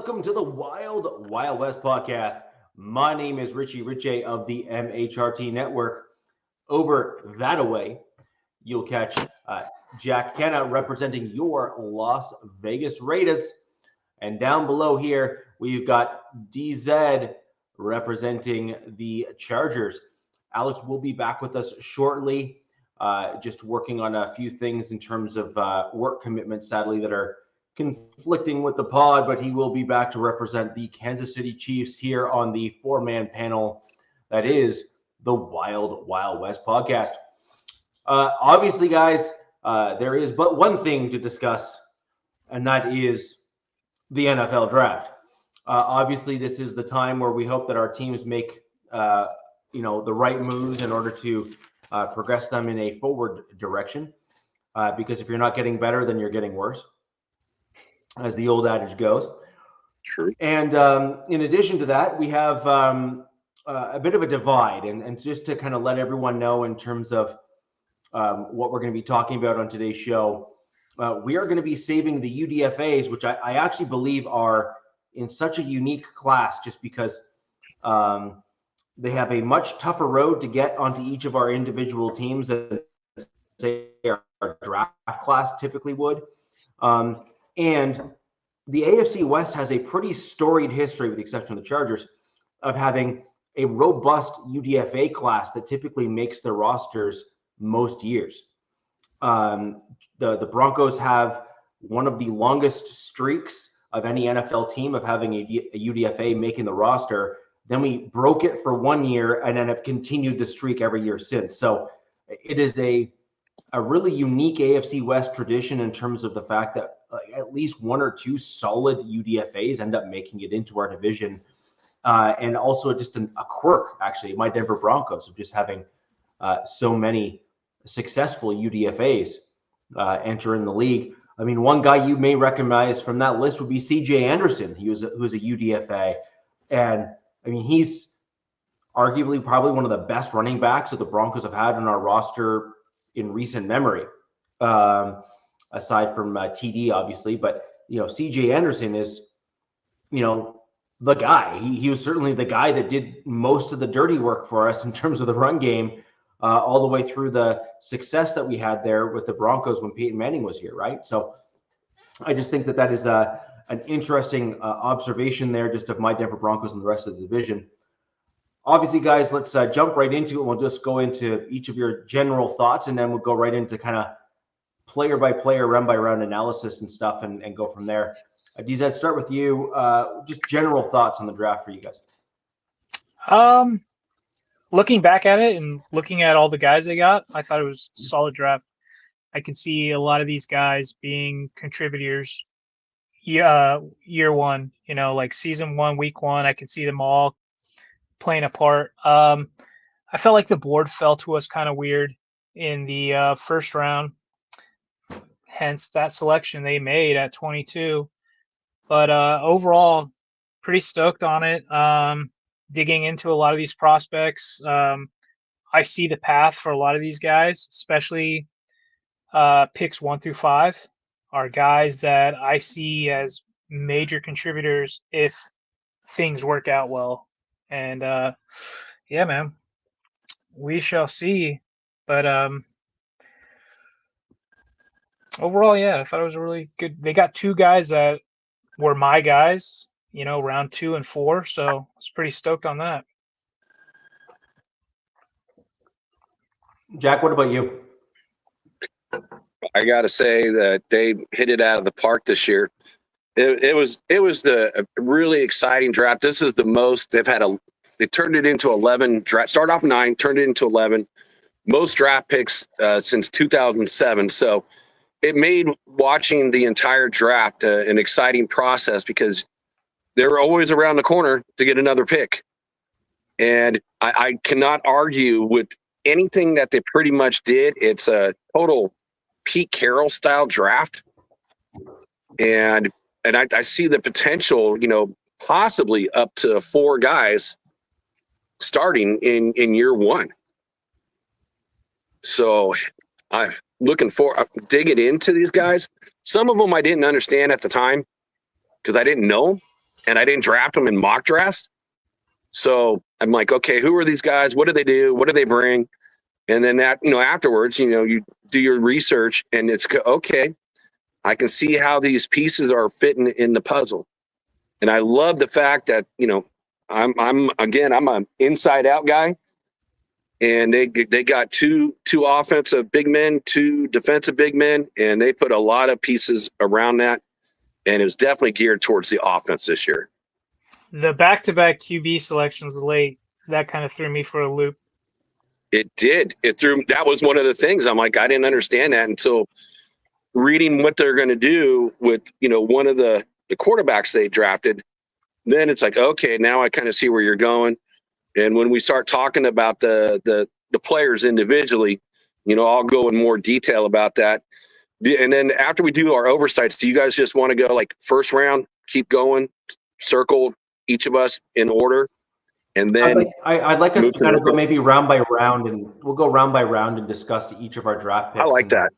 welcome to the Wild Wild West podcast. My name is Richie Ritchie of the MHRT Network. Over that away, you'll catch Jack Kenna representing your Las Vegas Raiders. And down below here, we've got DZ representing the Chargers. Alex will be back with us shortly, just working on a few things in terms of work commitments, sadly, that are conflicting with the pod, but he will be back to represent the Kansas City Chiefs here on the four-man panel that is the Wild Wild West podcast. Obviously, guys, there is but one thing to discuss, and that is the NFL draft. Obviously, this is the time where we hope that our teams make the right moves in order to progress them in a forward direction. Because if you're not getting better, then you're getting worse, as the old adage goes. True. And in addition to that, we have a bit of a divide. And just to kind of let everyone know in terms of what we're going to be talking about on today's show, we are going to be saving the UDFAs, which I actually believe are in such a unique class just because they have a much tougher road to get onto each of our individual teams than, say, our draft class typically would. And the AFC West has a pretty storied history, with the exception of the Chargers, of having a robust UDFA class that typically makes their rosters most years. The Broncos have one of the longest streaks of any NFL team of having a UDFA making the roster. Then we broke it for 1 year and then have continued the streak every year since. So it is a really unique AFC West tradition in terms of the fact that at least one or two solid UDFAs end up making it into our division. And also just a quirk, actually, my Denver Broncos of just having so many successful UDFAs enter in the league. I mean, one guy you may recognize from that list would be CJ Anderson. Who's a UDFA. And I mean, he's arguably probably one of the best running backs that the Broncos have had on our roster in recent memory, aside from TD, obviously. But, CJ Anderson is, the guy. He was certainly the guy that did most of the dirty work for us in terms of the run game, all the way through the success that we had there with the Broncos when Peyton Manning was here, right? So I just think that is an interesting observation there, just of my Denver Broncos and the rest of the division. Obviously, guys, let's jump right into it. We'll just go into each of your general thoughts, and then we'll go right into kind of player by player, round by round analysis and stuff, and go from there. DZ, start with you. Just general thoughts on the draft for you guys. Looking back at it and looking at all the guys they got, I thought it was a solid draft. I can see a lot of these guys being contributors year one, like season one, week one. I can see them all playing a part. I felt like the board fell to us kind of weird in the first round, hence that selection they made at 22. But overall, pretty stoked on it. Digging into a lot of these prospects. I see the path for a lot of these guys, especially picks 1 through 5 are guys that I see as major contributors if things work out well. And yeah, man, we shall see. But overall, yeah, I thought it was really good. They got two guys that were my guys, round 2 and 4. So I was pretty stoked on that. Jack, what about you? I got to say that they hit it out of the park this year. It was a really exciting draft. This is the most they've had. They turned it into 11 draft. Start off 9, turned it into 11. Most draft picks since 2007. So it made watching the entire draft an exciting process because they're always around the corner to get another pick. And I cannot argue with anything that they pretty much did. It's a total Pete Carroll style draft. And I see the potential, possibly up to 4 guys starting in year one. So I'm looking for digging into these guys. Some of them I didn't understand at the time because I didn't know. and I didn't draft them in mock drafts. So I'm like, okay, who are these guys? What do they do? What do they bring? And then that, afterwards, you do your research, and it's okay. I can see how these pieces are fitting in the puzzle. And I love the fact that, I'm an inside out guy, and they got two offensive big men, 2 defensive big men, and they put a lot of pieces around that. And it was definitely geared towards the offense this year. The back-to-back QB selections late, that kind of threw me for a loop. It did. That was one of the things. I'm like, I didn't understand that until reading what they're going to do with, one of the quarterbacks they drafted. Then it's like, okay, now I kind of see where you're going. And when we start talking about the players individually, I'll go in more detail about that. And then after we do our oversights, do you guys just want to go like first round, keep going, circle each of us in order? And then I'd like us to kind of go maybe round by round, and we'll go round by round and discuss each of our draft picks. I like that.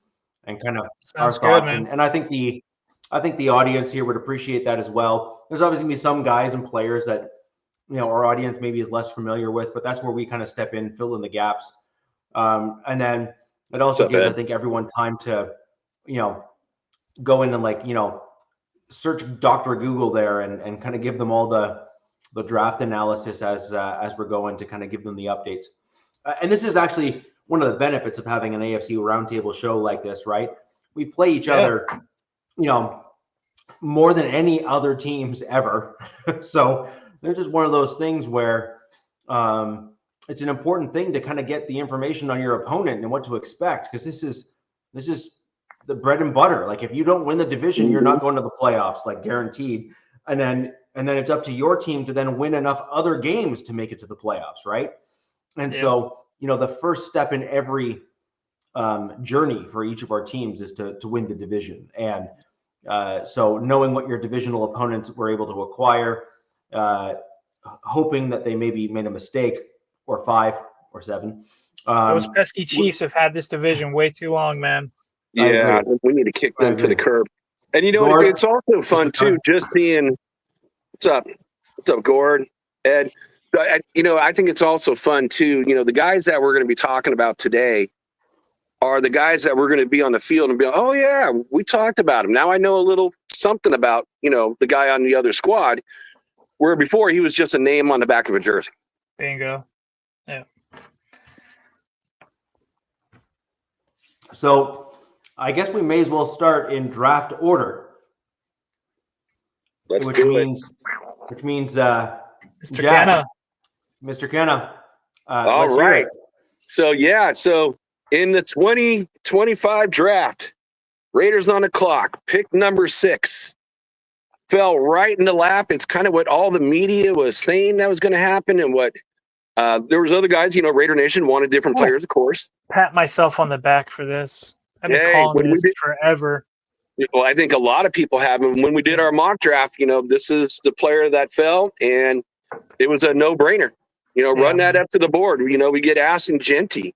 And kind of Sounds our thoughts. good, man. And I think the audience here would appreciate that as well. There's obviously gonna be some guys and players that, our audience maybe is less familiar with, but that's where we kind of step in, fill in the gaps. And then it also gives, I think, everyone time to, go in and search Dr. Google there and kind of give them all the draft analysis as we're going to kind of give them the updates. And this is actually one of the benefits of having an AFC roundtable show like this, right? We play each other, more than any other teams ever. So there's just one of those things where it's an important thing to kind of get the information on your opponent and what to expect, because this is the bread and butter. Like, if you don't win the division, you're not going to the playoffs, like guaranteed. And then it's up to your team to then win enough other games to make it to the playoffs, right? And so, the first step in every journey for each of our teams is to win the division. And so knowing what your divisional opponents were able to acquire, hoping that they maybe made a mistake, or 5 or 7. Those pesky Chiefs have had this division way too long, man. Yeah, we need to kick them to the curb. And it's also fun too, just seeing what's up, Gord, Ed. I think it's also fun too. The guys that we're going to be talking about today are the guys that we're going to be on the field and be like, oh yeah, we talked about him. Now I know a little something about the guy on the other squad, where before he was just a name on the back of a jersey. Bingo. Yeah. So I guess we may as well start in draft order. Which means Mr. Jack, Kenna. Mr. Kenna. All right. So in the 2025 draft, Raiders on the clock, pick number 6. Fell right in the lap. It's kind of what all the media was saying that was going to happen, and what there was other guys, Raider Nation wanted different players, of course. Pat myself on the back for this. I've been calling this forever. Well, I think a lot of people have. And when we did our mock draft, this is the player that fell, and it was a no-brainer. Run that up to the board. We get Aston Genty,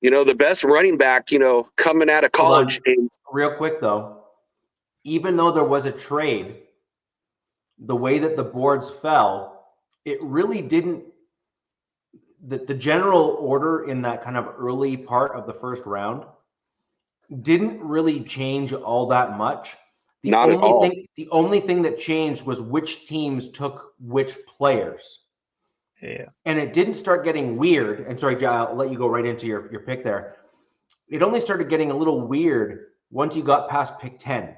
the best running back, coming out of college. Real quick, though, even though there was a trade, the way that the boards fell, it really didn't. The general order in that kind of early part of the first round didn't really change all that much. Not at all. The only thing that changed was which teams took which players. Yeah. And it didn't start getting weird. And sorry, Jai, I'll let you go right into your pick there. It only started getting a little weird once you got past pick 10.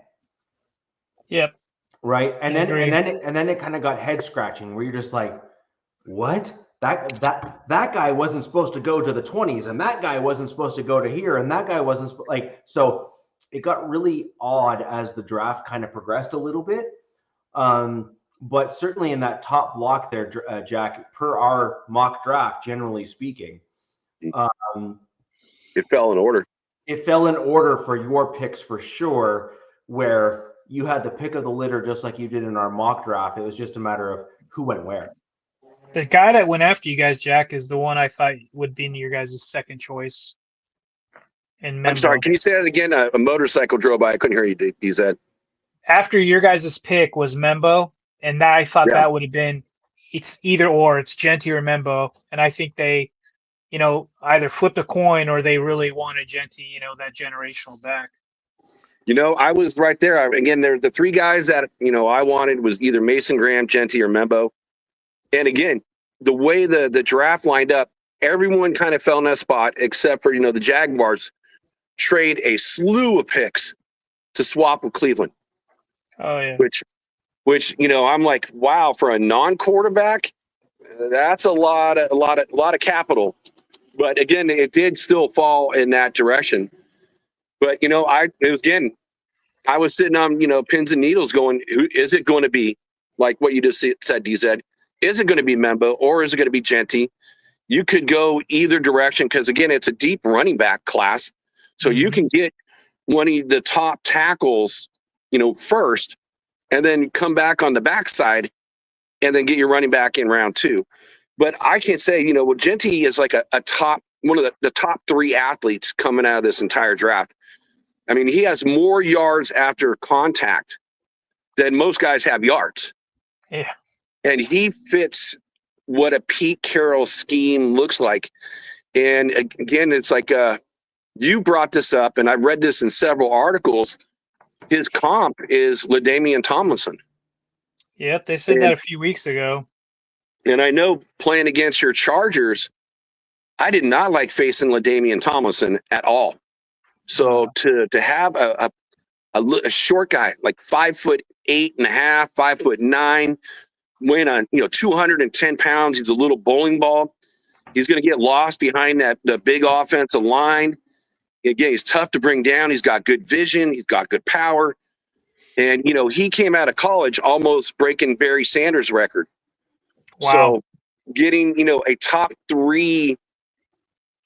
Yep. Right. And then it kind of got head scratching, where you're just like, what? That guy wasn't supposed to go to the 20s, and that guy wasn't supposed to go to here, and that guy wasn't so it got really odd as the draft kind of progressed a little bit. But certainly in that top block there, Jack, per our mock draft, generally speaking, it fell in order. It fell in order for your picks for sure, where you had the pick of the litter just like you did in our mock draft. It was just a matter of who went where. The guy that went after you guys, Jack, is the one I thought would be your guys' second choice. I'm sorry, can you say that again? A motorcycle drove by. I couldn't hear you use that. After your guys' pick was Membo, And that I thought Yeah. that would have been, it's either or, it's Genty or Membo. And I think they, either flipped a coin or they really wanted Genty, that generational back. I was right there. Again, the three guys that, I wanted was either Mason Graham, Genty, or Membo. And again, the way the draft lined up, everyone kind of fell in that spot except for, the Jaguars trade a slew of picks to swap with Cleveland. Oh yeah. Which I'm like, wow, for a non-quarterback, that's a lot of capital. But again, it did still fall in that direction. But I was sitting on pins and needles, going, who is it going to be? Like what you just said, DZ. Is it going to be Membo or is it going to be Genty? You could go either direction because again, it's a deep running back class, so you can get one of the top tackles, first, and then come back on the backside, and then get your running back in round 2. But I can't say, Genty is like a top, one of the top 3 athletes coming out of this entire draft. I mean, he has more yards after contact than most guys have yards. Yeah. And he fits what a Pete Carroll scheme looks like. And again, it's like you brought this up, and I've read this in several articles. His comp is LaDainian Tomlinson. Yep, they said that a few weeks ago. And I know playing against your Chargers, I did not like facing LaDainian Tomlinson at all. So to have a short guy, like 5'8.5", 5'9", weighing on 210 pounds, he's a little bowling ball. He's going to get lost behind the big offensive line. Again, he's tough to bring down. He's got good vision. He's got good power. And, he came out of college almost breaking Barry Sanders' record. Wow. So getting, a top 3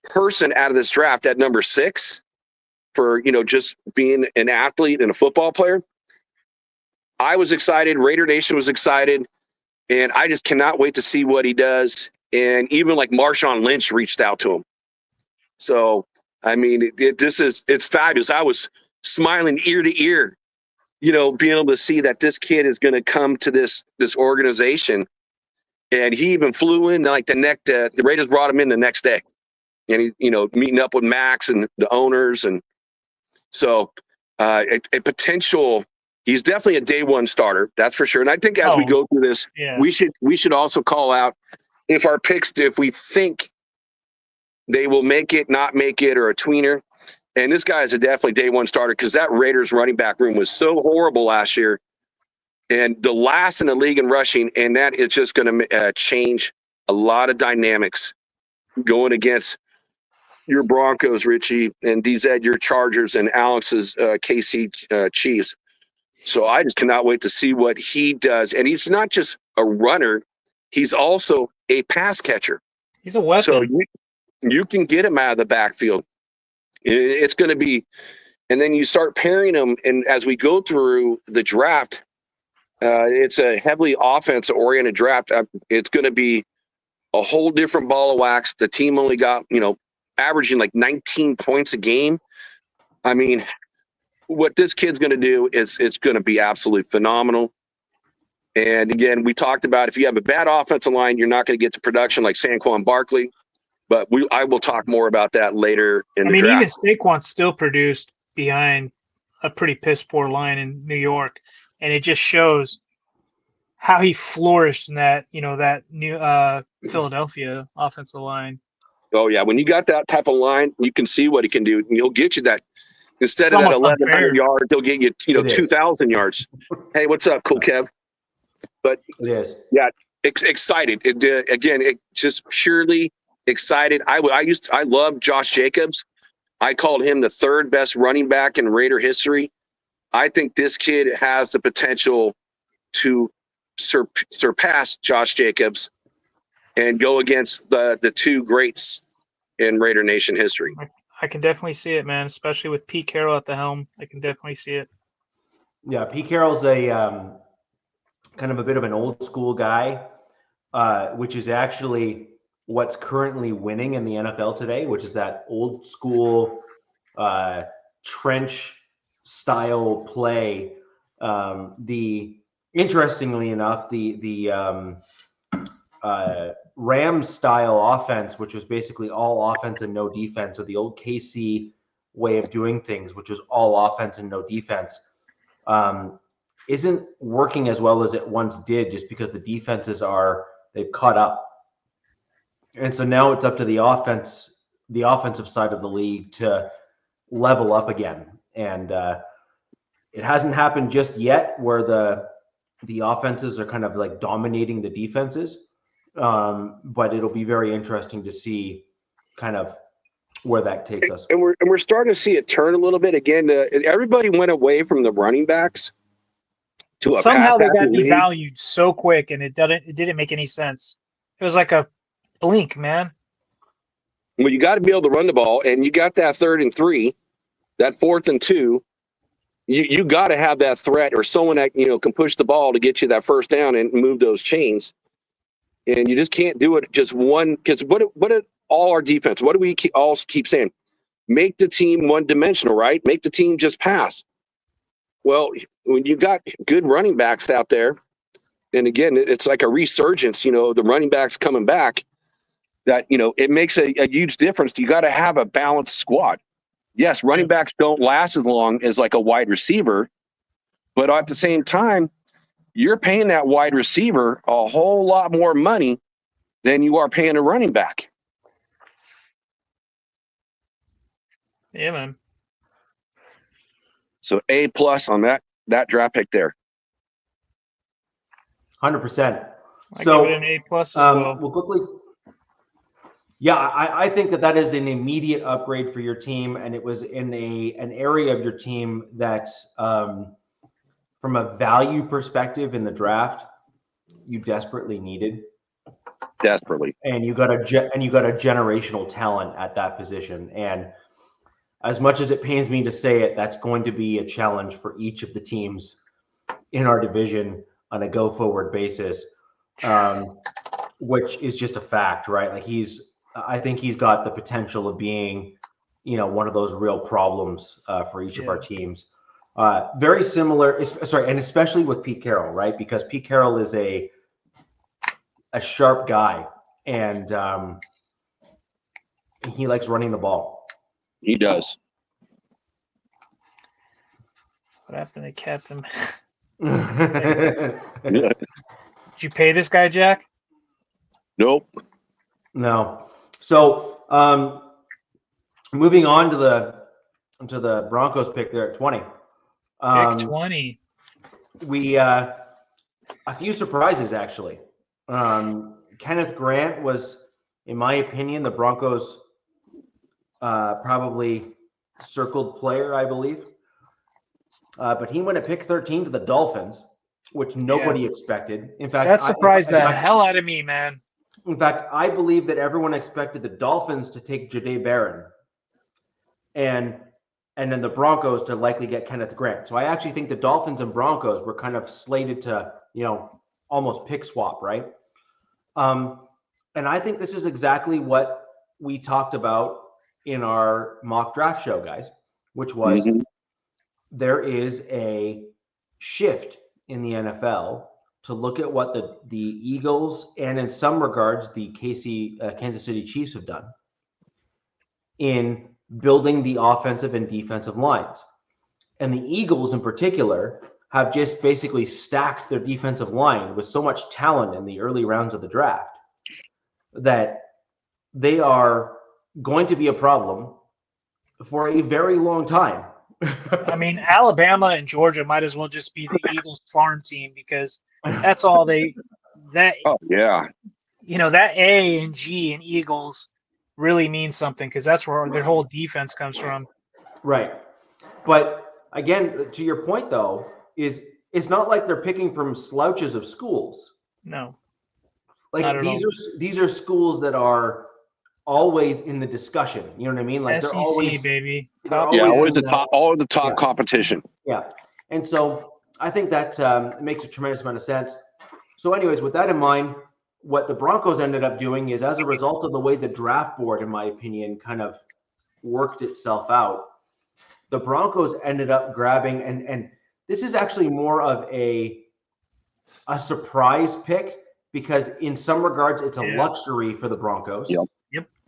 person out of this draft at number 6 for, just being an athlete and a football player, I was excited. Raider Nation was excited. And I just cannot wait to see what he does. And even like Marshawn Lynch reached out to him. So, I mean, it's fabulous. I was smiling ear to ear, being able to see that this kid is going to come to this organization. And he even flew in like the Raiders brought him in the next day, and he, meeting up with Max and the owners. And so a potential, he's definitely a day one starter. That's for sure. And I think as we go through this, we should also call out if our picks, if we think they will make it, not make it, or a tweener. And this guy is a definitely day one starter because that Raiders running back room was so horrible last year. And the last in the league in rushing, and that is just going to change a lot of dynamics going against your Broncos, Richie, and DZ, your Chargers, and Alex's KC Chiefs. So I just cannot wait to see what he does. And he's not just a runner, he's also a pass catcher. He's a weapon. So you can get him out of the backfield. It's going to be, and then you start pairing them. And as we go through the draft, it's a heavily offensive-oriented draft. It's going to be a whole different ball of wax. The team only got, averaging like 19 points a game. I mean, what this kid's going to do is it's going to be absolutely phenomenal. And again, we talked about if you have a bad offensive line, you're not going to get to production like Saquon Barkley. But I will talk more about that later in the draft. Even Saquon still produced behind a pretty piss poor line in New York, and it just shows how he flourished in that that new Philadelphia offensive line. Oh yeah, when you got that type of line, you can see what he can do. He'll get you that instead of that 1,100 yards, he'll get you 2,000 yards. Hey, what's up, Cool Kev? But yeah, excited. It just purely excited. I love Josh Jacobs. I called him the 3rd best running back in Raider history. I think this kid has the potential to surpass Josh Jacobs and go against the 2 greats in Raider Nation history. I can definitely see it, man, especially with Pete Carroll at the helm. I can definitely see it. Yeah, Pete Carroll's a kind of a bit of an old school guy, which is actually what's currently winning in the NFL today, which is that old school trench style play. The interestingly enough, the Rams style offense, which was basically all offense and no defense, or the old KC way of doing things, which was all offense and no defense, isn't working as well as it once did, just because the defenses they've caught up. And so now it's up to the offensive side of the league to level up again. And it hasn't happened just yet where the offenses are kind of like dominating the defenses. But it'll be very interesting to see kind of where that takes us. And we're starting to see it turn a little bit again. Everybody went away from the running backs to a somehow they got pass-happy league. devalued so quick, and it didn't make any sense. It was like a blink, man. Well, you got to be able to run the ball, and you got that 3rd and 3, that 4th and 2. You got to have that threat or someone that can push the ball to get you that first down and move those chains. And you just can't do it just one. Because what all our defense? What do we all keep saying? Make the team one-dimensional, right? Make the team just pass. Well, when you got good running backs out there, and again, it's like a resurgence. The running backs coming back. That it makes a huge difference. You got to have a balanced squad. Yes, running backs don't last as long as like a wide receiver, but at the same time, you're paying that wide receiver a whole lot more money than you are paying a running back. Yeah, man. So A+ on that draft pick there. 100%. I give it an A+ as well. We'll quickly. Yeah, I think that is an immediate upgrade for your team, and it was in an area of your team that, from a value perspective in the draft, you desperately needed. Desperately. And you got a generational talent at that position. And as much as it pains me to say it, that's going to be a challenge for each of the teams in our division on a go-forward basis, which is just a fact, right? Like I think he's got the potential of being, one of those real problems for each of our teams. Very similar, and especially with Pete Carroll, right? Because Pete Carroll is a sharp guy, and he likes running the ball. He does. What happened? They kept him. Yeah. Did you pay this guy, Jack? Nope. No. So moving on to the Broncos pick there at 20. Pick 20. We a few surprises actually. Kenneth Grant was, in my opinion, the Broncos probably circled player, I believe. But he went at pick 13 to the Dolphins, which nobody expected. In fact, that surprised the hell out of me, man. In fact, I believe that everyone expected the Dolphins to take Jahdae Barron, and then the Broncos to likely get Kenneth Grant. So I actually think the Dolphins and Broncos were kind of slated to, almost pick swap, right? And I think this is exactly what we talked about in our mock draft show, guys, which was there is a shift in the NFL to look at what the Eagles and in some regards the Kansas City Chiefs have done in building the offensive and defensive lines. And the Eagles in particular have just basically stacked their defensive line with so much talent in the early rounds of the draft that they are going to be a problem for a very long time. I mean, Alabama and Georgia might as well just be the Eagles farm team, because that's all that A and G in Eagles really means something, because that's where their whole defense comes from. Right. But again, to your point though, it's not like they're picking from slouches of schools. No. Like these are schools that are always in the discussion. You know what I mean? Like SEC, they're always, baby. Always the top competition. Yeah. And so I think that makes a tremendous amount of sense. So anyways, with that in mind, what the Broncos ended up doing is, as a result of the way the draft board, in my opinion, kind of worked itself out, the Broncos ended up grabbing, and this is actually more of a a surprise pick because in some regards it's a luxury for the Broncos. Yep.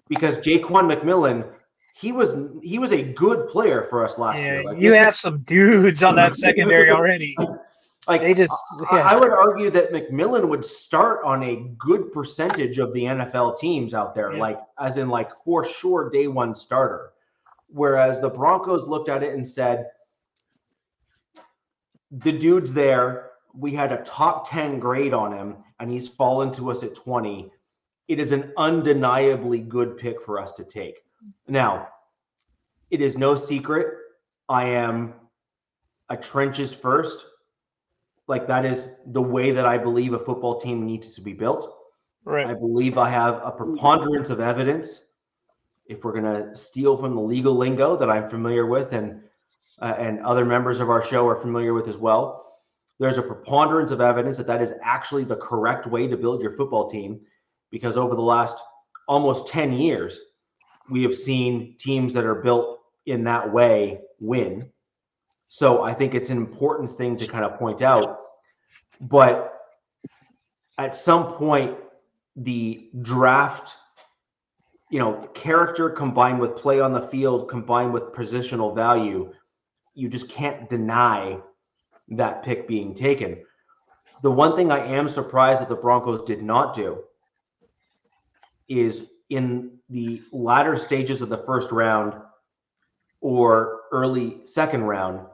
Because Jaquan McMillan, he was a good player for us last year. Like, you have some dudes on that secondary already. Like they just, I would argue that McMillan would start on a good percentage of the NFL teams out there, like as in like for sure day one starter. Whereas the Broncos looked at it and said, the dude's there. We had a top 10 grade on him, and he's fallen to us at 20. It is an undeniably good pick for us to take. Now, it is no secret I am a trenches first. Like that is the way that I believe a football team needs to be built. Right. I believe I have a preponderance of evidence. If we're going to steal from the legal lingo that I'm familiar with and other members of our show are familiar with as well, there's a preponderance of evidence that is actually the correct way to build your football team, because over the last almost 10 years, we have seen teams that are built in that way win. So I think it's an important thing to kind of point out. But at some point, the draft, character combined with play on the field, combined with positional value, you just can't deny that pick being taken. The one thing I am surprised that the Broncos did not do is in the latter stages of the first round or early second round,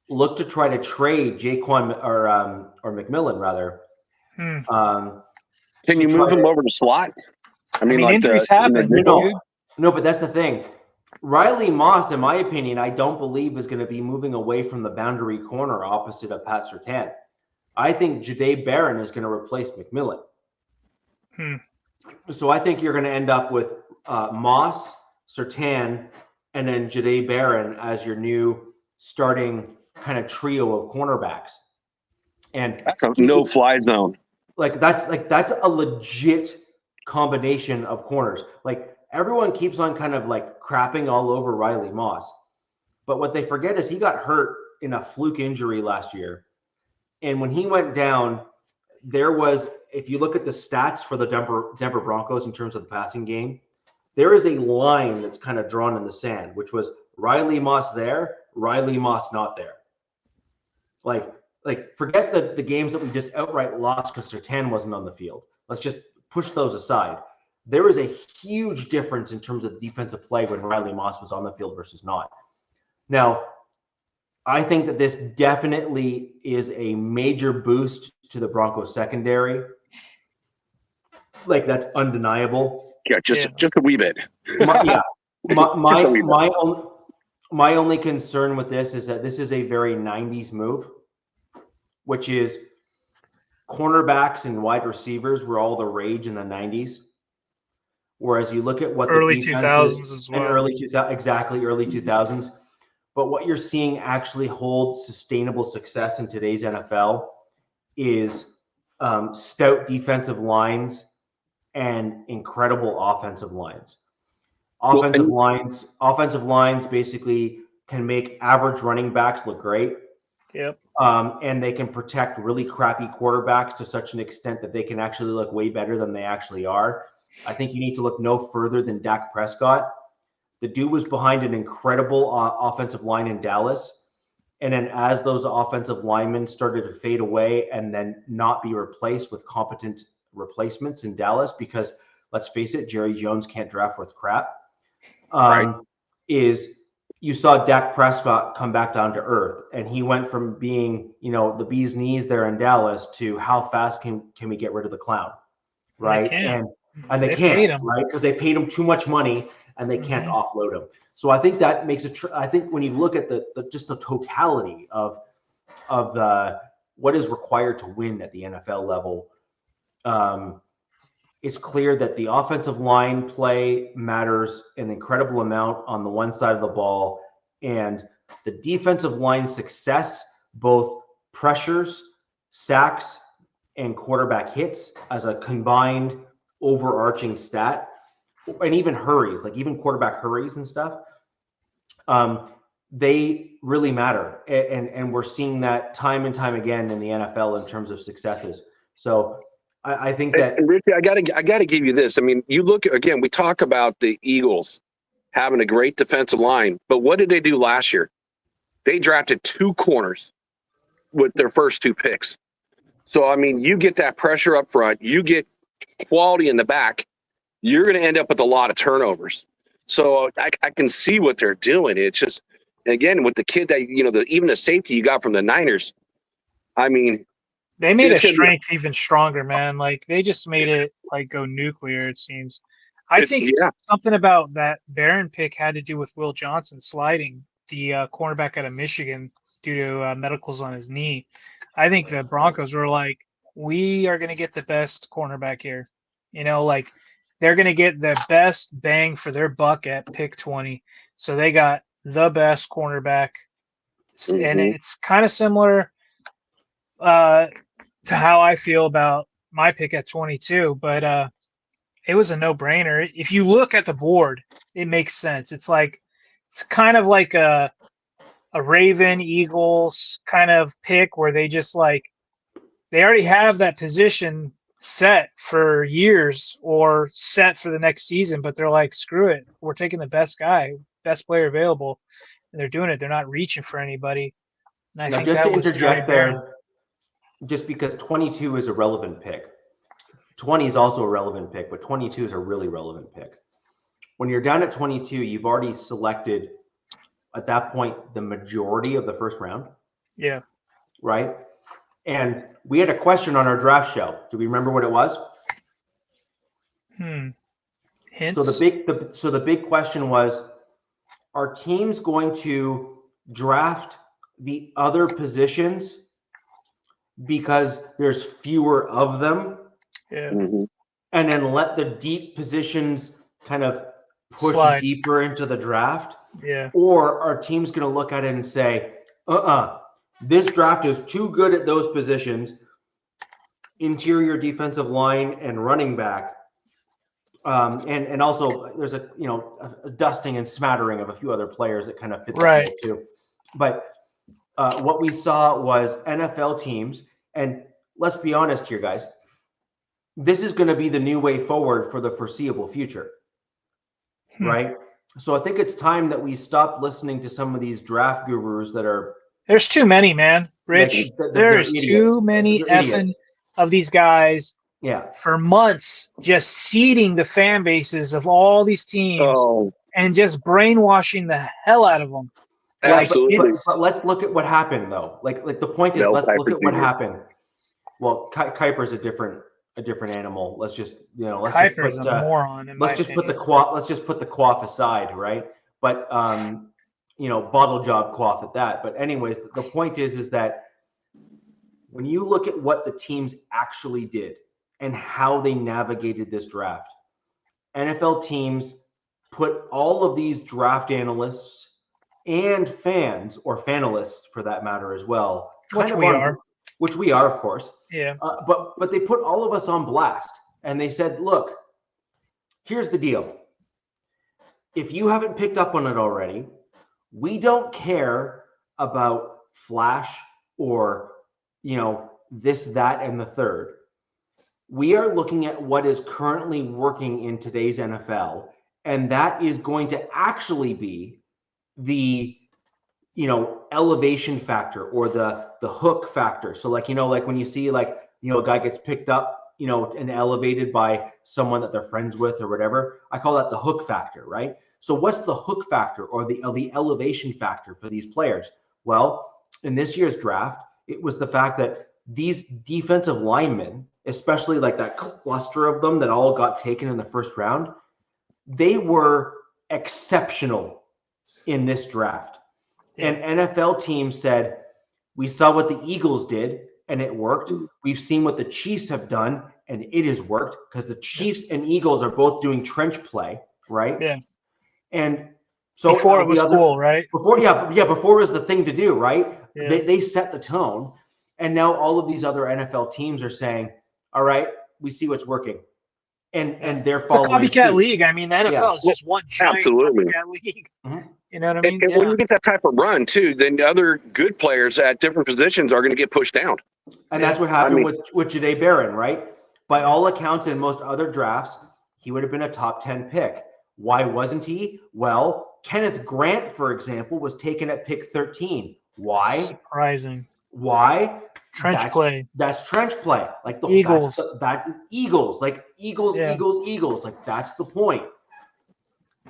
look to try to trade Jaquan or McMillan rather. Can you move him over to slot? I mean like injuries happen. No, but that's the thing. Riley Moss, in my opinion, I don't believe is going to be moving away from the boundary corner opposite of Pat Surtain. I think Jahdae Barron is going to replace McMillan. So I think you're going to end up with Moss, Surtain, and then Jahdae Barron as your new starting kind of trio of cornerbacks. And that's a no-fly zone. That's a legit combination of corners. Like everyone keeps on kind of like crapping all over Riley Moss, but what they forget is he got hurt in a fluke injury last year, and when he went down, there was, if you look at the stats for the Denver Broncos in terms of the passing game, there is a line that's kind of drawn in the sand, which was Riley Moss there, Riley Moss not there. Like forget the games that we just outright lost because Surtain wasn't on the field. Let's just push those aside. There is a huge difference in terms of defensive play when Riley Moss was on the field versus not. Now, I think that this definitely is a major boost to the Broncos secondary. Like that's undeniable. Yeah, just a wee bit. My only concern with this is that this is a very 90s move, which is cornerbacks and wide receivers were all the rage in the 90s. Whereas you look at what early the 2000s as well. And early 2000s. But what you're seeing actually hold sustainable success in today's NFL is stout defensive lines and incredible offensive lines. Offensive lines basically can make average running backs look great. Yep. And they can protect really crappy quarterbacks to such an extent that they can actually look way better than they actually are. I think you need to look no further than Dak Prescott. The dude was behind an incredible offensive line in Dallas. And then as those offensive linemen started to fade away and then not be replaced with competent replacements in Dallas, because let's face it, Jerry Jones can't draft worth crap, is you saw Dak Prescott come back down to earth. And he went from being, the bee's knees there in Dallas to how fast can we get rid of the clown, right? And they can't, right? Because they paid him too much money and they can't offload him. So I think that makes it. I think when you look at the totality of what is required to win at the NFL level, it's clear that the offensive line play matters an incredible amount on the one side of the ball, and the defensive line success, both pressures, sacks, and quarterback hits as a combined overarching stat, and even hurries, like even quarterback hurries and stuff, they really matter. And we're seeing that time and time again in the NFL in terms of successes. So I think that. And Richie, I gotta give you this. I mean, you look again. We talk about the Eagles having a great defensive line, but what did they do last year? They drafted 2 corners with their first 2 picks. So I mean, you get that pressure up front, you get quality in the back. You're going to end up with a lot of turnovers. So I can see what they're doing. It's just, again, with the kid that, even the safety you got from the Niners, I mean. They made a strength even stronger, man. Like, they just made it, like, go nuclear, it seems. I think something about that Barron pick had to do with Will Johnson sliding, the cornerback out of Michigan, due to medicals on his knee. I think the Broncos were like, we are going to get the best cornerback here. Like, they're going to get the best bang for their buck at pick 20. So they got the best cornerback. Mm-hmm. And it's kind of similar to how I feel about my pick at 22. But it was a no-brainer. If you look at the board, it makes sense. It's kind of like a Raven, Eagles kind of pick where they just they already have that position set for years or set for the next season, but they're like, screw it. We're taking the best guy, best player available, and they're doing it. They're not reaching for anybody. And I think just that to was interject there, just because 22 is a relevant pick. 20 is also a relevant pick, but 22 is a really relevant pick. When you're down at 22, you've already selected at that point the majority of the first round. Yeah. Right? And we had a question on our draft show. Do we remember what it was? Hints? So the big question was, are teams going to draft the other positions because there's fewer of them? Yeah. Mm-hmm. And then let the deep positions kind of push deeper into the draft? Yeah. Or are teams going to look at it and say, this draft is too good at those positions, interior defensive line and running back. And also there's a dusting and smattering of a few other players that kind of fit the bill too. But what we saw was NFL teams, and let's be honest here, guys, this is going to be the new way forward for the foreseeable future, right? So I think it's time that we stop listening to some of these draft gurus that are. There's too many, man. Rich, there's too many effing of these guys. Yeah. For months, just seeding the fan bases of all these teams and just brainwashing the hell out of them. Absolutely. But let's look at what happened, though. Like the point is, let's look at what happened. Well, Kuiper's a different animal. Let's just Kuiper's a moron. Let's just put the quaff aside, right? But bottle job quaff at that. But anyways, the point is that when you look at what the teams actually did and how they navigated this draft, NFL teams put all of these draft analysts and fans, or fanalists for that matter as well, which we are, of course. Yeah. But they put all of us on blast, and they said, look, here's the deal. If you haven't picked up on it already, we don't care about flash or, this, that, and the third. We are looking at what is currently working in today's NFL, and that is going to actually be the, elevation factor or the hook factor. So like when you see a guy gets picked up, and elevated by someone that they're friends with or whatever, I call that the hook factor, right? So what's the hook factor or the elevation factor for these players? Well, in this year's draft, it was the fact that these defensive linemen, especially like that cluster of them that all got taken in the first round, they were exceptional in this draft. And NFL teams said, we saw what the Eagles did and it worked. We've seen what the Chiefs have done and it has worked, because the Chiefs and Eagles are both doing trench play, right? Yeah. And so before it was cool, right? Before it was the thing to do, right? Yeah. They set the tone. And now all of these other NFL teams are saying, all right, we see what's working. And they're following It's a copycat suit. league. I mean, the NFL is just one giant copycat league. Mm-hmm. You know what I mean? And when you get that type of run too, then other good players at different positions are going to get pushed down. And that's what happened with Jahdae Barron, right? By all accounts, in most other drafts, he would have been a top 10 pick. Why wasn't he? Well, Kenneth Grant, for example, was taken at pick 13. Why? Surprising. Why? Trench play. That's trench play. Like the Eagles. Eagles. Like Eagles, Yeah. Eagles. Like that's the point.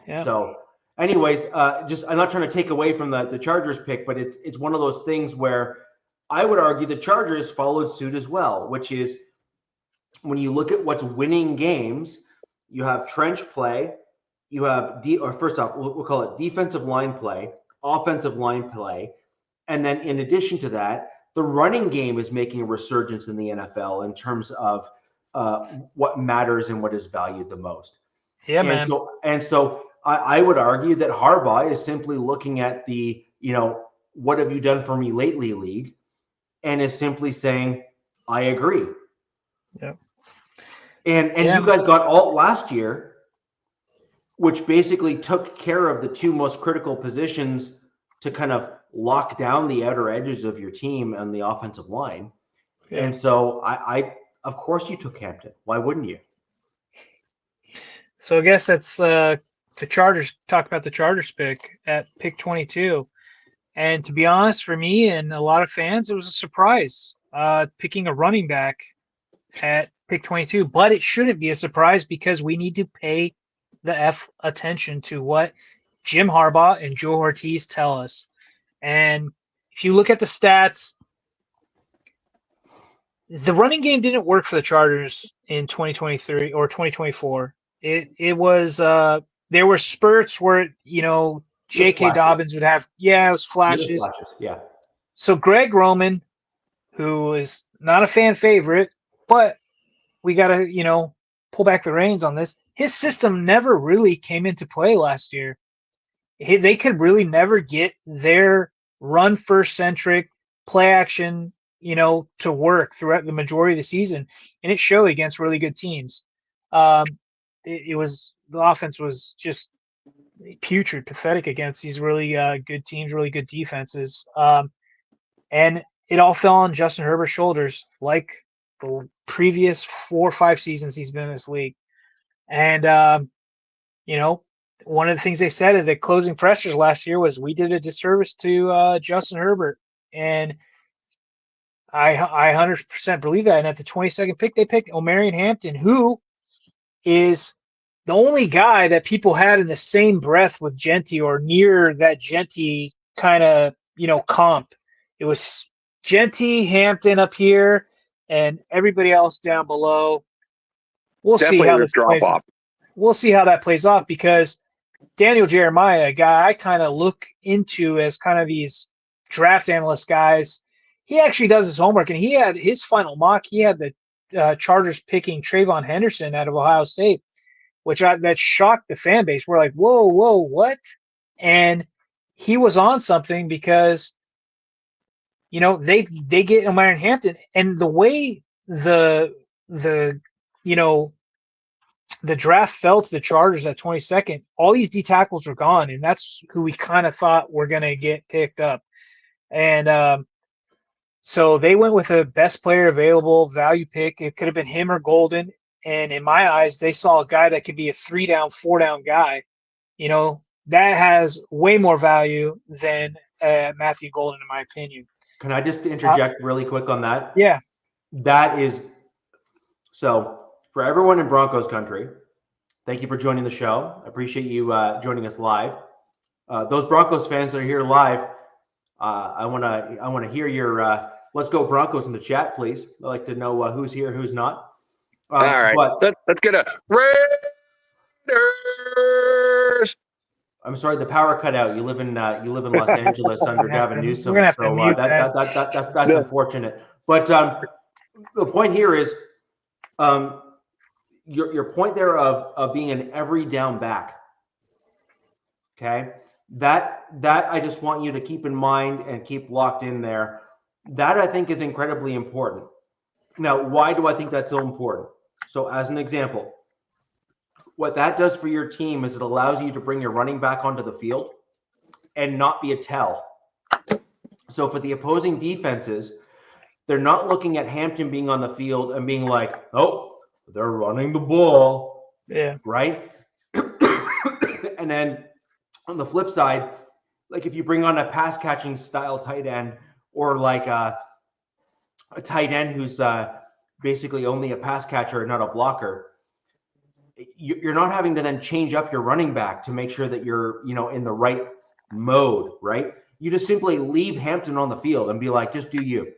Yeah. So, anyways, I'm not trying to take away from the Chargers pick, but it's one of those things where I would argue the Chargers followed suit as well, which is when you look at what's winning games, you have trench play, you have first off, we'll call it defensive line play, offensive line play, and then in addition to that, the running game is making a resurgence in the NFL in terms of what matters and what is valued the most. Yeah, man. So I would argue that Harbaugh is simply looking at the, what have you done for me lately league, and is simply saying, I agree. Yeah. And you guys got Alt last year, which basically took care of the two most critical positions to kind of lock down the outer edges of your team and the offensive line. Yeah. And so I of course you took Hampton. Why wouldn't you? So I guess that's the Chargers. Talk about the Chargers pick at pick 22. And to be honest, for me and a lot of fans, it was a surprise picking a running back at pick 22. But it shouldn't be a surprise because we need to pay the attention to what Jim Harbaugh and Joe Ortiz tell us. And if you look at the stats, the running game didn't work for the Chargers in 2023 or 2024. It was there were spurts where J.K. Dobbins would have it was flashes. Yeah. So Greg Roman, who is not a fan favorite, but we got to pull back the reins on this. His system never really came into play last year. They could really never get their run first centric play action, to work throughout the majority of the season, and it showed against really good teams. It was the offense was just putrid, pathetic against these really good teams, really good defenses, and it all fell on Justin Herbert's shoulders, like the previous 4 or 5 seasons he's been in this league. And one of the things they said at the closing pressers last year was we did a disservice to Justin Herbert, and I 100% believe that. And at the 22nd pick, they picked Omarion Hampton, who is the only guy that people had in the same breath with Genty or near that Genty kind of, comp. It was Genty, Hampton up here, and everybody else down below. We'll see how this plays off. We'll see how that plays off because Daniel Jeremiah, a guy I kind of look into as kind of these draft analyst guys, he actually does his homework, and he had his final mock. He had the Chargers picking Trayvon Henderson out of Ohio State, that shocked the fan base. We're like, whoa, what? And he was on something because, they get Omarion Hampton, and the way the draft fell to the Chargers at 22nd, all these D tackles were gone, and that's who we kind of thought were going to get picked up. And so they went with a best player available value pick. It could have been him or Golden. And in my eyes, they saw a guy that could be a 3-down, 4-down guy. That has way more value than Matthew Golden, in my opinion. Can I just interject really quick on that? Yeah. That is so for everyone in Broncos country, thank you for joining the show. I appreciate you joining us live. Those Broncos fans that are here live, I want to hear your let's go Broncos in the chat, please. I'd like to know who's here, who's not. All right, let's get a Raiders. I'm sorry, the power cut out. You live in Los Angeles under Gavin Newsom, so that's unfortunate. But the point here is, your point there of being an every down back. Okay, that I just want you to keep in mind and keep locked in there. That I think is incredibly important. Now, why do I think that's so important? So as an example, what that does for your team is it allows you to bring your running back onto the field and not be a tell. So for the opposing defenses, they're not looking at Hampton being on the field and being like, oh, they're running the ball. Yeah. Right? And then on the flip side, like if you bring on a pass catching style tight end or like a tight end who's basically only a pass catcher and not a blocker, you're not having to then change up your running back to make sure that you're, in the right mode, right? You just simply leave Hampton on the field and be like, just do you.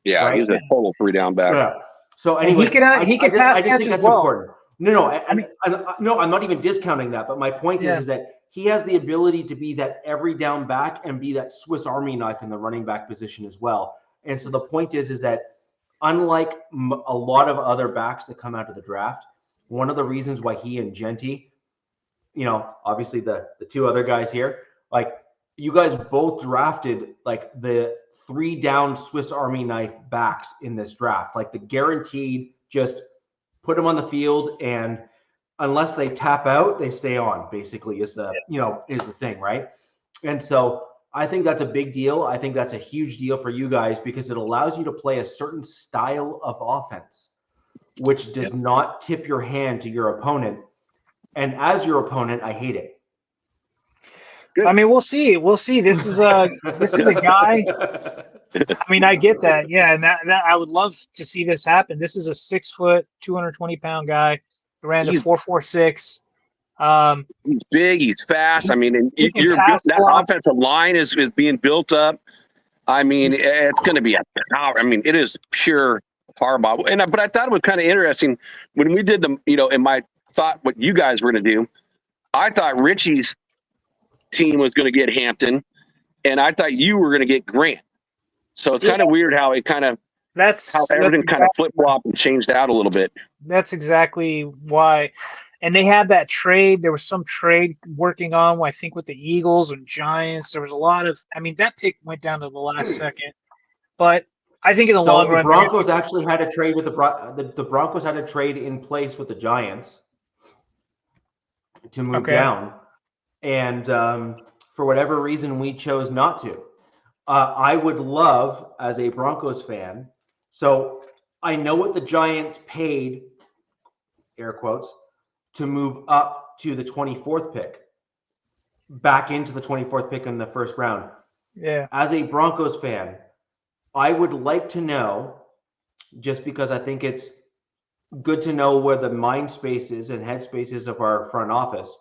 Yeah, right? he's a total 3-down back. Yeah. So anyway, he can pass catch think as that's well. important. No, I'm not even discounting that, but my point is that he has the ability to be that every down back and be that Swiss Army knife in the running back position as well. And so the point is that unlike a lot of other backs that come out of the draft, one of the reasons why he and Genty, obviously the two other guys here, like you guys both drafted like the 3-down Swiss Army knife backs in this draft, like the guaranteed, just put them on the field, and unless they tap out, they stay on, basically is the thing, right? And so I think that's a big deal. I think that's a huge deal for you guys because it allows you to play a certain style of offense, which does not tip your hand to your opponent. And as your opponent, I hate it. I mean, we'll see. This is a guy. I mean, I get that. Yeah, and that I would love to see this happen. This is a 6 foot, 220-pound guy who ran the 4.46. He's big. He's fast. I mean, and that offensive line is being built up. I mean, it's going to be it is pure powerball. But I thought it was kind of interesting when we did in my thought what you guys were going to do. I thought Richie's team was going to get Hampton, and I thought you were going to get Grant. So it's kind of weird how it kind of everything kind of flip flop and changed out a little bit. That's exactly why. And they had that trade. There was some trade working on, I think, with the Eagles and Giants. There was a lot of. I mean, that pick went down to the last second. But I think in the long run, the Broncos actually had a trade with the Broncos had a trade in place with the Giants to move down. And for whatever reason, we chose not to. I would love, as a Broncos fan, so I know what the Giants paid, air quotes, to move up to the 24th pick, back into the 24th pick in the first round. Yeah. As a Broncos fan, I would like to know, just because I think it's good to know where the mind spaces and head spaces of our front office,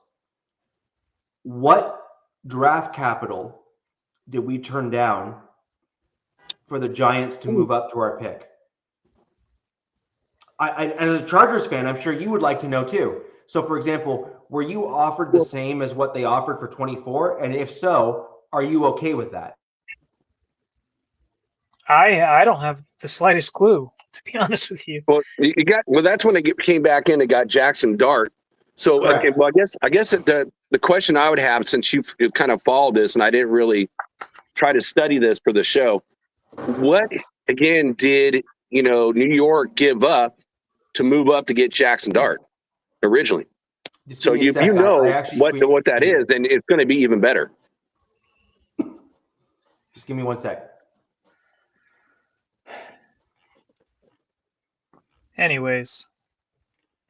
what draft capital did we turn down for the Giants to move up to our pick? I as a Chargers fan, I'm sure you would like to know too. So, for example, were you offered the same as what they offered for 24? And if so, are you okay with that? I don't have the slightest clue, to be honest with you. Well, that's when they came back in and got Jackson Dart. So, okay, well, I guess the question I would have, since you kind of followed this, and I didn't really try to study this for the show, what again did New York give up to move up to get Jackson Dart originally? So you know what that is, then it's going to be even better. Just give me 1 sec. Anyways,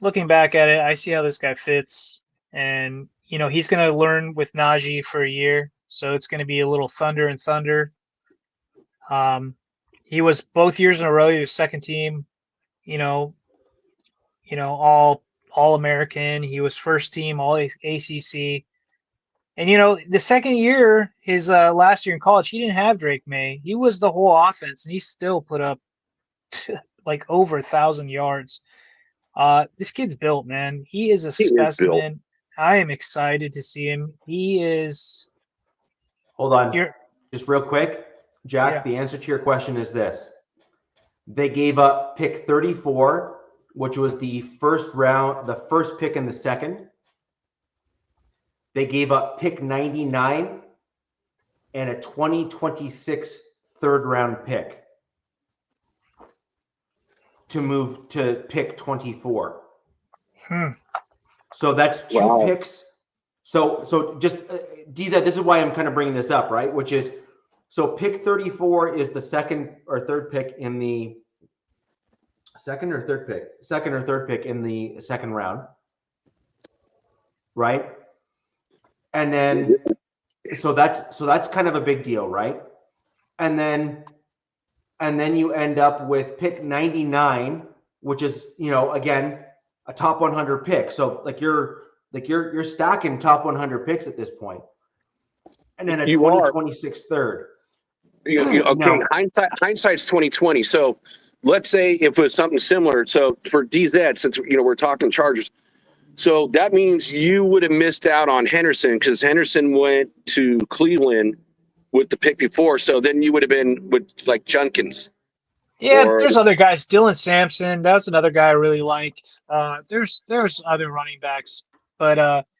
looking back at it, I see how this guy fits, and he's going to learn with Najee for a year, so it's going to be a little thunder and thunder. He was both years in a row. He was second team, all American. He was first team all ACC, and the second year, his last year in college, he didn't have Drake May. He was the whole offense, and he still put up like over 1,000 yards. This kid's built, man. He is a specimen. I am excited to see him. He is. Hold on. Just real quick, Jack, the answer to your question is this. They gave up pick 34, which was the first pick in the second. They gave up pick 99 and a 2026 third round pick to move to pick 24. So that's two picks So just DZ, this is why I'm kind of bringing this up, right? Which is, so pick 34 is the second or third pick in the second or third pick in the second round, right? And then so that's kind of a big deal, right? And then you end up with pick 99, which is, you know, again, a top 100 pick. So like you're stacking top 100 picks at this point. And then a 2026 third. Okay, Now, hindsight's 2020. So let's say if it was something similar. So for DZ, since you know we're talking Chargers, so that means you would have missed out on Henderson because Henderson went to Cleveland with the pick before. So then you would have been with like Junkins. Yeah, there's other guys. Dylan Sampson, that's another guy I really liked. There's other running backs, but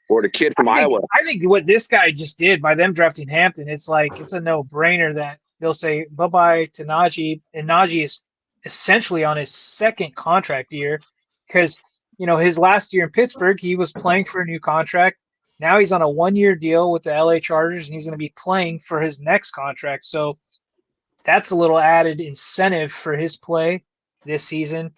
or the kid from Iowa. I think what this guy just did by them drafting Hampton, it's like it's a no-brainer that they'll say bye-bye to Najee, and Najee is essentially on his second contract year because, you know, his last year in Pittsburgh, he was playing for a new contract. Now he's on a one-year deal with the LA Chargers, and he's going to be playing for his next contract. So that's a little added incentive for his play this season.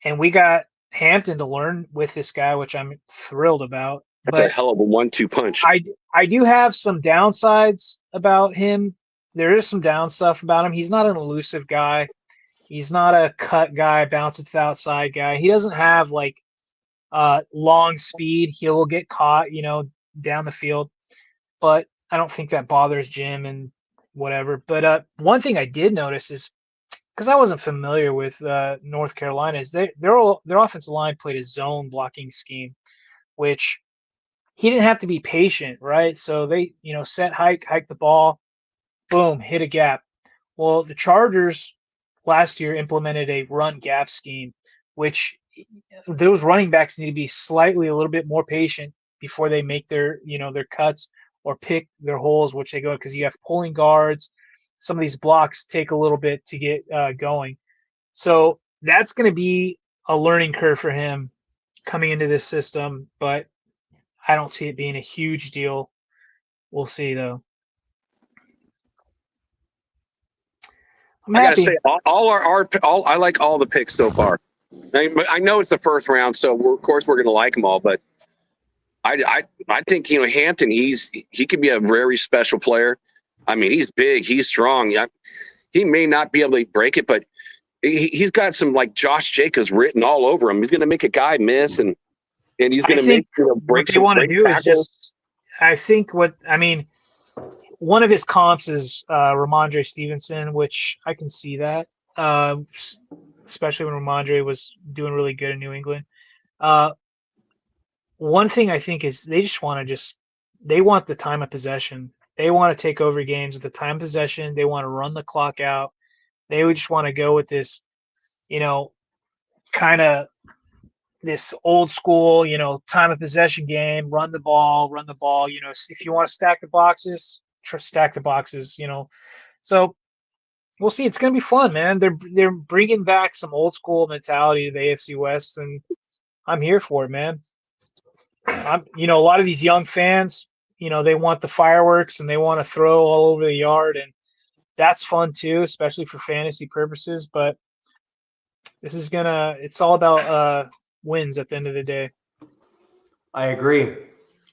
And we got Hampton to learn with this guy, which I'm thrilled about. That's a hell of a 1-2 punch. I do have some downsides about him. There is some down stuff about him. He's not an elusive guy. He's not a cut guy, bounce it to the outside guy. He doesn't have like long speed. He will get caught, you know, down the field. But I don't think that bothers Jim and whatever. But one thing I did notice is, because I wasn't familiar with North Carolina, is their offensive line played a zone blocking scheme, which he didn't have to be patient, right? So they, you know, set, hike the ball, boom, hit a gap. Well, the Chargers last year implemented a run gap scheme, which those running backs need to be slightly a little bit more patient before they make their, you know, their cuts or pick their holes, which they go, because you have pulling guards. Some of these blocks take a little bit to get going. So that's going to be a learning curve for him coming into this system, but I don't see it being a huge deal. We'll see, though. I gotta say, all I like all the picks so far. I know it's the first round, so of course we're gonna like them all. But I think, you know, Hampton, he could be a very special player. I mean, he's big, he's strong. He may not be able to break it, but he's got some like Josh Jacobs written all over him. He's gonna make a guy miss, and he's gonna make, you know, break. What they want to do is just. I think one of his comps is Ramondre Stevenson, which I can see that, especially when Ramondre was doing really good in New England. One thing I think is they just want they want the time of possession. They want to take over games at the time of possession. They want to run the clock out. They would just want to go with this, you know, kind of this old school, you know, time of possession game, run the ball, you know, if you want to stack the boxes, stack the boxes, you know. So we'll see. It's going to be fun, man. They're bringing back some old school mentality to the AFC West, and I'm here for it, man. You know, a lot of these young fans, you know, they want the fireworks and they want to throw all over the yard, and that's fun too, especially for fantasy purposes. But this is it's all about wins at the end of the day. I agree.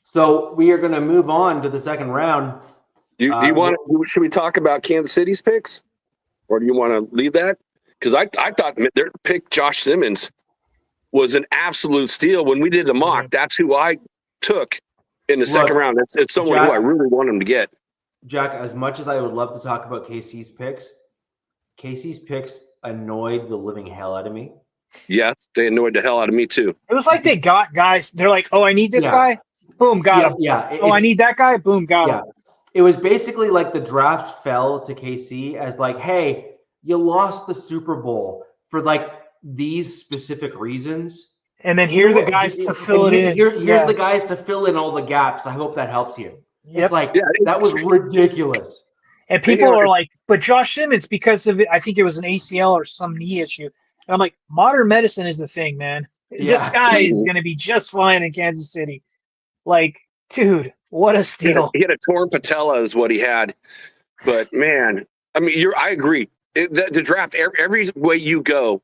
So we are going to move on to the second round. Should we talk about Kansas City's picks, or do you want to leave that? Because I thought their pick, Josh Simmons, was an absolute steal. When we did the mock, that's who I took in the second round. It's someone who I really want him to get. Jack, as much as I would love to talk about KC's picks annoyed the living hell out of me. Yes, they annoyed the hell out of me too. It was like they got guys. They're like, oh, I need this guy. Boom, got him. Yeah. I need that guy. Boom, got him. It was basically like the draft fell to KC as like, hey, you lost the Super Bowl for like these specific reasons. And then here are the guys to fill it in. Here's the guys to fill in all the gaps. I hope that helps you. It's like, that was ridiculous. And people are like, but Josh Simmons, because of it, I think it was an ACL or some knee issue. And I'm like, modern medicine is the thing, man. This guy is going to be just fine in Kansas City. Like, Dude, what a steal. He had a torn patella is what he had. But man, I mean, I agree. The draft, every way you go,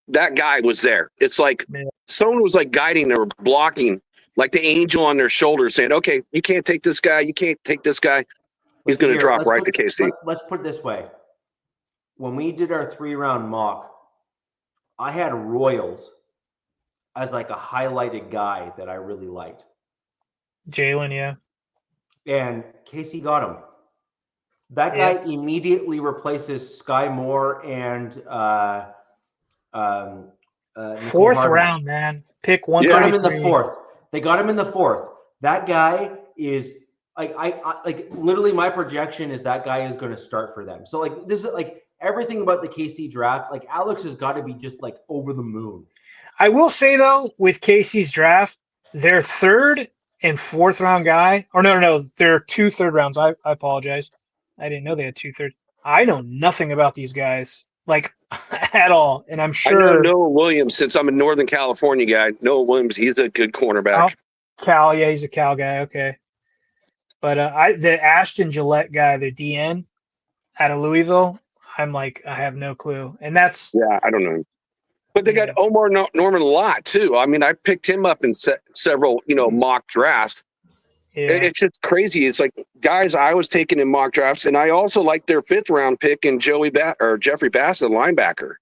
that guy was there. It's like someone was like guiding or blocking, like the angel on their shoulder saying, okay, you can't take this guy. You can't take this guy. He's going to drop right to KC. Let's put it this way. When we did our 3-round mock, I had Royals as like a highlighted guy that I really liked. Jalen, yeah. And Casey got him. That guy immediately replaces Sky Moore and fourth round, man. Pick 133. Got him in the fourth. They got him in the fourth. That guy is like like literally my projection is that guy is going to start for them. So like this is like everything about the KC draft. Like Alex has got to be just like over the moon. I will say though, with KC's draft, their third and fourth round guy, or no, there are 2 third rounds. I apologize. I didn't know they had 2 third. I know nothing about these guys, like at all. And I'm sure I know Noah Williams, since I'm a Northern California guy. Noah Williams, he's a good cornerback. Cal, yeah, he's a Cal guy. Okay. But the Ashton Gillette guy, the DN out of Louisville, I'm like, I have no clue. And that's I don't know. But they got Omar Norman Lott too. I mean, I picked him up in several, mock drafts. Yeah. It's just crazy. It's like guys I was taking in mock drafts, and I also like their 5th round pick in Jeffrey Bassett, linebacker.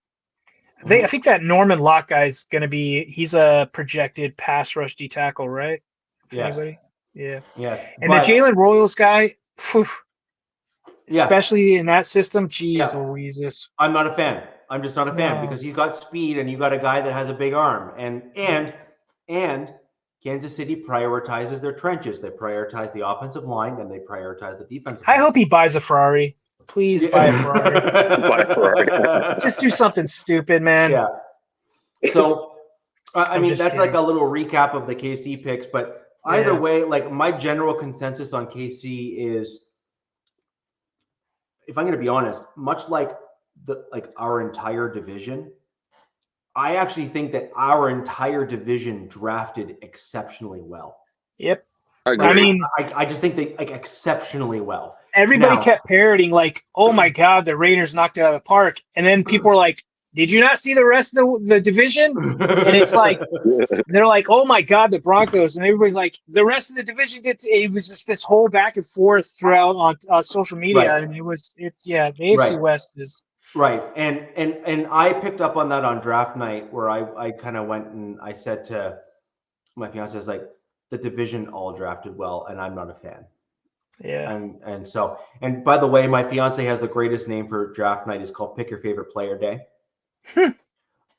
I think that Norman Lott guy's going to be. He's a projected pass rush D tackle, right? Anybody? Yeah. Yes. And the Jalen Royals guy, especially in that system, geez Louises. I'm not a fan. I'm just not a fan because you got speed and you got a guy that has a big arm, and Kansas City prioritizes their trenches. They prioritize the offensive line and they prioritize the defensive line. I hope he buys a Ferrari. Please buy a Ferrari. Buy a Ferrari. Just do something stupid, man. Yeah. So, I mean, that's kidding. Like a little recap of the KC picks, but either way, like my general consensus on KC is, if I'm going to be honest, much like our entire division, I actually think that our entire division drafted exceptionally well. Yep. I mean, I just think they exceptionally well. Everybody kept parroting like, "Oh my God, the Raiders knocked it out of the park," and then people were like, "Did you not see the rest of the division?" And it's like they're like, "Oh my God, the Broncos," and everybody's like, "The rest of the division did." It was just this whole back and forth throughout on social media, and the AFC West is. Right. And I picked up on that on draft night where I kind of went and I said to my fiance, I was like, the division all drafted well, and I'm not a fan. Yeah. And by the way, my fiance has the greatest name for draft night. It's called Pick Your Favorite Player Day. Pick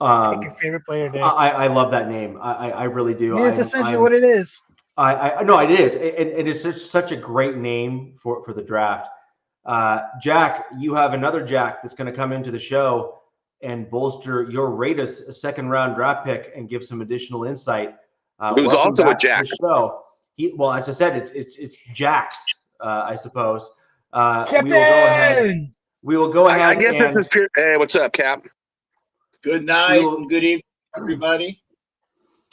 Your Favorite Player Day. I love that name. I really do. I mean, it's essentially what it is. I know it is. It is such a great name for the draft. Jack, you have another Jack that's going to come into the show and bolster your Raiders 2nd round draft pick and give some additional insight. Who's also a Jack? Show. Well, as I said, it's Jack's, I suppose. We will go ahead. I guess this is pure. Hey, what's up, Cap? Good night and good evening, everybody.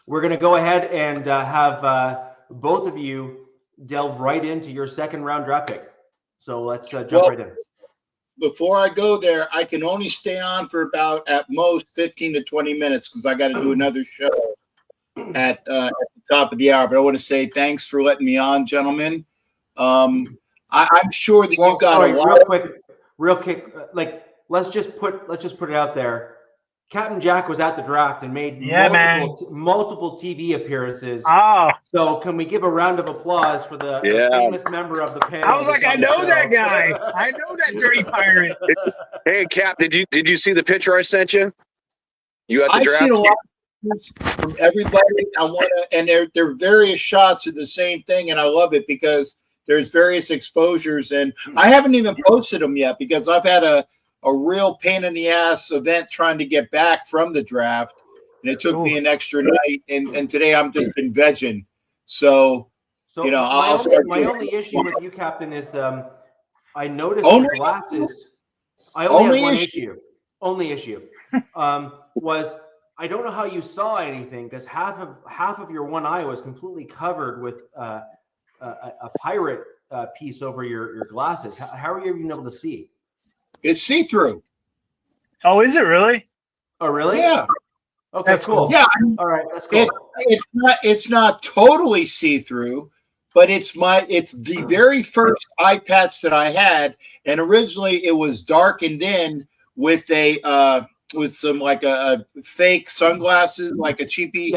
We're going to go ahead and have both of you delve right into your 2nd round draft pick. So let's jump right in. Before I go there, I can only stay on for about at most 15 to 20 minutes because I got to do another show at the top of the hour. But I want to say thanks for letting me on, gentlemen. I'm sure that you got a lot. Real quick. Like let's just put it out there. Captain Jack was at the draft and made multiple TV appearances. Oh. So can we give a round of applause for the famous member of the panel? I was like, I know that guy. I know that dirty pirate. Hey, Cap, did you see the picture I sent you? You at the draft? I've seen a lot of from everybody. And there are various shots of the same thing, and I love it because there's various exposures, and I haven't even posted them yet because I've had a real pain in the ass event trying to get back from the draft. And it took me an extra night. And today I'm just been vegging. So my only issue with you, Captain, is I noticed the glasses. I only had one issue. Was I don't know how you saw anything because half of your one eye was completely covered with a pirate piece over your glasses. How are you even able to see? It's see-through. Oh, is it really? Oh, really? Yeah. Okay, That's cool. Yeah. All right, that's cool. It's not totally see-through, but it's the very first eye patch that I had, and originally it was darkened in with with some like a fake sunglasses, like a cheapy,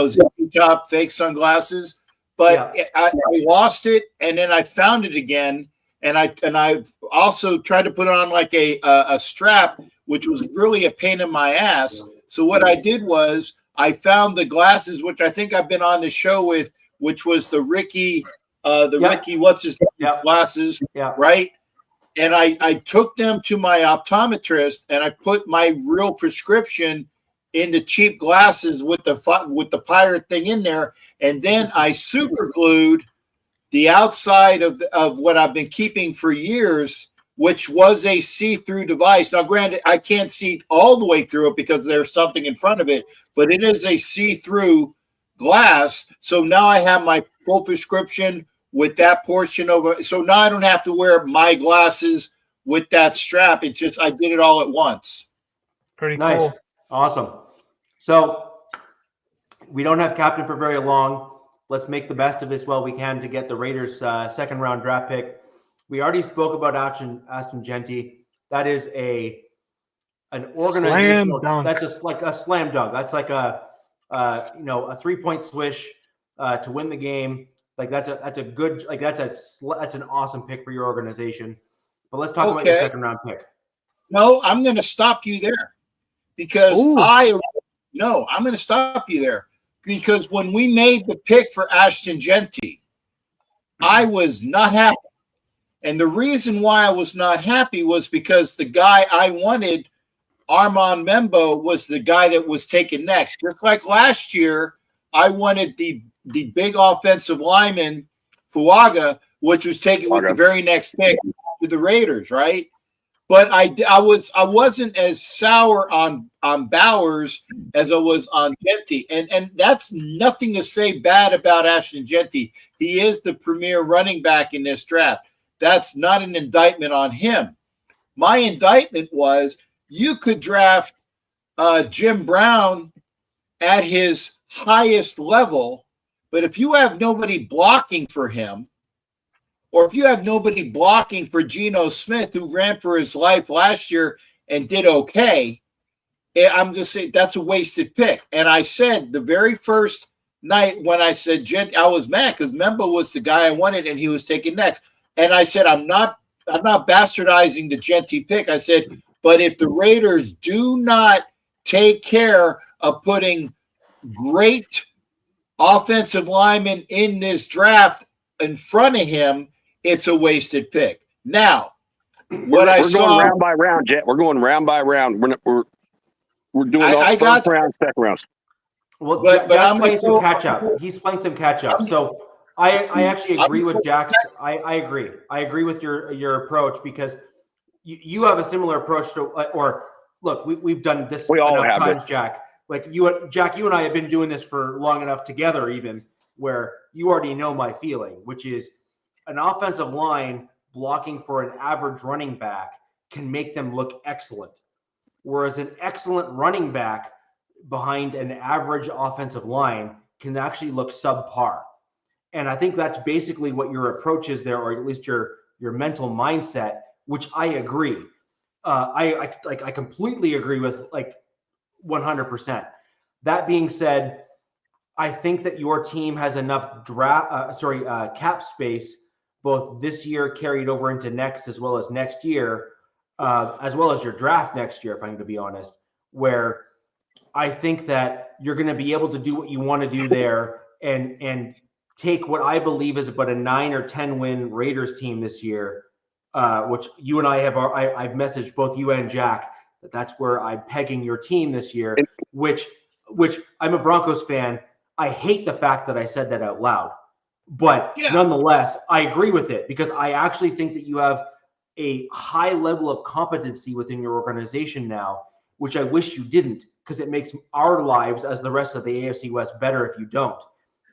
zippy top fake sunglasses. But I lost it, and then I found it again, and I also tried to put on like a strap, which was really a pain in my ass. So what I did was I found the glasses, which I think I've been on the show with, which was the Ricky, Ricky, what's his name, glasses, right? And I took them to my optometrist, and I put my real prescription in the cheap glasses with the pirate thing in there, and then I super glued the outside of what I've been keeping for years, which was a see-through device. Now, granted, I can't see all the way through it because there's something in front of it, but it is a see-through glass. So now I have my full prescription with that portion over. So now I don't have to wear my glasses with that strap. It just, I did it all at once. Pretty nice. cool. Awesome. So we don't have captain for very long. Let's make the best of this while we can to get the Raiders' second round draft pick. We already spoke about Ashton Genty. That is an organizational. That's just like a slam dunk. That's like a 3-point swish to win the game. Like that's an awesome pick for your organization. But let's talk about your second round pick. No, I'm going to stop you there because I'm going to stop you there because when we made the pick for Ashton Genty, I was not happy. And the reason why I was not happy was because the guy I wanted, Armand Membo, was the guy that was taken next. Just like last year, I wanted the big offensive lineman, Fuaga, which was taken with the very next pick to the Raiders, right? But I wasn't as sour on Bowers as I was on Genty. And that's nothing to say bad about Ashton Genty. He is the premier running back in this draft. That's not an indictment on him. My indictment was you could draft Jim Brown at his highest level, but if you have nobody blocking for him, or if you have nobody blocking for Geno Smith, who ran for his life last year and did okay, I'm just saying that's a wasted pick. And I said the very first night when I said Genty, I was mad because Membo was the guy I wanted and he was taken next. And I said, I'm not bastardizing the Genty pick. I said, but if the Raiders do not take care of putting great offensive linemen in this draft in front of him, it's a wasted pick. Now, what I saw, going round by round, Jet. We're going round by round. We're doing all first round, second rounds. Well, but I'm playing some catch up. He's playing some catch up. So I actually agree with Jack's. I agree. I agree with your approach because you have a similar approach to, or look, we've done this enough times, Jack. Like Jack, you and I have been doing this for long enough together, even where you already know my feeling, which is an offensive line blocking for an average running back can make them look excellent, whereas an excellent running back behind an average offensive line can actually look subpar. And I think that's basically what your approach is there, or at least your mental mindset, which I agree. I completely agree with, like, 100%. That being said, I think that your team has enough cap space, both this year carried over into next, as well as next year, as well as your draft next year, if I'm going to be honest, where I think that you're going to be able to do what you want to do there and take what I believe is about a 9 or 10 win Raiders team this year, which you and I have. I've messaged both you and Jack that's where I'm pegging your team this year. Which I'm a Broncos fan. I hate the fact that I said that out loud, but nonetheless, I agree with it because I actually think that you have a high level of competency within your organization now, which I wish you didn't, because it makes our lives as the rest of the AFC West better if you don't.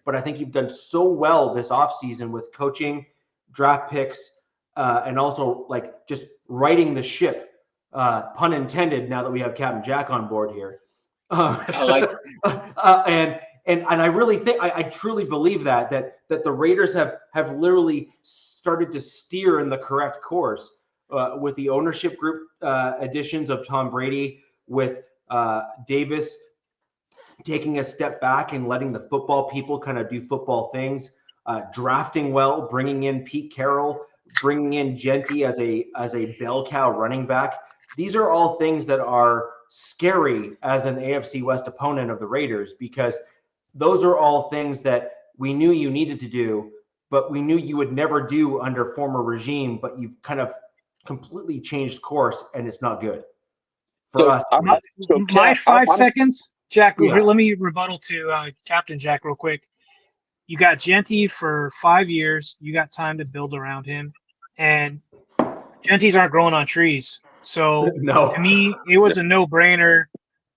but I think you've done so well this offseason with coaching, draft picks, and also like just righting the ship, pun intended, now that we have Captain Jack on board here. I like and I really think I truly believe that the Raiders have literally started to steer in the correct course with the ownership group additions of Tom Brady, with Davis taking a step back and letting the football people kind of do football things, drafting well, bringing in Pete Carroll, bringing in Genty as a bell cow running back. These are all things that are scary as an AFC West opponent of the Raiders, because those are all things that we knew you needed to do, but we knew you would never do under former regime, but you've kind of completely changed course, and it's not good for us. My 5 seconds, Jack, Yeah. let me rebuttal to Captain Jack real quick. You got Genty for 5 years. You got time to build around him, and Genties aren't growing on trees. So No. to me, it was a no-brainer.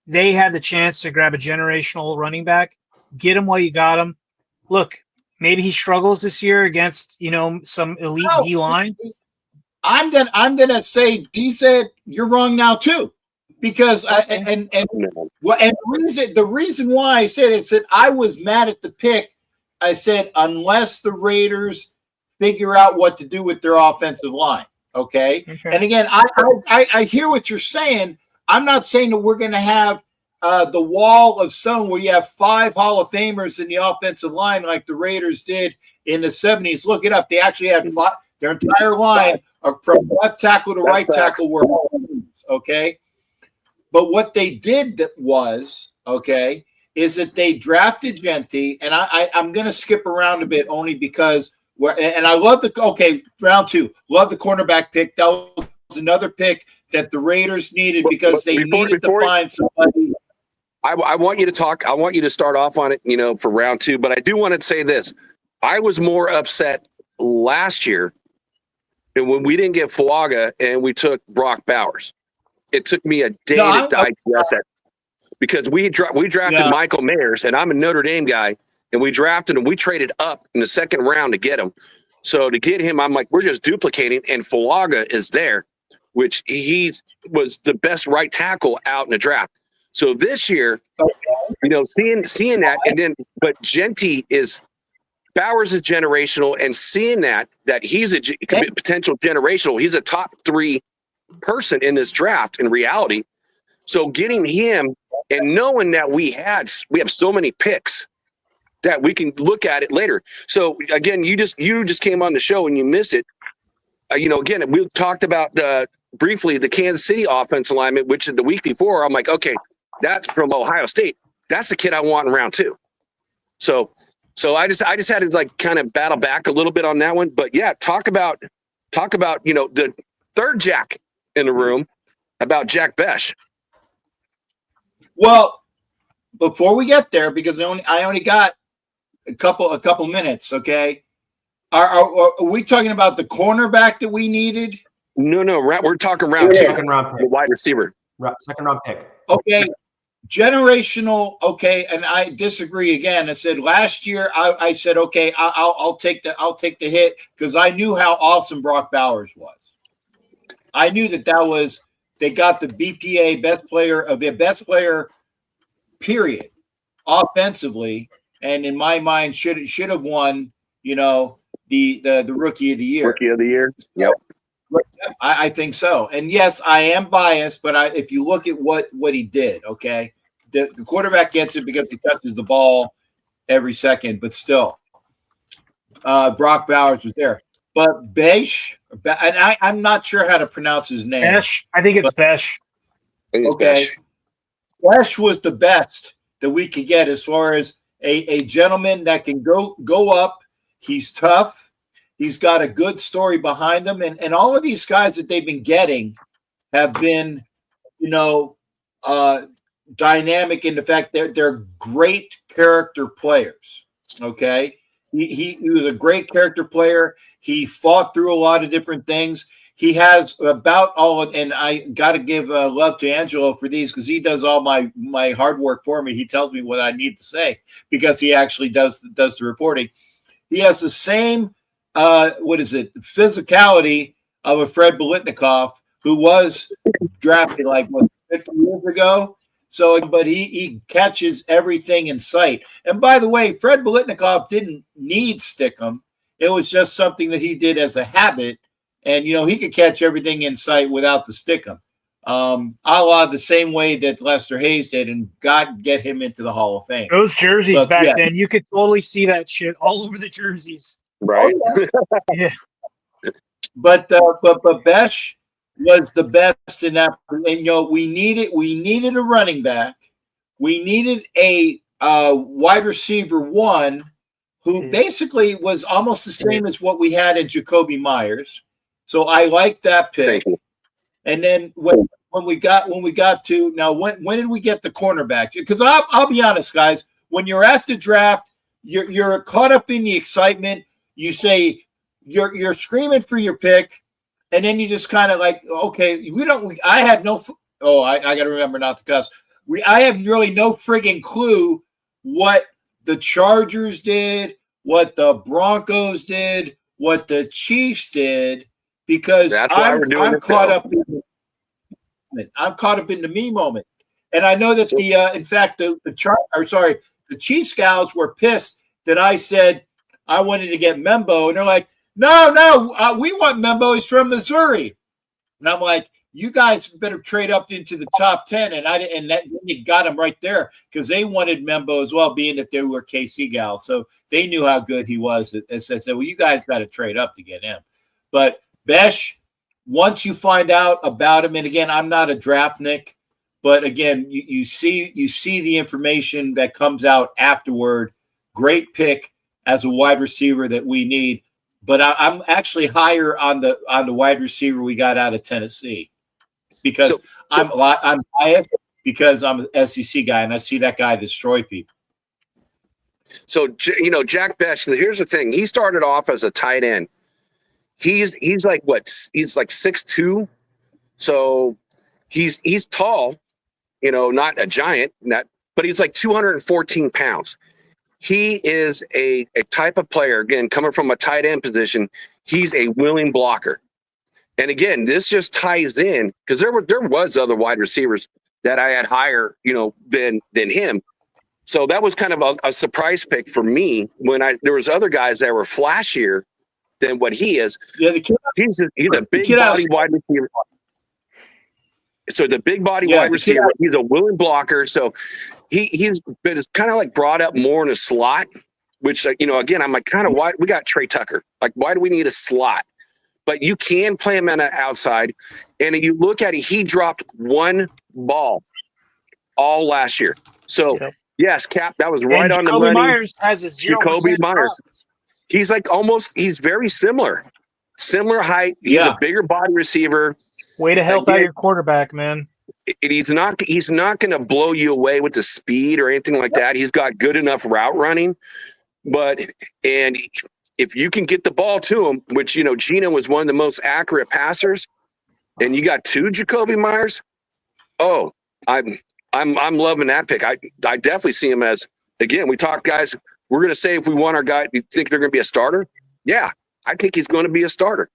They had the chance to grab a generational running back, get him while you got him. Look, maybe he struggles this year against, some elite D line. I'm gonna say D said you're wrong now too, because the reason why I said it, said I was mad at the pick. I said unless the Raiders figure out what to do with their offensive line. Okay. And again, I hear what you're saying. I'm not saying that we're going to have the wall of stone where you have 5 Hall of Famers in the offensive line like the Raiders did in the 70s. Look it up. They actually had 5, their entire line from left tackle to right tackle were Hall of Famers. Okay. But what they did is that they drafted Genty, and I'm going to skip around a bit only because and I love round 2. Love the cornerback pick. That was another pick that the Raiders needed because they needed to find somebody. I want you to talk. I want you to start off on it, for round 2. But I do want to say this. I was more upset last year when we didn't get Fuaga and we took Brock Bowers. It took me a day to digest that because we drafted Michael Mayers, and I'm a Notre Dame guy. And we drafted him. We traded up in the second round to get him. So to get him, I'm like, we're just duplicating. And Fuaga is there, which he was the best right tackle out in the draft. So this year, seeing that, and then but Bowers is generational, and seeing that he's a potential generational. He's a top 3 person in this draft in reality. So getting him and knowing that we have so many picks that we can look at it later. So again, you just came on the show and you missed it. Again, we talked about briefly the Kansas City offense alignment, which the week before, I'm like, okay, that's from Ohio State. That's the kid I want in round 2. So I just had to like kind of battle back a little bit on that one. But yeah, talk about the third Jack in the room about Jack Besh. Well, before we get there, because I only got a couple minutes, okay? Are we talking about the cornerback that we needed? No, we're talking round 2. Second round pick. The wide receiver. Second round pick. Okay, generational. Okay, and I disagree again. I said last year I said okay, I'll take the hit because I knew how awesome Brock Bowers was. I knew that was they got the BPA best player period offensively. And in my mind, should have won, the rookie of the year. Rookie of the year. Yep. I think so. And yes, I am biased, but if you look at what he did, okay, the quarterback gets it because he touches the ball every second, but still, Brock Bowers was there. But Besh, and I'm not sure how to pronounce his name. Besh. I think it's Besh. Okay. Besh was the best that we could get as far as a gentleman that can go up. He's tough. He's got a good story behind him. And all of these guys that they've been getting have been, dynamic in the fact that they're great character players. Okay. He was a great character player. He fought through a lot of different things. he has about all of, and I got to give love to Angelo for these because he does all my hard work for me. He tells me what I need to say because he actually does the reporting. He has the same physicality of a Fred Biletnikoff, who was drafted like 50 years ago. So, but he catches everything in sight. And by the way, Fred Biletnikoff didn't need Stickum. It was just something that he did as a habit. And, he could catch everything in sight without the Stickum. A la the same way that Lester Hayes did, and God get him into the Hall of Fame. Those jerseys back then, you could totally see that shit all over the jerseys. Right. Yeah. But Besh was the best in that. And we needed a running back. We needed a wide receiver one who basically was almost the same as what we had in Jacoby Myers. So I like that pick. And then when we got to now, when did we get the cornerback? Because I'll be honest, guys, when you're at the draft, you're caught up in the excitement. You say you're screaming for your pick, and then you just kind of like, okay, I had no. Oh, I got to remember not to cuss. I have really no friggin' clue what the Chargers did, what the Broncos did, what the Chiefs did, because I'm caught up in the moment. I'm caught up in the me moment. And I know that the Chiefs scouts were pissed that I said I wanted to get Membo, and they're like, no, we want Membo. He's from Missouri. And I'm like, you guys better trade up into the top 10. And that you got him right there because they wanted Membo as well, being that they were KC gals. So they knew how good he was. I said, well, you guys got to trade up to get him. But Besh, once you find out about him, and again, I'm not a draft Nick, but again, you see the information that comes out afterward. Great pick as a wide receiver that we need. But I'm actually higher on the wide receiver we got out of Tennessee because I'm biased because I'm an SEC guy and I see that guy destroy people. So Jack Besh. Here's the thing: he started off as a tight end. He's like what? He's like 6'2", so he's tall. Not a giant, but he's like 214 pounds. He is a type of player, again, coming from a tight end position. He's a willing blocker. And again, this just ties in because there was other wide receivers that I had higher, than him. So that was kind of a surprise pick for me when there was other guys that were flashier than what he is. Yeah, he's a big body wide receiver. So the big body wide receiver, he's a willing blocker. So he's been kind of like brought up more in a slot, which, again, I'm like, kind of why we got Trey Tucker. Like, why do we need a slot? But you can play him on the outside. And if you look at it, he dropped one ball all last year. So, yes, Cap, that was right on the money. Myers has a 0% Jacoby Myers. He's like he's very similar height. He's a bigger body receiver. Way to help out your quarterback, man. He's not going to blow you away with the speed or anything like that. He's got good enough route running, and if you can get the ball to him, which Gino was one of the most accurate passers, and you got two Jacoby Myers. Oh, I'm loving that pick. I definitely see him as, again, we talk guys. We're going to say if we want our guy, you think they're going to be a starter? Yeah, I think he's going to be a starter.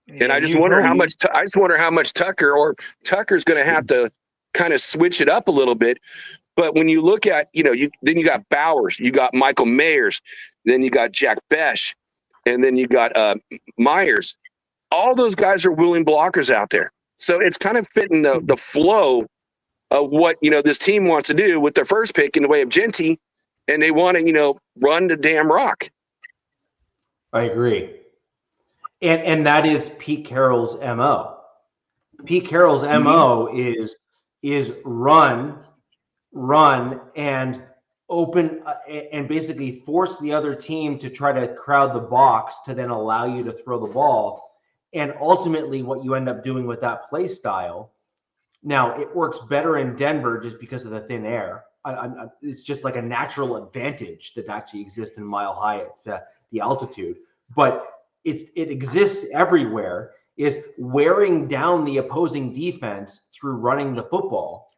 And I just wonder how much Tucker's going to have to kind of switch it up a little bit. But when you look at, then you got Bowers, you got Michael Mayers, then you got Jack Besh, and then you got Myers. All those guys are willing blockers out there. So it's kind of fitting the flow of what, this team wants to do with their first pick in the way of Genty, and they want to, run the damn rock. I agree. And that is Pete Carroll's MO. Pete Carroll's MO is run and open and basically force the other team to try to crowd the box to then allow you to throw the ball. And ultimately what you end up doing with that play style, now it works better in Denver just because of the thin air. It's just like a natural advantage that actually exists in Mile High at the altitude. But it exists everywhere, is wearing down the opposing defense through running the football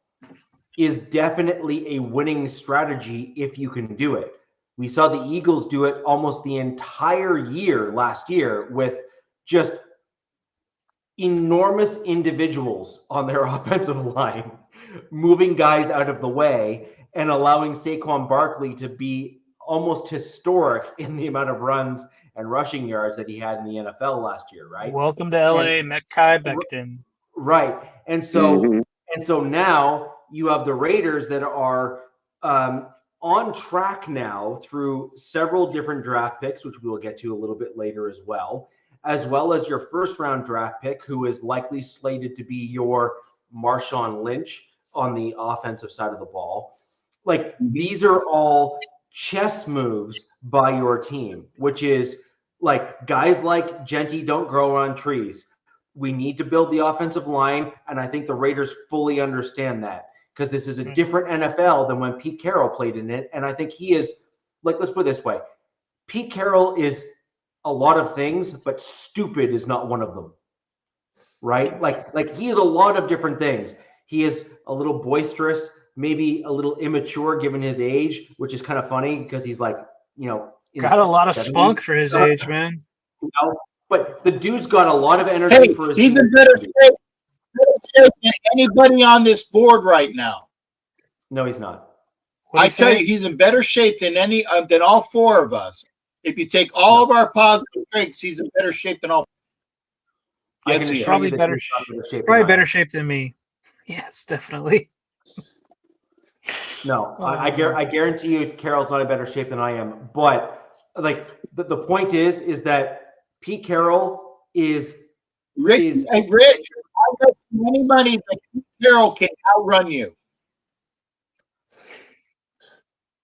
is definitely a winning strategy if you can do it. We saw the Eagles do it almost the entire year last year with just enormous individuals on their offensive line, moving guys out of the way and allowing Saquon Barkley to be almost historic in the amount of runs and rushing yards that he had in the NFL last year, right? Welcome to LA, Mekhi Becton. Right. And so now you have the Raiders that are on track now through several different draft picks, which we will get to a little bit later as well as your first round draft pick, who is likely slated to be your Marshawn Lynch on the offensive side of the ball. Like, these are all chess moves by your team, which is like, guys like Genty don't grow on trees. We need to build the offensive line, and I think the Raiders fully understand that, because this is a different NFL than when Pete Carroll played in it. And I think he is, like, let's put it this way. Pete Carroll is a lot of things, but stupid is not one of them, right? Like he is a lot of different things. He is a little boisterous, maybe a little immature given his age, which is kind of funny because he's like, you know, got a lot of spunk for his age, man. You know, but the dude's got a lot of energy for his. He's in better shape than anybody on this board right now. No, he's not. I tell you, he's in better shape than than all four of us. If you take all of our positive traits, he's in better shape than all. Yes, he's probably better shape than me. Yes, definitely. No, I guarantee you, Carroll's not in better shape than I am. But like the point is that Pete Carroll is Rich. I bet any money that Pete Carroll can outrun you.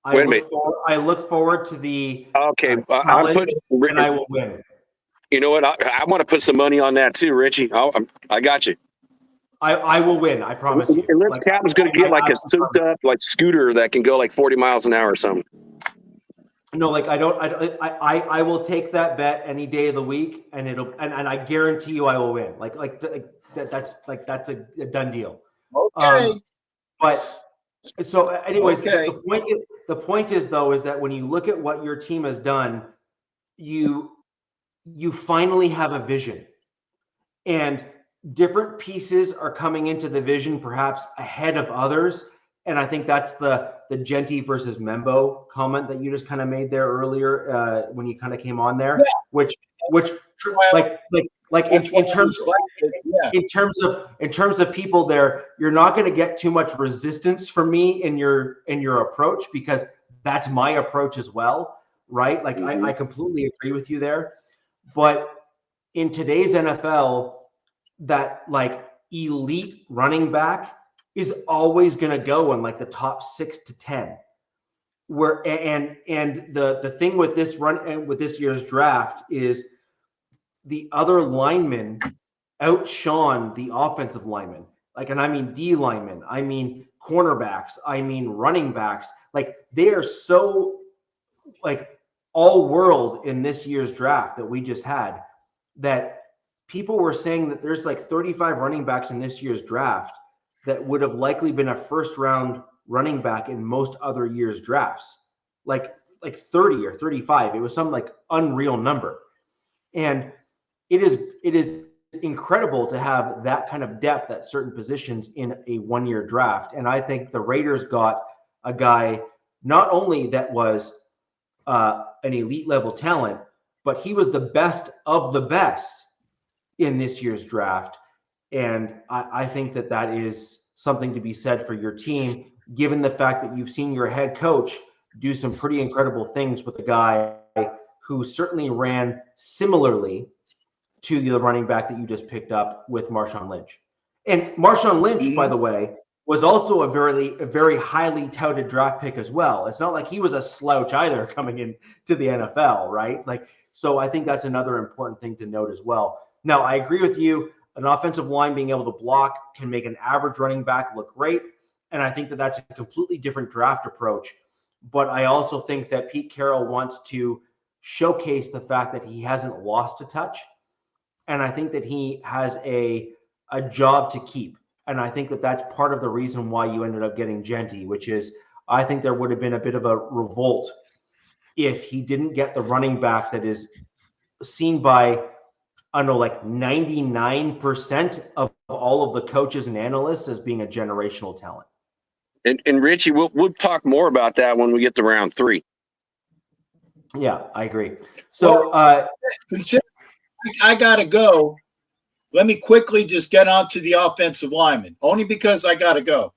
I look forward to the okay. I'm putting, and I will win. You know what? I want to put some money on that too, Richie. I got you. I will win. I promise you. And Liz Captain's going to get like a souped up like scooter that can go like 40 miles an hour or something. No, like I will take that bet any day of the week, and I guarantee you I will win. That's a done deal. Okay. But so anyways, okay. the point is though, is that when you look at what your team has done, you finally have a vision, and different pieces are coming into the vision perhaps ahead of others. And I think that's the Genty versus Membo comment that you just kind of made there earlier when you kind of came on there, yeah. which in terms of people there, you're not going to get too much resistance from me in your approach, because that's my approach as well, right? Like I completely agree with you there. But in today's NFL, that like elite running back is always going to go in like the top 6 to 10. Where and the thing with this with this year's draft is the other linemen outshone the offensive linemen. Like, and I mean D linemen, I mean cornerbacks, I mean running backs. Like, they are so like all world in this year's draft that we just had, that people were saying that there's like 35 running backs in this year's draft that would have likely been a first round running back in most other years' drafts, like 30 or 35. It was some like unreal number. And it is incredible to have that kind of depth at certain positions in a one-year draft. And I think the Raiders got a guy not only that was an elite level talent, but he was the best of the best in this year's draft. And I think that is something to be said for your team, given the fact that you've seen your head coach do some pretty incredible things with a guy who certainly ran similarly to the running back that you just picked up with Marshawn Lynch. And Marshawn Lynch, by the way, was also a very highly touted draft pick as well. It's not like he was a slouch either coming in to the NFL, right? Like, so I think that's another important thing to note as well. Now, I agree with you. An offensive line being able to block can make an average running back look great. And I think that that's a completely different draft approach. But I also think that Pete Carroll wants to showcase the fact that he hasn't lost a touch. and I think that he has a job to keep. And I think that that's part of the reason why you ended up getting Genty, which is I think there would have been a bit of a revolt if he didn't get the running back that is seen by, I don't know, like 99% of all of the coaches and analysts as being a generational talent. And Richie, we'll talk more about that when we get to round 3. Yeah, I agree. So consider I gotta go. Let me quickly just get on to the offensive lineman, only because I gotta go.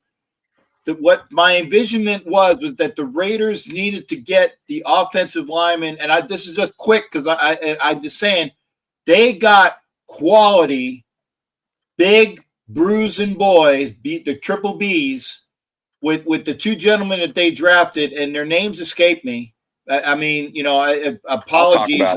What my envisionment was that the Raiders needed to get the offensive lineman, and this is just quick because I'm just saying they got quality, big bruising boys, beat the triple Bs with the 2 gentlemen that they drafted, and their names escape me. I mean, apologies,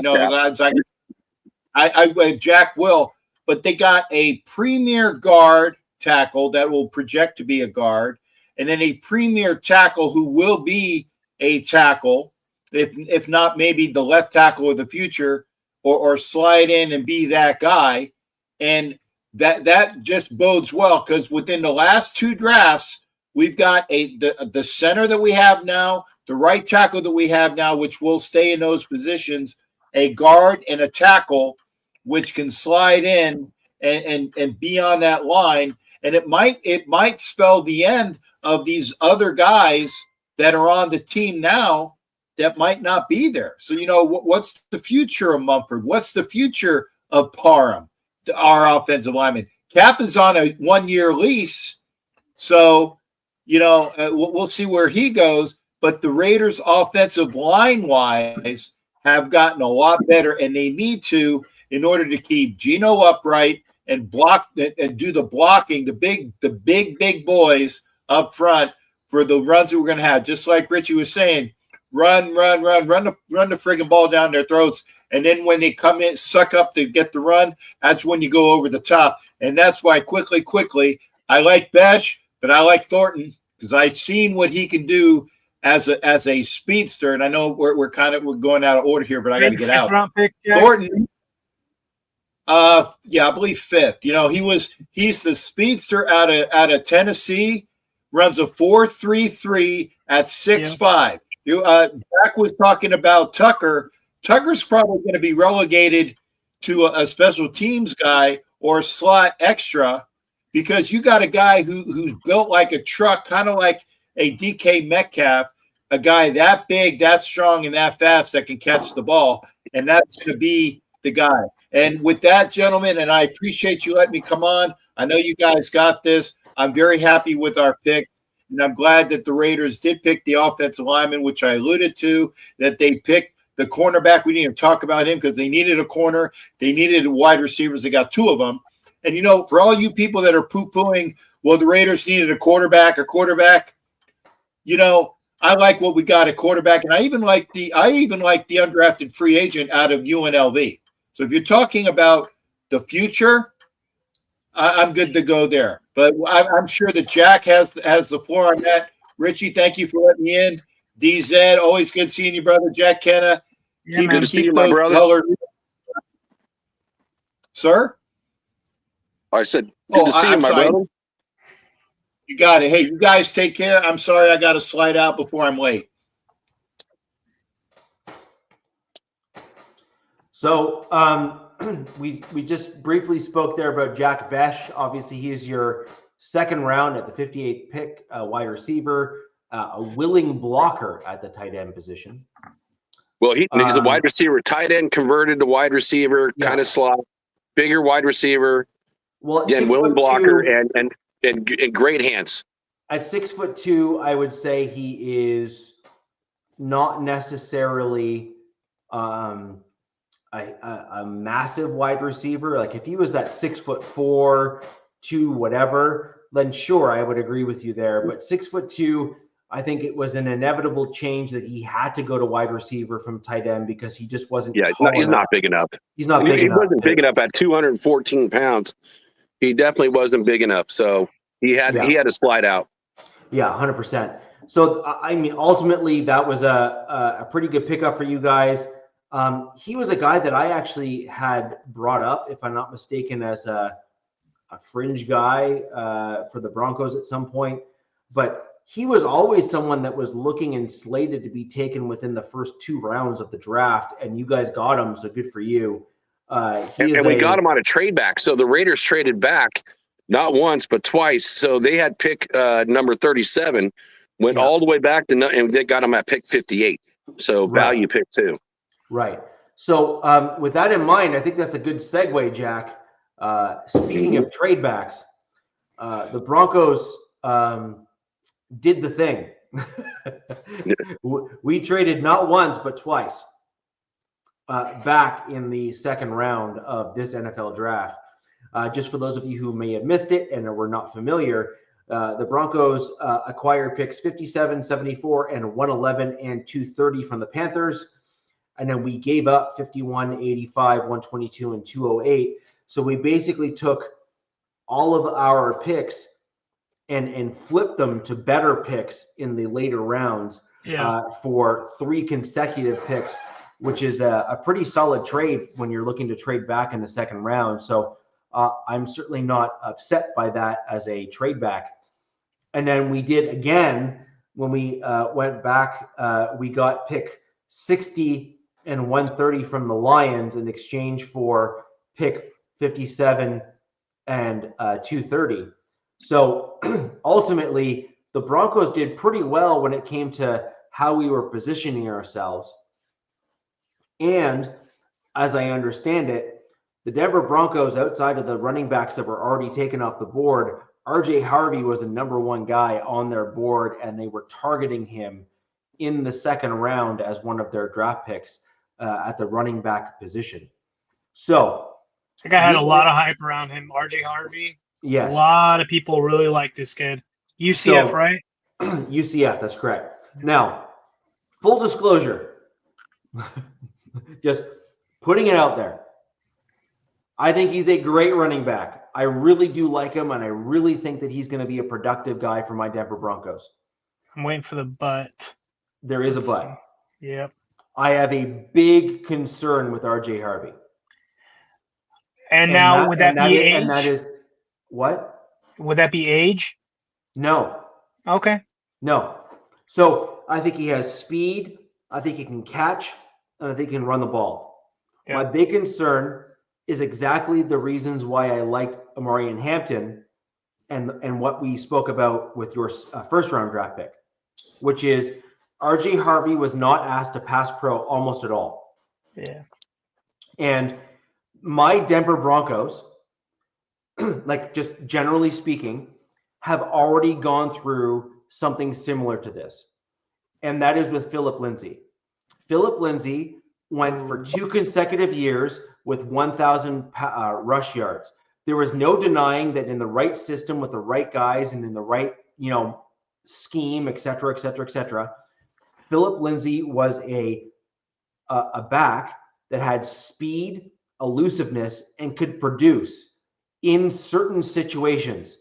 I Jack will, but they got a premier guard tackle that will project to be a guard, and then a premier tackle who will be a tackle, if not maybe the left tackle of the future, or slide in and be that guy. And that just bodes well, because within the last 2 drafts, we've got the center that we have now, the right tackle that we have now, which will stay in those positions, a guard and a tackle, which can slide in and be on that line. And it might spell the end of these other guys that are on the team now that might not be there. So, what's the future of Mumford? What's the future of Parham, our offensive lineman? Cap is on a 1-year lease. So, we'll see where he goes. But the Raiders offensive line-wise have gotten a lot better, and they need to, in order to keep Geno upright and block and do the blocking, the big boys up front for the runs that we're going to have. Just like Richie was saying, run the friggin' ball down their throats. And then when they come in, suck up to get the run, that's when you go over the top. And that's why quickly, I like Besh, but I like Thornton because I've seen what he can do as a speedster. And I know we're going out of order here, but I got to get out. Round pick, Thornton. Yeah, I believe 5th. He's the speedster out of Tennessee, runs a 4.33 at 6'5". Jack was talking about Tucker. Tucker's probably going to be relegated to a special teams guy or slot extra, because you got a guy who's built like a truck, kind of like a DK Metcalf, a guy that big, that strong, and that fast that can catch the ball, and that's going to be the guy. And with that, gentlemen, and I appreciate you letting me come on. I know you guys got this. I'm very happy with our pick, and I'm glad that the Raiders did pick the offensive lineman, which I alluded to, that they picked the cornerback. We didn't even talk about him because they needed a corner. They needed wide receivers. They got 2 of them. And, for all you people that are poo-pooing, well, the Raiders needed a quarterback. I like what we got at quarterback, and I even like the undrafted free agent out of UNLV. So if you're talking about the future, I'm good to go there. But I'm sure that Jack has the floor on that. Richie, thank you for letting me in. DZ, always good seeing you, brother. Jack Kenna, good to see you, my brother. Sir? I said, good to see you, my brother. You got it. Hey, you guys take care. I'm sorry I got to slide out before I'm late. So we just briefly spoke there about Jack Besh. Obviously, he is your 2nd round at the 58th pick, wide receiver, a willing blocker at the tight end position. Well, he's a wide receiver, tight end converted to wide receiver, kind of slot, bigger wide receiver. Well, again, willing blocker and great hands. At 6'2", I would say he is not necessarily a massive wide receiver. Like if he was that 6'4", 2 whatever, then sure, I would agree with you there. But 6'2", I think it was an inevitable change that he had to go to wide receiver from tight end because he just wasn't. Yeah, he's not big enough. He's not big enough. He wasn't big enough at 214 pounds. He definitely wasn't big enough. So he had to slide out. Yeah, 100%. So I mean, ultimately, that was a pretty good pickup for you guys. He was a guy that I actually had brought up, if I'm not mistaken, as a fringe guy for the Broncos at some point. But he was always someone that was looking and slated to be taken within the first 2 rounds of the draft, and you guys got him, so good for you. And we got him on a trade back. So the Raiders traded back not once, but twice. So they had pick number 37, went all the way back to, and they got him at pick 58. So value pick too. Right. So with that in mind, I think that's a good segue, Jack. Speaking of trade backs, the Broncos did the thing. We traded not once, but twice back in the second round of this NFL draft. Just for those of you who may have missed it and were not familiar, the Broncos acquired picks 57, 74, and 111 and 230 from the Panthers. And then we gave up 51, 85, 122, and 208. So we basically took all of our picks and flipped them to better picks in the later rounds for 3 consecutive picks, which is a pretty solid trade when you're looking to trade back in the second round. So I'm certainly not upset by that as a trade back. And then we did again when we went back. We got pick 60 and 130 from the Lions in exchange for pick 57 and 230. So ultimately, the Broncos did pretty well when it came to how we were positioning ourselves. And as I understand it, the Denver Broncos, outside of the running backs that were already taken off the board, RJ Harvey was the number 1 guy on their board, and they were targeting him in the second round as one of their draft picks at the running back position. So I think I had a lot of hype around him, RJ Harvey. Yes. A lot of people really like this kid. UCF, right? UCF, that's correct. Now, full disclosure, just putting it out there. I think he's a great running back. I really do like him, and I really think that he's going to be a productive guy for my Denver Broncos. I'm waiting for the but. There is a but. Yep. I have a big concern with RJ Harvey. And now, would that be age? And that is what? Would that be age? No. Okay. No. So I think he has speed. I think he can catch, and I think he can run the ball. Yeah. My big concern is exactly the reasons why I liked Amari and Hampton and what we spoke about with your first round draft pick, which is RJ Harvey was not asked to pass pro almost at all. Yeah. And my Denver Broncos, like just generally speaking, have already gone through something similar to this. And that is with Philip Lindsay. Philip Lindsay went for 2 consecutive years with 1,000 rush yards. There was no denying that in the right system with the right guys and in the right, scheme, et cetera, et cetera, et cetera, Philip Lindsay was a back that had speed, elusiveness, and could produce in certain situations.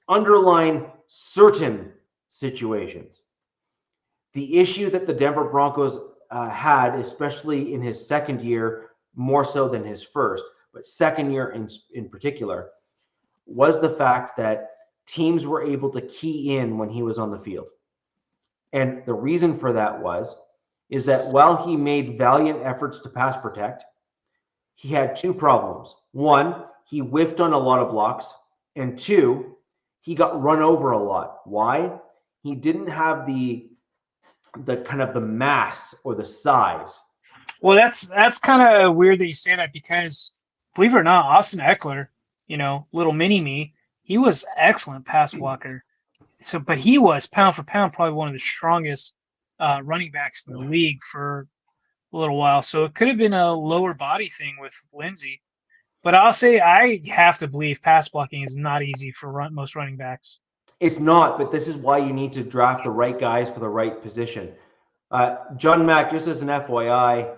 Underline certain situations. The issue that the Denver Broncos had, especially in his second year, more so than his first, but second year in particular, was the fact that teams were able to key in when he was on the field. And the reason for that is that while he made valiant efforts to pass protect, he had 2 problems. 1, he whiffed on a lot of blocks, and 2, he got run over a lot. Why? He didn't have the kind of the mass or the size. Well, that's kind of weird that you say that, because believe it or not, Austin Eckler, little mini me, he was excellent pass blocker. So, but he was pound for pound probably one of the strongest running backs in the league for a little while. So it could have been a lower body thing with Lindsey. But I'll say I have to believe pass blocking is not easy for most running backs. It's not, but this is why you need to draft the right guys for the right position. John Mack, just as an FYI,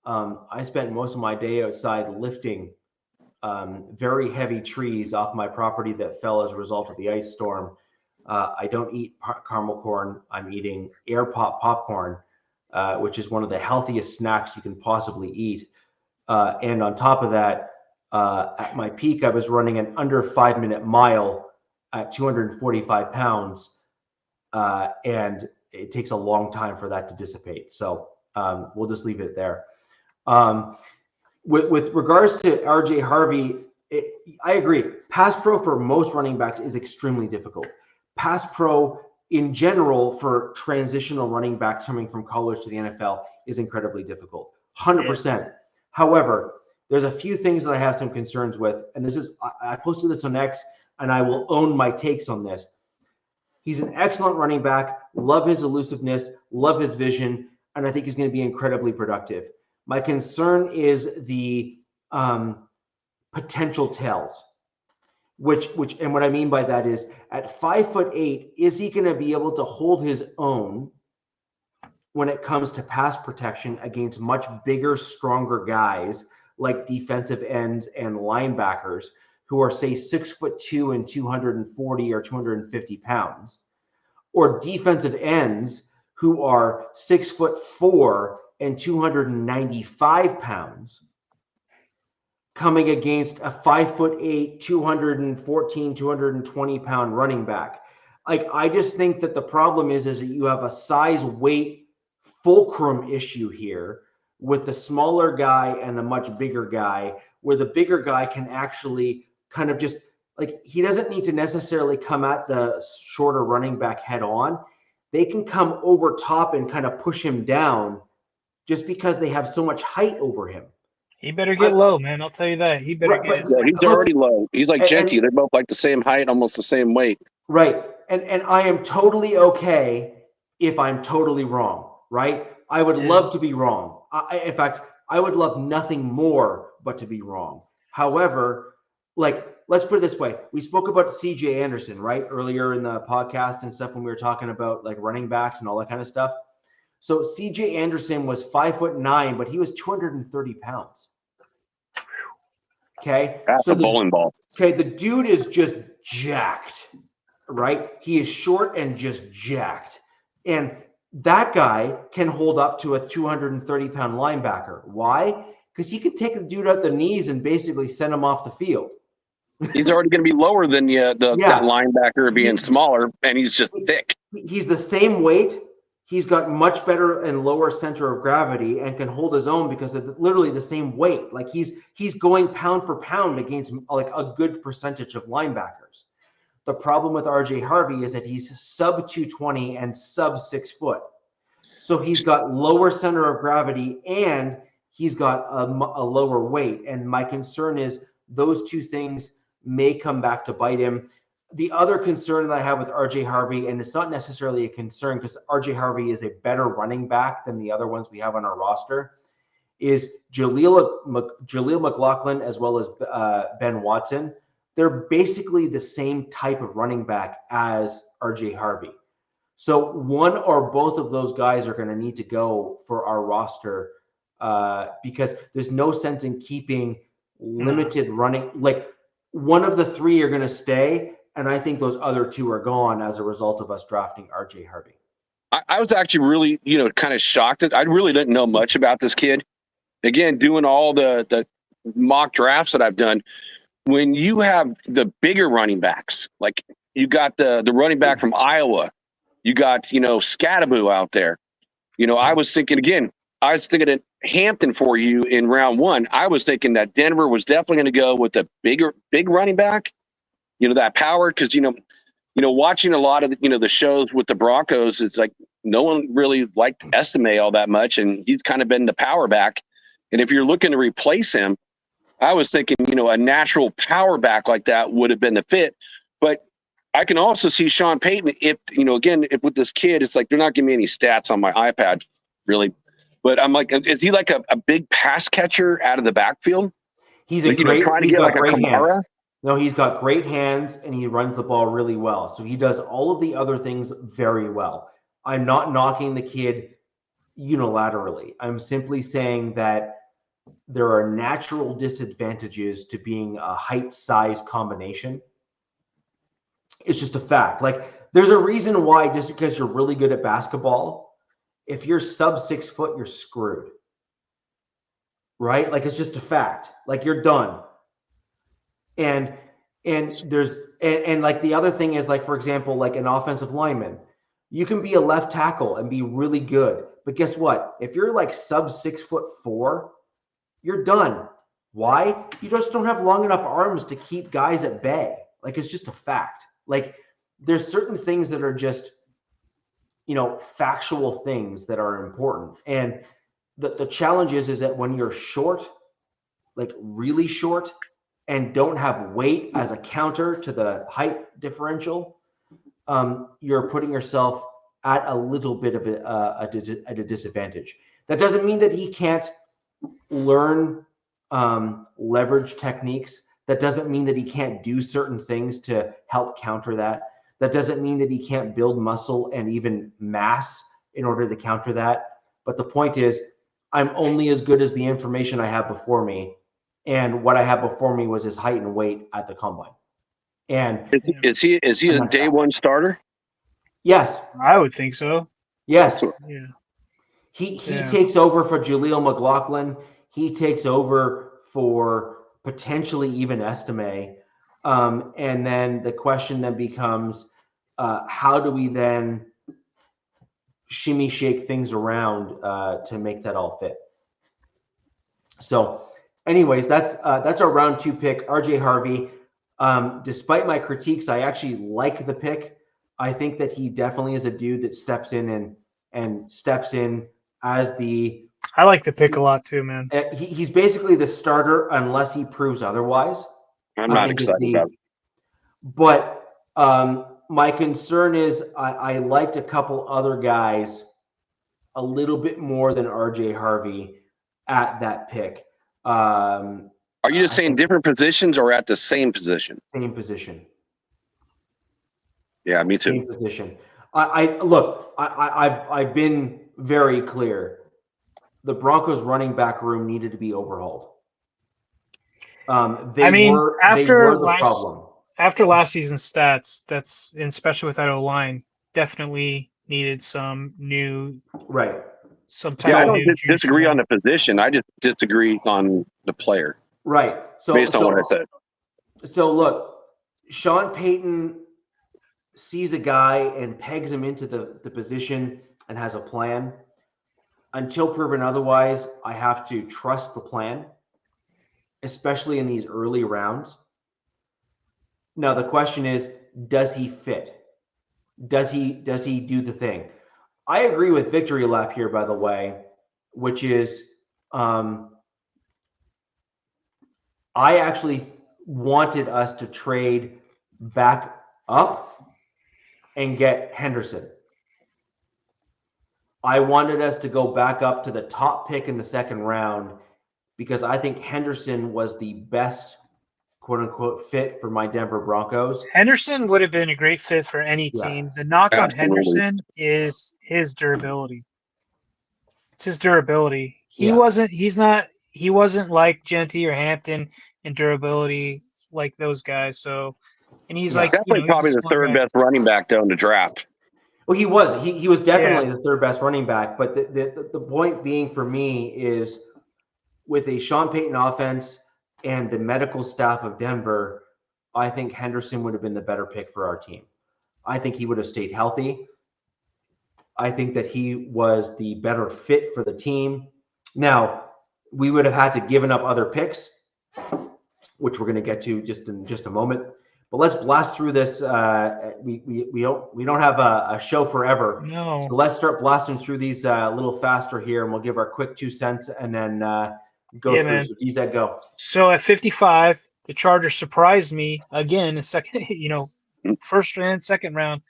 I spent most of my day outside lifting very heavy trees off my property that fell as a result of the ice storm. I don't eat caramel corn. I'm eating air pop popcorn. which is one of the healthiest snacks you can possibly eat. And on top of that, at my peak, I was running an under 5-minute mile at 245 pounds. And it takes a long time for that to dissipate. So we'll just leave it there. With regards to RJ Harvey, I agree. Pass pro for most running backs is extremely difficult. Pass pro in general for transitional running backs coming from college to the NFL is incredibly difficult. 100%. However, there's a few things that I have some concerns with, and this is, I posted this on X, and I will own my takes on this. He's an excellent running back, love his elusiveness, love his vision, and I think he's going to be incredibly productive. My concern is the potential tells, which, and what I mean by that is at 5'8", is he going to be able to hold his own when it comes to pass protection against much bigger, stronger guys like defensive ends and linebackers who are, say, 6'2" and 240 or 250 pounds, or defensive ends who are 6'4" and 295 pounds, coming against a 5'8", 214, 220 pound running back. Like, I just think that the problem is that you have a size weight fulcrum issue here with the smaller guy and the much bigger guy, where the bigger guy can actually kind of just, like, he doesn't need to necessarily come at the shorter running back head on. They can come over top and kind of push him down just because they have so much height over him. He better get low, man. I'll tell you that. He better get. Yeah, he's already low. He's like Genty. They're both like the same height, almost the same weight. Right. And I am totally okay if I'm totally wrong, right? I would love to be wrong. In fact, I would love nothing more but to be wrong. However, like, let's put it this way. We spoke about CJ Anderson, right, earlier in the podcast and stuff when we were talking about like running backs and all that kind of stuff. So CJ Anderson was 5'9", but he was 230 pounds. Okay. That's a bowling ball. Okay. The dude is just jacked, right? He is short and just jacked. And that guy can hold up to a 230 pound linebacker. Why? Because he could take the dude out the knees and basically send him off the field. He's already going to be lower than that linebacker being smaller, and he's just thick. He's the same weight. He's got much better and lower center of gravity and can hold his own because of literally the same weight. Like he's going pound for pound against like a good percentage of linebackers. The problem with RJ Harvey is that he's sub 220 and sub 6 foot. So he's got lower center of gravity and he's got a lower weight. And my concern is those two things may come back to bite him. The other concern that I have with RJ Harvey, and it's not necessarily a concern because RJ Harvey is a better running back than the other ones we have on our roster, is Jaleel McLaughlin as well as Ben Watson. They're basically the same type of running back as RJ Harvey. So one or both of those guys are going to need to go for our roster because there's no sense in keeping limited running. Like one of the three are going to stay. And I think those other two are gone as a result of us drafting RJ Harvey. I was actually really, kind of shocked. I really didn't know much about this kid. Again, doing all the mock drafts that I've done, when you have the bigger running backs, like you got the running back from Iowa, you got, Scadaboo out there. I was thinking at Hampton for you in round one. I was thinking that Denver was definitely going to go with a big running back. That power, because, watching a lot of the shows with the Broncos, it's like no one really liked Estime all that much, and he's kind of been the power back. And if you're looking to replace him, I was thinking, a natural power back like that would have been the fit. But I can also see Sean Payton, if with this kid, it's like they're not giving me any stats on my iPad, really. But I'm like, is he like a big pass catcher out of the backfield? He's trying to get like a Kamara? No, he's got great hands and he runs the ball really well. So he does all of the other things very well. I'm not knocking the kid unilaterally. I'm simply saying that there are natural disadvantages to being a height-size combination. It's just a fact. Like, there's a reason why just because you're really good at basketball if you're sub 6 foot, you're screwed. Right? Like, it's just a fact. Like, you're done. And there's and like the other thing is, like, for example, like an offensive lineman, you can be a left tackle and be really good. But guess what? If you're like sub 6'4", you're done. Why? You just don't have long enough arms to keep guys at bay. Like, it's just a fact. Like, there's certain things that are just, factual things that are important. And the challenge is that when you're short, like really short, and don't have weight as a counter to the height differential, you're putting yourself at a little bit of at a disadvantage. That doesn't mean that he can't learn leverage techniques. That doesn't mean that he can't do certain things to help counter that. That doesn't mean that he can't build muscle and even mass in order to counter that. But the point is, I'm only as good as the information I have before me. And what I have before me was his height and weight at the combine. And is he a day one starter? Yes. I would think so. Yes. Yeah. He takes over for Jaleel McLaughlin. He takes over for potentially even Estime. And then the question then becomes, how do we then shimmy shake things around to make that all fit? So anyways, that's our round 2 pick, RJ Harvey. Despite my critiques, I actually like the pick. I think that he definitely is a dude that steps in and steps in as the. I like the pick a lot too, man. He's basically the starter unless he proves otherwise. I'm not excited about it. But my concern is I liked a couple other guys a little bit more than RJ Harvey at that pick. Are you just saying different positions or at the same position? Same position. Yeah, me too. Same position. I've been very clear. The Broncos running back room needed to be overhauled. They were the problem. After last season's stats, that's, and especially with that O-line, definitely needed some new. Right. Some type I of don't new disagree on the position. I just disagree on the player. Right. So based on what I said. So look, Sean Payton sees a guy and pegs him into the position and has a plan. Until proven otherwise, I have to trust the plan, especially in these early rounds. Now the question is, does he fit? Does he do the thing? I agree with Victory Lap here, by the way, which is I actually wanted us to trade back up and get Henderson. I wanted us to go back up to the top pick in the second round because I think Henderson was the best, quote unquote, fit for my Denver Broncos. Henderson would have been a great fit for any team. The knock on Henderson is his durability. It's his durability. He wasn't like Genty or Hampton in durability like those guys. So, and he's like definitely probably the third best running back down the draft. Well, he was. He was definitely the third best running back. But the point being for me is with a Sean Payton offense and the medical staff of Denver, I think Henderson would have been the better pick for our team. I think he would have stayed healthy. I think that he was the better fit for the team. Now, we would have had to given up other picks, which we're going to get to in just a moment. But let's blast through this. We don't have a show forever. No. So let's start blasting through these a little faster here, and we'll give our quick 2 cents and then go through. Man. So DZ, go. So at 55, the Chargers surprised me again. First and second round,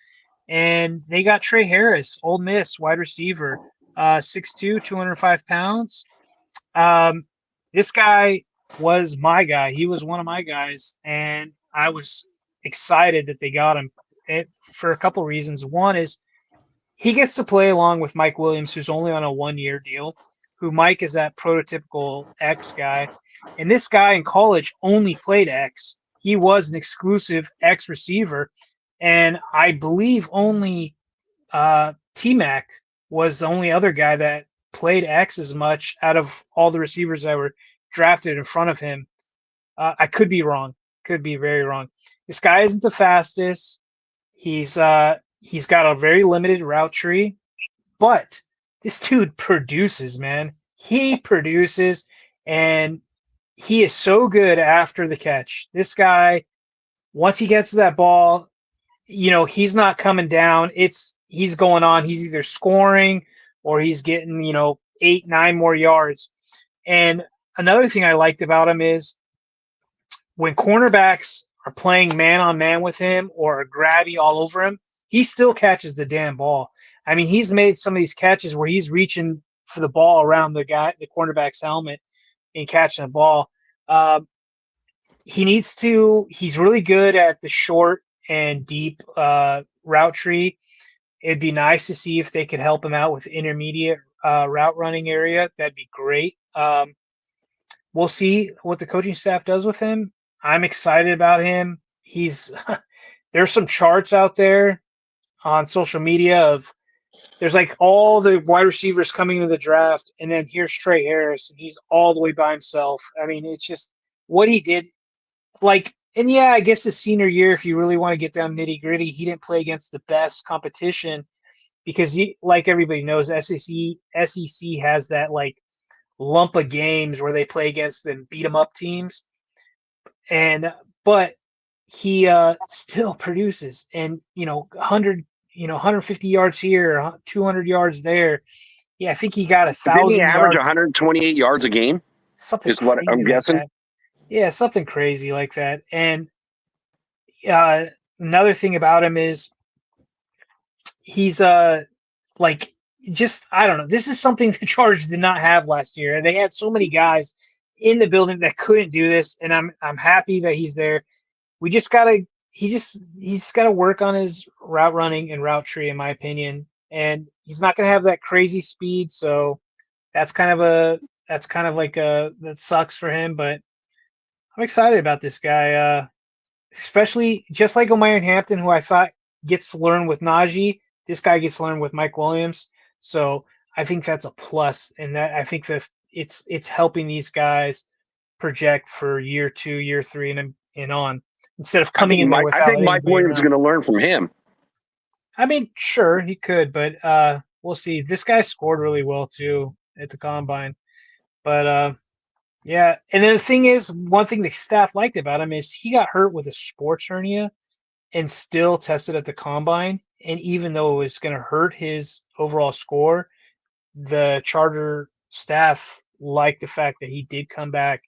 and they got Trey Harris, Ole Miss wide receiver, 6'2", 205 pounds. This guy was my guy. He was one of my guys, and I was excited that they got him for a couple reasons. One is he gets to play along with Mike Williams, who's only on a 1-year deal, who Mike is that prototypical X guy. And this guy in college only played X. He was an exclusive X receiver. And I believe only T-Mac was the only other guy that played X as much out of all the receivers that were drafted in front of him. I could be wrong. Could be very wrong. This guy isn't the fastest. He's got a very limited route tree, but this dude produces, man. He produces, and he is so good after the catch. This guy, once he gets to that ball, he's not coming down. He's going on. He's either scoring or he's getting, 8, 9 more yards. And another thing I liked about him is when cornerbacks are playing man on man with him or are grabby all over him, he still catches the damn ball. I mean, he's made some of these catches where he's reaching for the ball around the cornerback's helmet and catching the ball. He's really good at the short and deep route tree. It'd be nice to see if they could help him out with intermediate route running area. That'd be great. We'll see what the coaching staff does with him. I'm excited about him. There's some charts out there on social media of there's like all the wide receivers coming into the draft, and then here's Trey Harris, and he's all the way by himself. I mean, it's just what he did. And yeah, I guess his senior year, if you really want to get down nitty gritty, he didn't play against the best competition because like everybody knows, SEC has that like lump of games where they play against and beat 'em up teams. But he still produces, and 150 yards here, 200 yards there. Yeah, I think he got 1,000. Didn't he average 128 yards a game? Something is what I'm guessing. Like yeah, something crazy like that. And another thing about him is he's I don't know. This is something the Chargers did not have last year. They had so many guys in the building that couldn't do this, and I'm happy that he's there. He's got to work on his route running and route tree, in my opinion. And he's not going to have that crazy speed, so that sucks for him. But I'm excited about this guy, especially just like Omarion Hampton, who I thought gets to learn with Najee. This guy gets to learn with Mike Williams. So I think that's a plus, and that I think that it's helping these guys project for year 2, year 3, and on. Instead of coming in there without I think Mike Williams is going to learn from him. I mean, sure, he could, but we'll see. This guy scored really well, too, at the Combine. But, yeah. And then the thing is, one thing the staff liked about him is he got hurt with a sports hernia and still tested at the Combine. And even though it was going to hurt his overall score, the Charger staff liked the fact that he did come back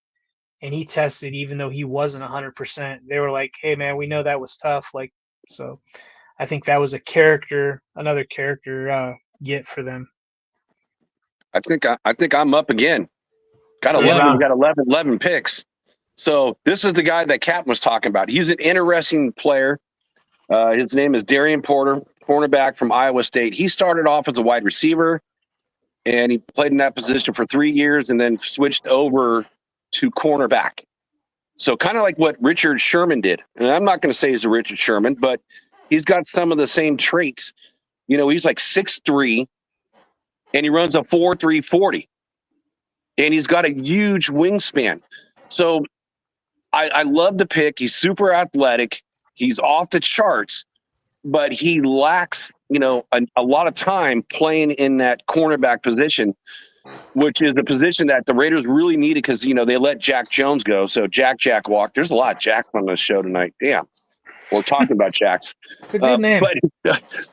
and he tested even though he wasn't 100%. They were like, hey, man, we know that was tough. So I think that was another character get for them. I think I'm up again. Got 11. Yeah. We got 11 picks. So this is the guy that Captain was talking about. He's an interesting player. His name is Darian Porter, cornerback from Iowa State. He started off as a wide receiver, and he played in that position for 3 years and then switched over to cornerback. So kind of like what Richard Sherman did. And I'm not going to say he's a Richard Sherman, but he's got some of the same traits. He's like 6'3", and he runs a 4.3 40. And he's got a huge wingspan. So I love the pick. He's super athletic. He's off the charts, but he lacks, a lot of time playing in that cornerback position, which is a position that the Raiders really needed because, they let Jack Jones go. So Jack walked. There's a lot of Jack on the show tonight. Damn. We're talking about Jacks. It's a good name.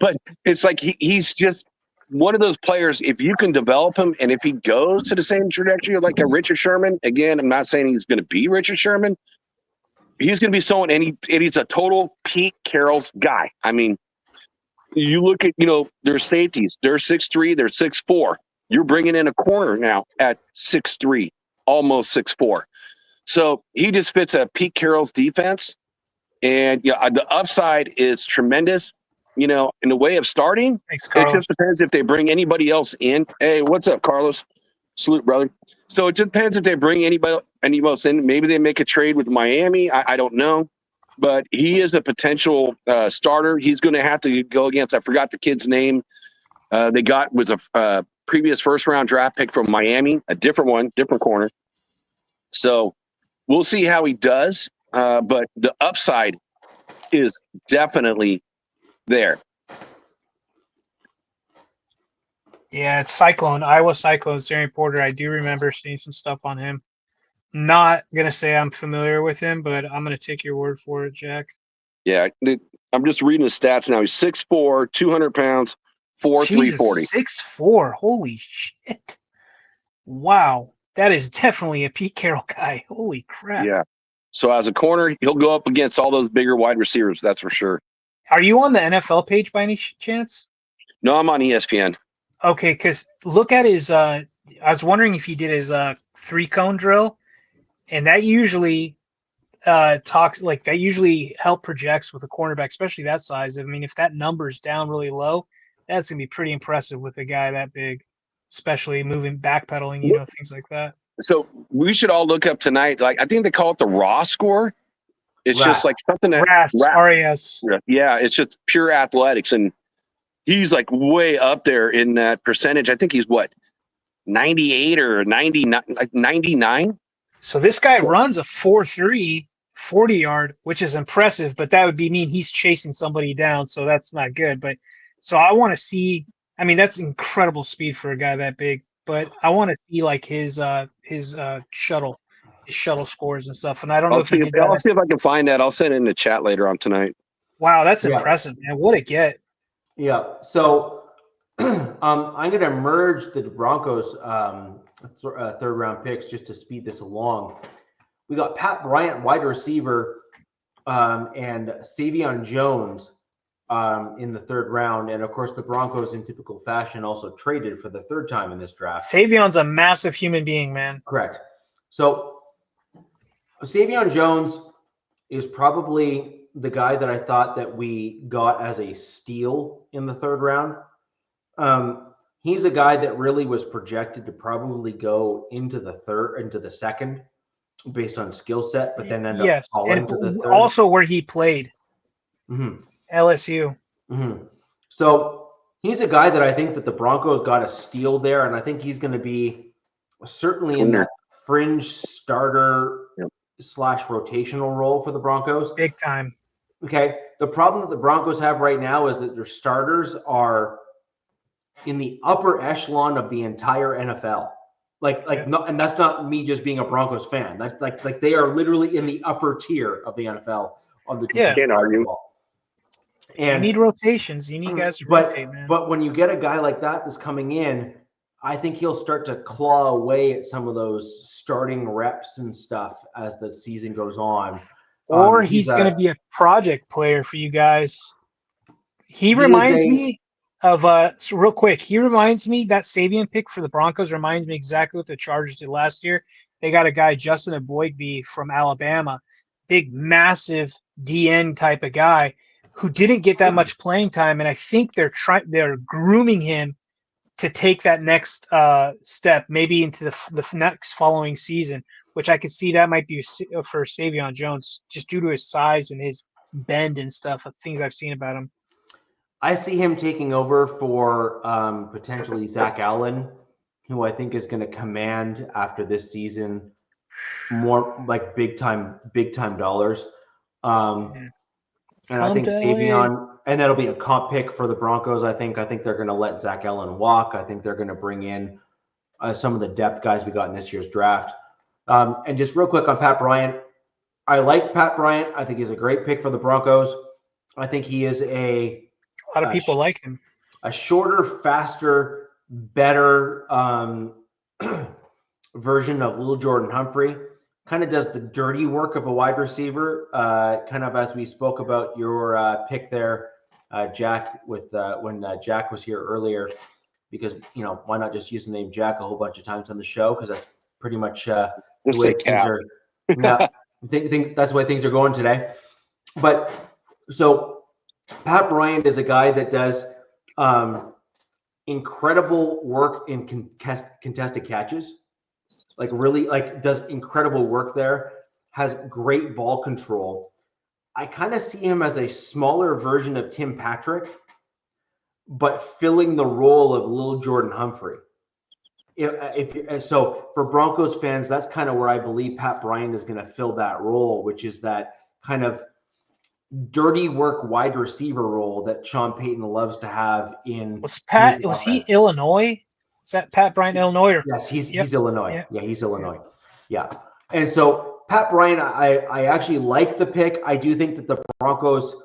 But it's like he's just one of those players, if you can develop him and if he goes to the same trajectory like a Richard Sherman, again, I'm not saying he's going to be Richard Sherman. He's going to be someone, and he's a total Pete Carroll's guy. I mean, you look at, their safeties. They're 6'3", they're 6'4". You're bringing in a corner now at 6'3", almost 6'4". So he just fits a Pete Carroll's defense. And the upside is tremendous. In the way of starting, Thanks, it just depends if they bring anybody else in. Hey, what's up, Carlos? Salute, brother. So it depends if they bring anybody else in. Maybe they make a trade with Miami. I don't know. But he is a potential starter. He's going to have to go against, I forgot the kid's name, They got was a previous first-round draft pick from Miami, a different one, different corner. So we'll see how he does. But the upside is definitely there. Yeah, it's Iowa Cyclones, Jerry Porter. I do remember seeing some stuff on him. Not going to say I'm familiar with him, but I'm going to take your word for it, Jack. Yeah, I'm just reading his stats now. He's 6'4", 200 pounds, 4'3", 40. 6'4". Holy shit. Wow. That is definitely a Pete Carroll guy. Holy crap. Yeah. So as a corner, he'll go up against all those bigger wide receivers, that's for sure. Are you on the NFL page by any chance? No, I'm on ESPN. Okay, because look at his I was wondering if he did his 3-cone drill, and that usually that usually help projects with a cornerback, especially that size. I mean, if that number's down really low, that's gonna be pretty impressive with a guy that big, especially moving, backpedaling, things like that. So we should all look up tonight. Like, I think they call it the raw score. It's RAS. just like something that RAS. Yeah, it's just pure athletics, and he's like way up there in that percentage. I think he's 98 or 99, like 99. So this guy runs a 4.3 40-yard, which is impressive, but that would mean he's chasing somebody down, so that's not good. But so I want to see. I mean, that's incredible speed for a guy that big. But I want to see like his shuttle scores and stuff. And I don't know if he did that. I'll see if I can find that. I'll send it in the chat later on tonight. Wow, that's impressive, man. What a get. Yeah. So I'm going to merge the Broncos third round picks just to speed this along. We got Pat Bryant, wide receiver, and Savion Jones in the third round. And of course, the Broncos, in typical fashion, also traded for the third time in this draft. Savion's a massive human being, man. Correct. So Savion Jones is probably the guy that I thought that we got as a steal in the third round. He's a guy that really was projected to probably go into the second based on skill set, but then end up falling to the third. Also where he played. Mm-hmm. LSU. Mm-hmm. So he's a guy that I think that the Broncos got a steal there, and I think he's going to be certainly in that fringe starter / rotational role for the Broncos. Big time. Okay. The problem that the Broncos have right now is that their starters are in the upper echelon of the entire NFL. And that's not me just being a Broncos fan. That's like they are literally in the upper tier of the NFL on the defense. Can't argue. And you need rotations. You need guys to rotate, man. But when you get a guy like that that's coming in, I think he'll start to claw away at some of those starting reps and stuff as the season goes on. Or he's going to be a project player for you guys. He reminds me of so real quick. He reminds me that Savion pick for the Broncos reminds me exactly what the Chargers did last year. They got a guy, Justin Aboigbe from Alabama, big, massive DN type of guy who didn't get that much playing time, and I think they're grooming him to take that next step, maybe into the next following season, which I could see that might be for Savion Jones, just due to his size and his bend and stuff, things I've seen about him. I see him taking over for potentially Zach Allen, who I think is going to command after this season more like big time dollars. And I think Savion, and that'll be a comp pick for the Broncos. I think they're going to let Zach Allen walk. I think they're going to bring in some of the depth guys we got in this year's draft. And just real quick on Pat Bryant, I like Pat Bryant. I think he's a great pick for the Broncos. I think he is a lot of people like him. A shorter, faster, better version of Little Jordan Humphrey. Kind of does the dirty work of a wide receiver, kind of as we spoke about your pick there, Jack, with when Jack was here earlier, because, why not just use the name Jack a whole bunch of times on the show? Because that's pretty much the way things are. I think that's the way things are going today. But so Pat Bryant is a guy that does incredible work in contested catches. Really does incredible work there, has great ball control. I kind of see him as a smaller version of Tim Patrick. but filling the role of little Jordan Humphrey. So for Broncos fans, that's kind of where I believe Pat Bryant is going to fill that role, which is that kind of dirty work wide receiver role that Sean Payton loves to have in. Was he Illinois? Is that Pat Bryant, Illinois? Yes, he's Illinois. Yep. Yeah, he's Illinois. Yeah. And so Pat Bryant, I actually like the pick. I do think that the Broncos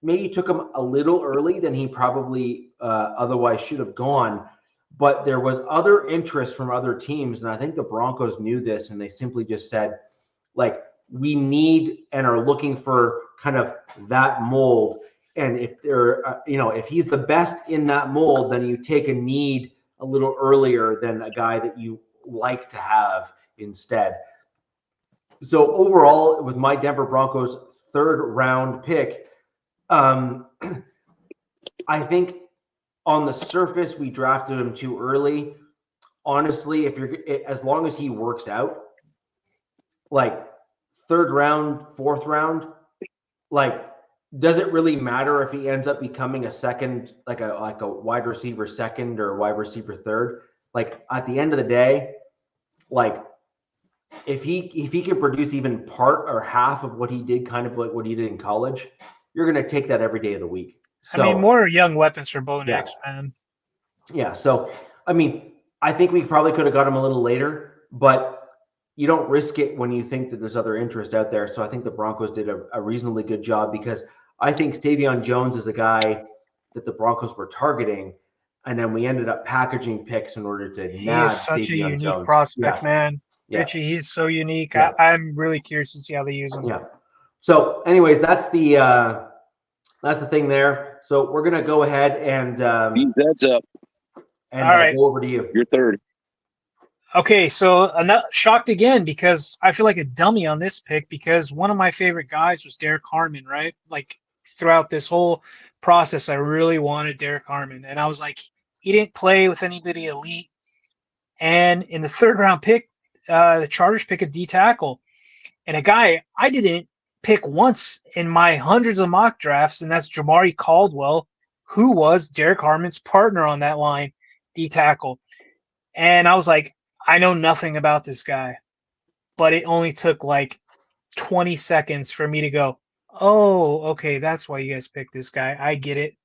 maybe took him a little early than he probably otherwise should have gone. But there was other interest from other teams, and I think the Broncos knew this, and they simply just said, like, we need and are looking for kind of that mold. And if they're, if he's the best in that mold, then you take a need a little earlier than a guy that you like to have instead. So overall, with my Denver Broncos 3rd round pick, I think on the surface, we drafted him too early. Honestly, as long as he works out, like 3rd round, 4th round, like, does it really matter if he ends up becoming a second, like a wide receiver 2nd or wide receiver 3rd? Like, at the end of the day, like, if he can produce even part or half of what he did, kind of like what he did in college, you're going to take that every day of the week. So, I mean, more young weapons for Bo Nix, man. Yeah. So, I mean, I think we probably could have got him a little later, but you don't risk it when you think that there's other interest out there. So I think the Broncos did a reasonably good job, because I think Savion Jones is a guy that the Broncos were targeting, and then we ended up packaging picks in order to nab such Savion a unique Jones. prospect, man. Yeah. Richie, he's so unique. Yeah. I'm really curious to see how they use him. Yeah. So, anyways, that's the thing there. So we're gonna go ahead and That's up. And all right, go over to you. You're 3rd. Okay, so I'm not shocked again, because I feel like a dummy on this pick, because one of my favorite guys was Derek Harmon, right? Like, throughout this whole process, I really wanted Derek Harmon, and I was like, he didn't play with anybody elite. And in the 3rd round pick, the Chargers pick a D tackle, and a guy I didn't pick once in my hundreds of mock drafts, and that's Jamari Caldwell, who was Derek Harmon's partner on that line, D tackle. And I was like, I know nothing about this guy, but it only took like 20 seconds for me to go, oh, okay, that's why you guys picked this guy. I get it.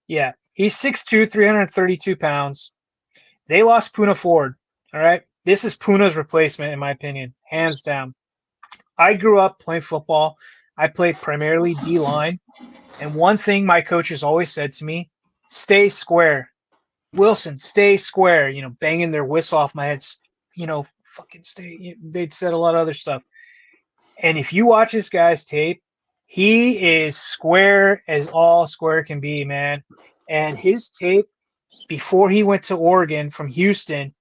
Yeah, he's 6'2", 332 pounds. They lost Puna Ford, all right? This is Puna's replacement, in my opinion, hands down. I grew up playing football. I played primarily D-line, and one thing my coaches always said to me, stay square. Wilson, stay square, banging their whistle off my head, fucking stay. They'd said a lot of other stuff. And if you watch this guy's tape, he is square as all square can be, man. And his tape before he went to Oregon from Houston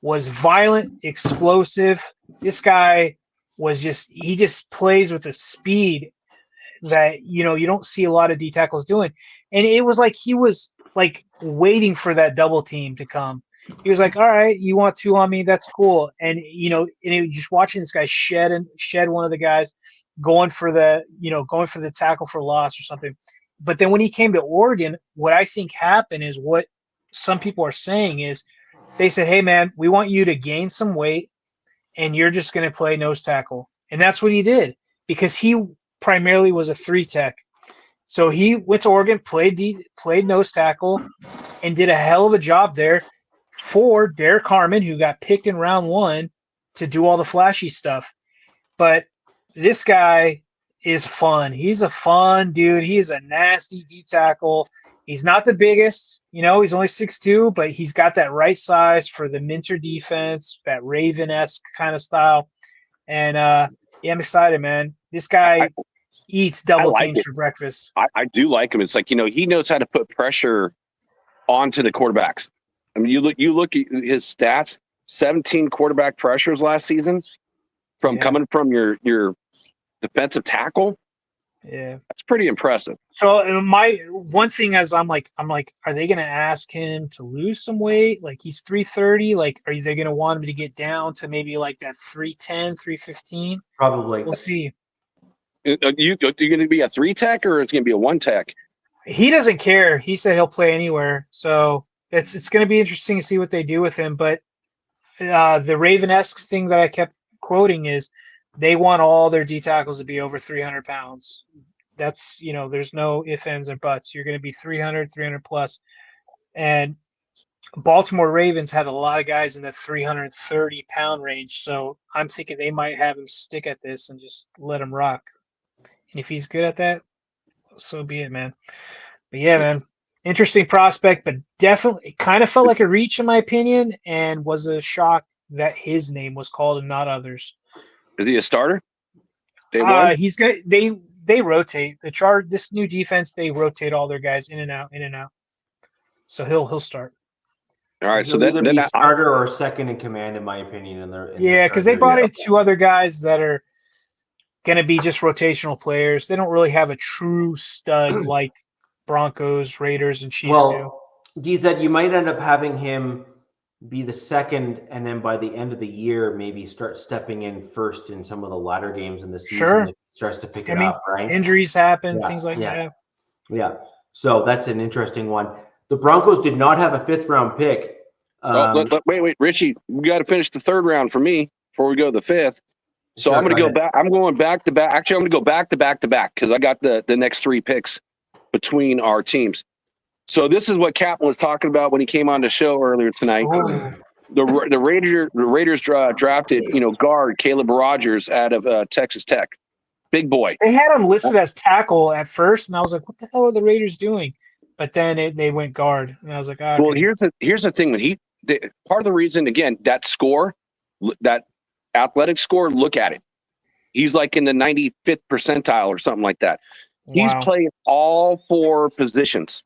was violent, explosive. This guy he just plays with a speed that, you don't see a lot of D tackles doing. And it was like he was like waiting for that double team to come. He was like, all right, you want 2 on me? That's cool. And, and it was just watching this guy shed one of the guys going for the tackle for loss or something. But then when he came to Oregon, what I think happened is what some people are saying is they said, hey, man, we want you to gain some weight, and you're just going to play nose tackle. And that's what he did, because he primarily was a 3 tech. So he went to Oregon, played nose tackle, and did a hell of a job there for Derek Harmon, who got picked in round 1 to do all the flashy stuff. But this guy is fun. He's a fun dude. He is a nasty D tackle. He's not the biggest, he's only 6'2", but he's got that right size for the Minter defense, that Raven-esque kind of style. And I'm excited, man. This guy eats double teams for breakfast. I do like him. It's like, he knows how to put pressure onto the quarterbacks. I mean, you look at his stats, 17 quarterback pressures last season coming from your defensive tackle. Yeah, that's pretty impressive. So my one thing is, I'm like, are they going to ask him to lose some weight? Like, he's 330. Like, are they going to want him to get down to maybe like that 310, 315? Probably. We'll see. Are you going to be a 3 tech, or it's going to be a 1 tech? He doesn't care. He said he'll play anywhere. So it's going to be interesting to see what they do with him. But the Raven-esque thing that I kept quoting is they want all their D tackles to be over 300 pounds. That's, there's no ifs, ands, and buts. You're going to be 300 plus. And Baltimore Ravens had a lot of guys in the 330-pound range. So I'm thinking they might have him stick at this and just let him rock. And if he's good at that, so be it, man. But yeah, man, interesting prospect, but definitely it kind of felt like a reach in my opinion, and was a shock that his name was called and not others. Is he a starter? He's gonna. They rotate this new defense. They rotate all their guys in and out. So he'll start. All right, so either be starter or second in command, in my opinion. Because they brought in two other guys that are going to be just rotational players. They don't really have a true stud like Broncos, Raiders, and Chiefs do. DZ, you might end up having him be the second, and then by the end of the year, maybe start stepping in first in some of the latter games in the season. Sure. It starts to pick it up, right? Injuries happen, things like that. Yeah. So that's an interesting one. The Broncos did not have a 5th-round pick. Wait, Richie, we got to finish the 3rd round for me before we go to the 5th. So sure, I'm going to go back. I'm going back to back. Actually, I'm going to go back to back to back because I got the next 3 picks between our teams. So this is what Captain was talking about when he came on the show earlier tonight. Oh. The Raiders drafted, guard Caleb Rogers out of Texas Tech. Big boy. They had him listed as tackle at first, and I was like, what the hell are the Raiders doing? But then they went guard, and I was like, Well, here's the thing. When part of the reason, again, that score, that athletic score, look at it. He's like in the 95th percentile or something like that. Wow. He's played all 4 positions,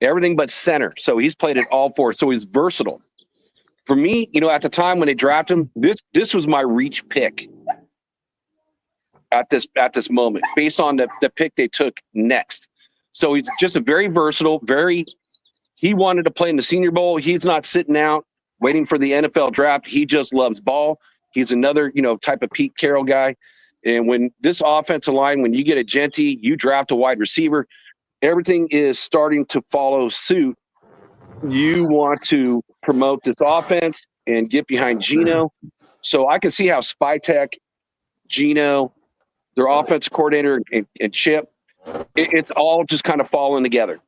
everything but center. So he's played at all 4. So he's versatile. For me, at the time when they drafted him, this was my reach pick at this moment, based on the pick they took next. So he's just a very versatile, he wanted to play in the Senior Bowl. He's not sitting out waiting for the NFL draft. He just loves ball. He's another, type of Pete Carroll guy. And when this offensive line, when you get a Genty, you draft a wide receiver, everything is starting to follow suit. You want to promote this offense and get behind Geno. So I can see how Spytek, Geno, their offensive coordinator, and Chip, it's all just kind of falling together.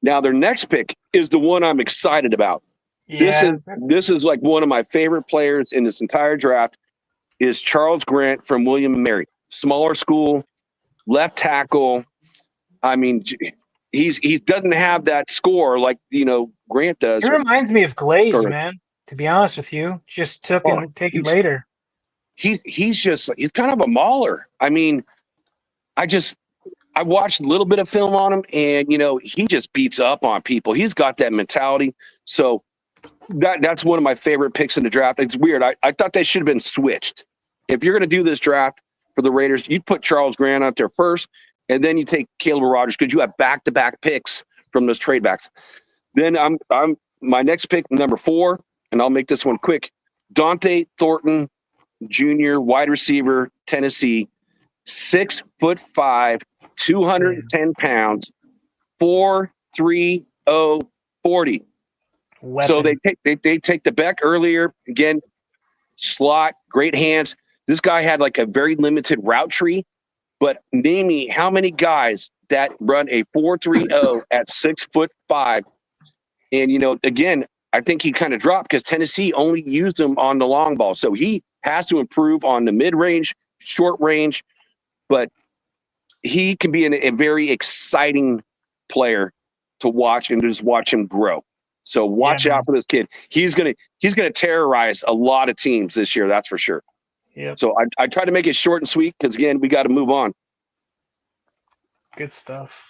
Now their next pick is the one I'm excited about. Yeah. This is like one of my favorite players in this entire draft is Charles Grant from William & Mary. Smaller school, left tackle. I mean, he doesn't have that score like Grant does. It reminds me of Glaze, man. To be honest with you, just taken later. He's kind of a mauler. I mean, I watched a little bit of film on him, and he just beats up on people. He's got that mentality. So that's one of my favorite picks in the draft. It's weird. I thought they should have been switched. If you're going to do this draft for the Raiders, you'd put Charles Grant out there first, and then you take Caleb Rogers because you have back-to-back picks from those trade backs. Then I'm my next pick, number 4, and I'll make this one quick. Dante Thornton Jr., wide receiver, Tennessee, 6'5", 210 pounds, 4.30 40. Weapon. So they take the Beck earlier. Again, slot, great hands. This guy had like a very limited route tree, but name me how many guys that run a 4.30 at 6'5". And again, I think he kind of dropped because Tennessee only used him on the long ball. So he has to improve on the mid-range, short range, but he can be a very exciting player to watch and just watch him grow. So watch out for this kid. He's gonna terrorize a lot of teams this year. That's for sure. Yeah. So I try to make it short and sweet because again, we got to move on. Good stuff.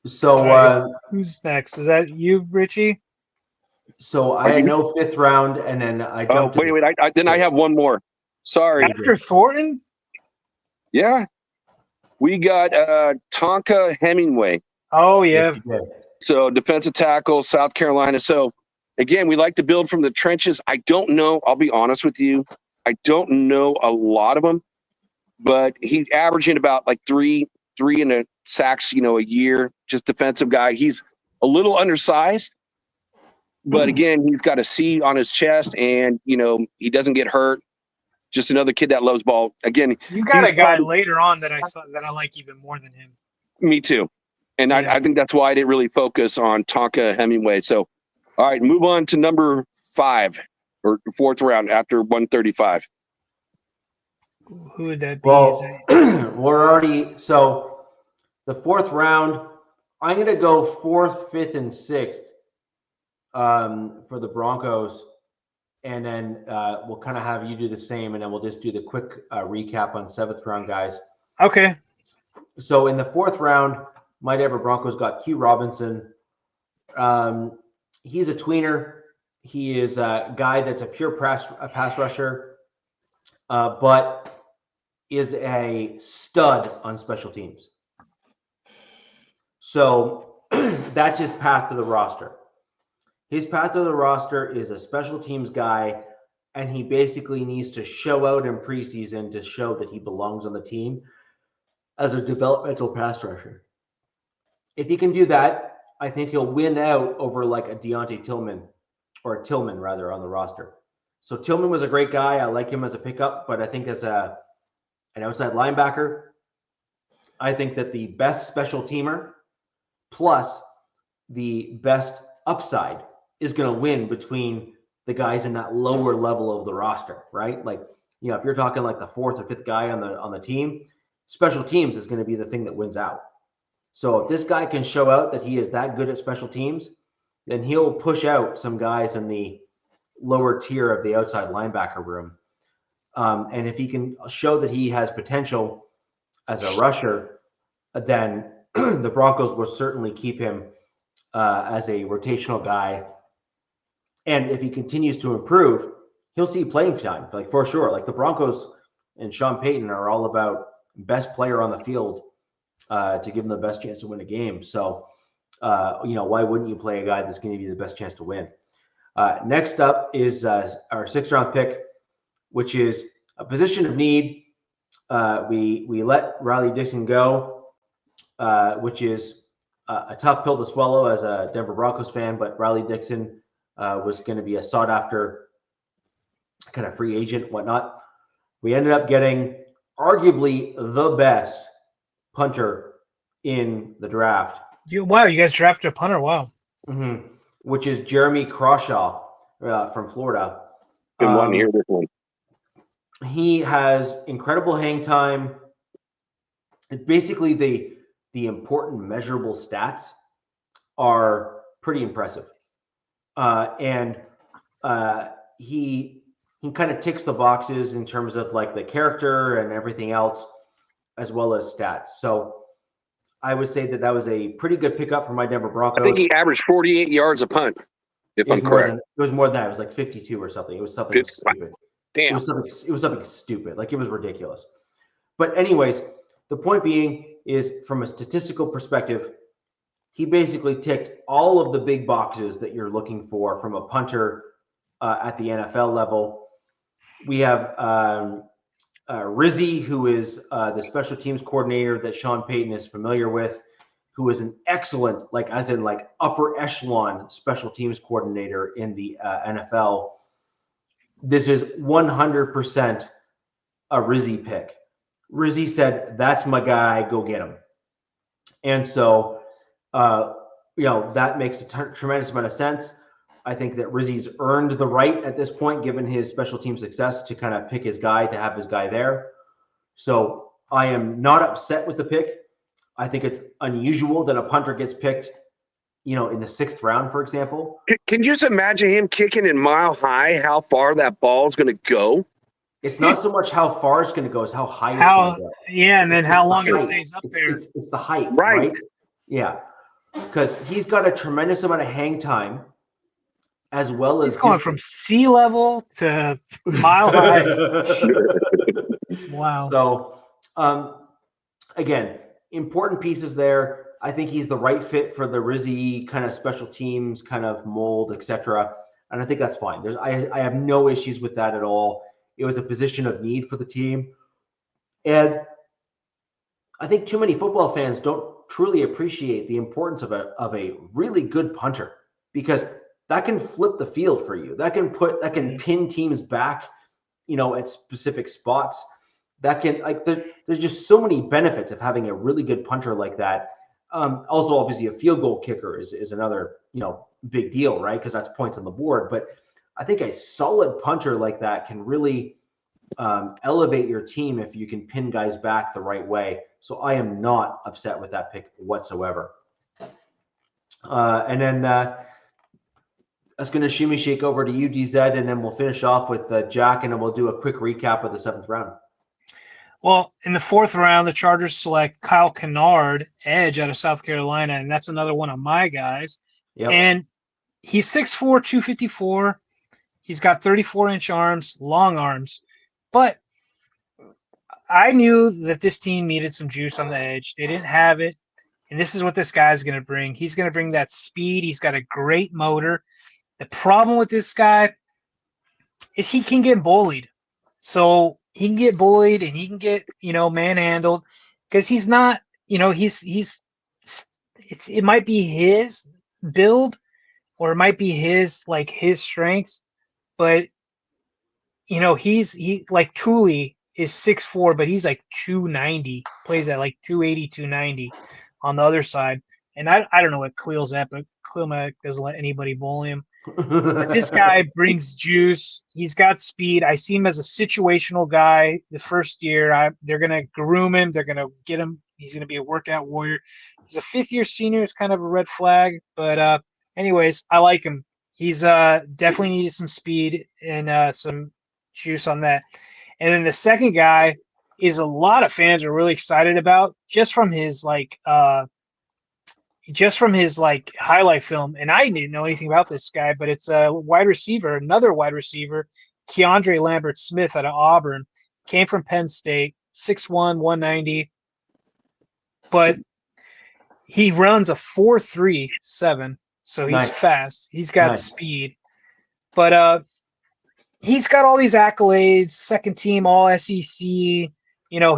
So who's next? Is that you, Richie? So I had no 5th round, and then I jumped. Wait. I have one more. Sorry. After Thornton? Yeah. We got Tonka Hemingway. Oh, yeah. So defensive tackle, South Carolina. So, again, we like to build from the trenches. I don't know. I'll be honest with you. I don't know a lot of them, but he's averaging about like 3 3 in a sacks, a year, just defensive guy. He's a little undersized, but again, he's got a C on his chest, and he doesn't get hurt. Just another kid that loves ball. Again, You got a guy later on that I like even more than him. Me too. And Yeah. I think that's why I didn't really focus on Tonka Hemingway. So, all right, move on to number 5 or 4th round after 135. Who would that be? Well, we're already, so the 4th round, I'm going to go 4th, 5th, and 6th for the Broncos. And then we'll kind of have you do the same, and then we'll just do the quick recap on 7th round, guys. Okay. So in the 4th round, my Denver Broncos got Q Robinson. He's a tweener. He is a guy that's a pure pass rusher, but is a stud on special teams. So that's his path to the roster. His path to the roster is a special teams guy, and he basically needs to show out in preseason to show that he belongs on the team as a developmental pass rusher. If he can do that, I think he'll win out over like a Deontay Tillman, or a Tillman rather, on the roster. So Tillman was a great guy. I like him as a pickup, but I think as an outside linebacker, I think that the best special teamer plus the best upside is going to win between the guys in that lower level of the roster, right? Like, if you're talking like the 4th or 5th guy on the team, special teams is going to be the thing that wins out. So if this guy can show out that he is that good at special teams, then he'll push out some guys in the lower tier of the outside linebacker room. And if he can show that he has potential as a rusher, then the Broncos will certainly keep him as a rotational guy. And if he continues to improve, he'll see playing time, like for sure. Like the Broncos and Sean Payton are all about best player on the field to give him the best chance to win a game. So, why wouldn't you play a guy that's going to give you the best chance to win? Next up is our 6th round pick, which is a position of need. We let Riley Dixon go, which is a tough pill to swallow as a Denver Broncos fan, but Riley Dixon was going to be a sought after kind of free agent, whatnot. We ended up getting arguably the best punter in the draft. Wow, you guys drafted a punter. Wow. Mm-hmm. Which is Jeremy Crawshaw from Florida. Been wanting to hear this one. He has incredible hang time. Basically, the important measurable stats are pretty impressive. And he kind of ticks the boxes in terms of like the character and everything else, as well as stats. So I would say that was a pretty good pickup for my Denver Broncos. I think he averaged 48 yards a punt, if I'm correct. It was more than that. It was like 52 or something. It was something stupid. Damn. It was something stupid. Like it was ridiculous. But anyways, the point being is from a statistical perspective, he basically ticked all of the big boxes that you're looking for from a punter at the NFL level. We have Rizzy, who is the special teams coordinator that Sean Payton is familiar with, who is an excellent, as in upper echelon special teams coordinator in the NFL. This is 100% a Rizzy pick. Rizzy said, "That's my guy, go get him." And so, that makes a tremendous amount of sense. I think that Rizzy's earned the right at this point, given his special team success, to kind of pick his guy, to have his guy there. So I am not upset with the pick. I think it's unusual that a punter gets picked, in the 6th round, for example. Can you just imagine him kicking in Mile High, how far that ball is going to go? It's not so much how far it's going to go as how high it's going to go. Yeah, and then how long it stays up there. It's the height, right? Yeah, because he's got a tremendous amount of hang time, as well as he's going from sea level to mile high. Wow. So, again, important pieces there. I think he's the right fit for the Rizzy kind of special teams kind of mold, etc. And I think that's fine. I have no issues with that at all. It was a position of need for the team. And I think too many football fans don't truly appreciate the importance of a really good punter, because that can flip the field for you. That can pin teams back, at specific spots. That can there's just so many benefits of having a really good punter like that. Also, obviously, a field goal kicker is another big deal, right? Because that's points on the board. But I think a solid punter like that can really elevate your team if you can pin guys back the right way. So I am not upset with that pick whatsoever. And then that's going to shimmy shake over to you, DZ, and then we'll finish off with Jack, and then we'll do a quick recap of the 7th round. Well, in the 4th round, the Chargers select Kyle Kennard, edge out of South Carolina, and that's another one of my guys. Yep. And he's 6'4", 254. He's got 34-inch arms, long arms. But I knew that this team needed some juice on the edge. They didn't have it. And this is what this guy's going to bring. He's going to bring that speed. He's got a great motor. The problem with this guy is he can get bullied. So he can get bullied and he can get, manhandled, because he's not, it might be his build, or it might be his strengths, but he Tooley is 6'4", but he's like 290, plays at like 280, 290 on the other side. And I don't know what Khalil's at, but Khalil Mack doesn't let anybody bully him. But this guy brings juice. He's got speed. I see him as a situational guy. The first year, they're going to groom him. They're going to get him. He's going to be a workout warrior. He's a 5th-year senior. It's kind of a red flag. But anyways, I like him. He's definitely needed some speed and some juice on that. And then the second guy is a lot of fans are really excited about, just from his highlight film. And I didn't know anything about this guy, but it's a another wide receiver, Keandre Lambert-Smith out of Auburn, came from Penn State, 6'1", 190. But he runs a 4.37, so he's fast. He's got speed. But he's got all these accolades, 2nd team All SEC.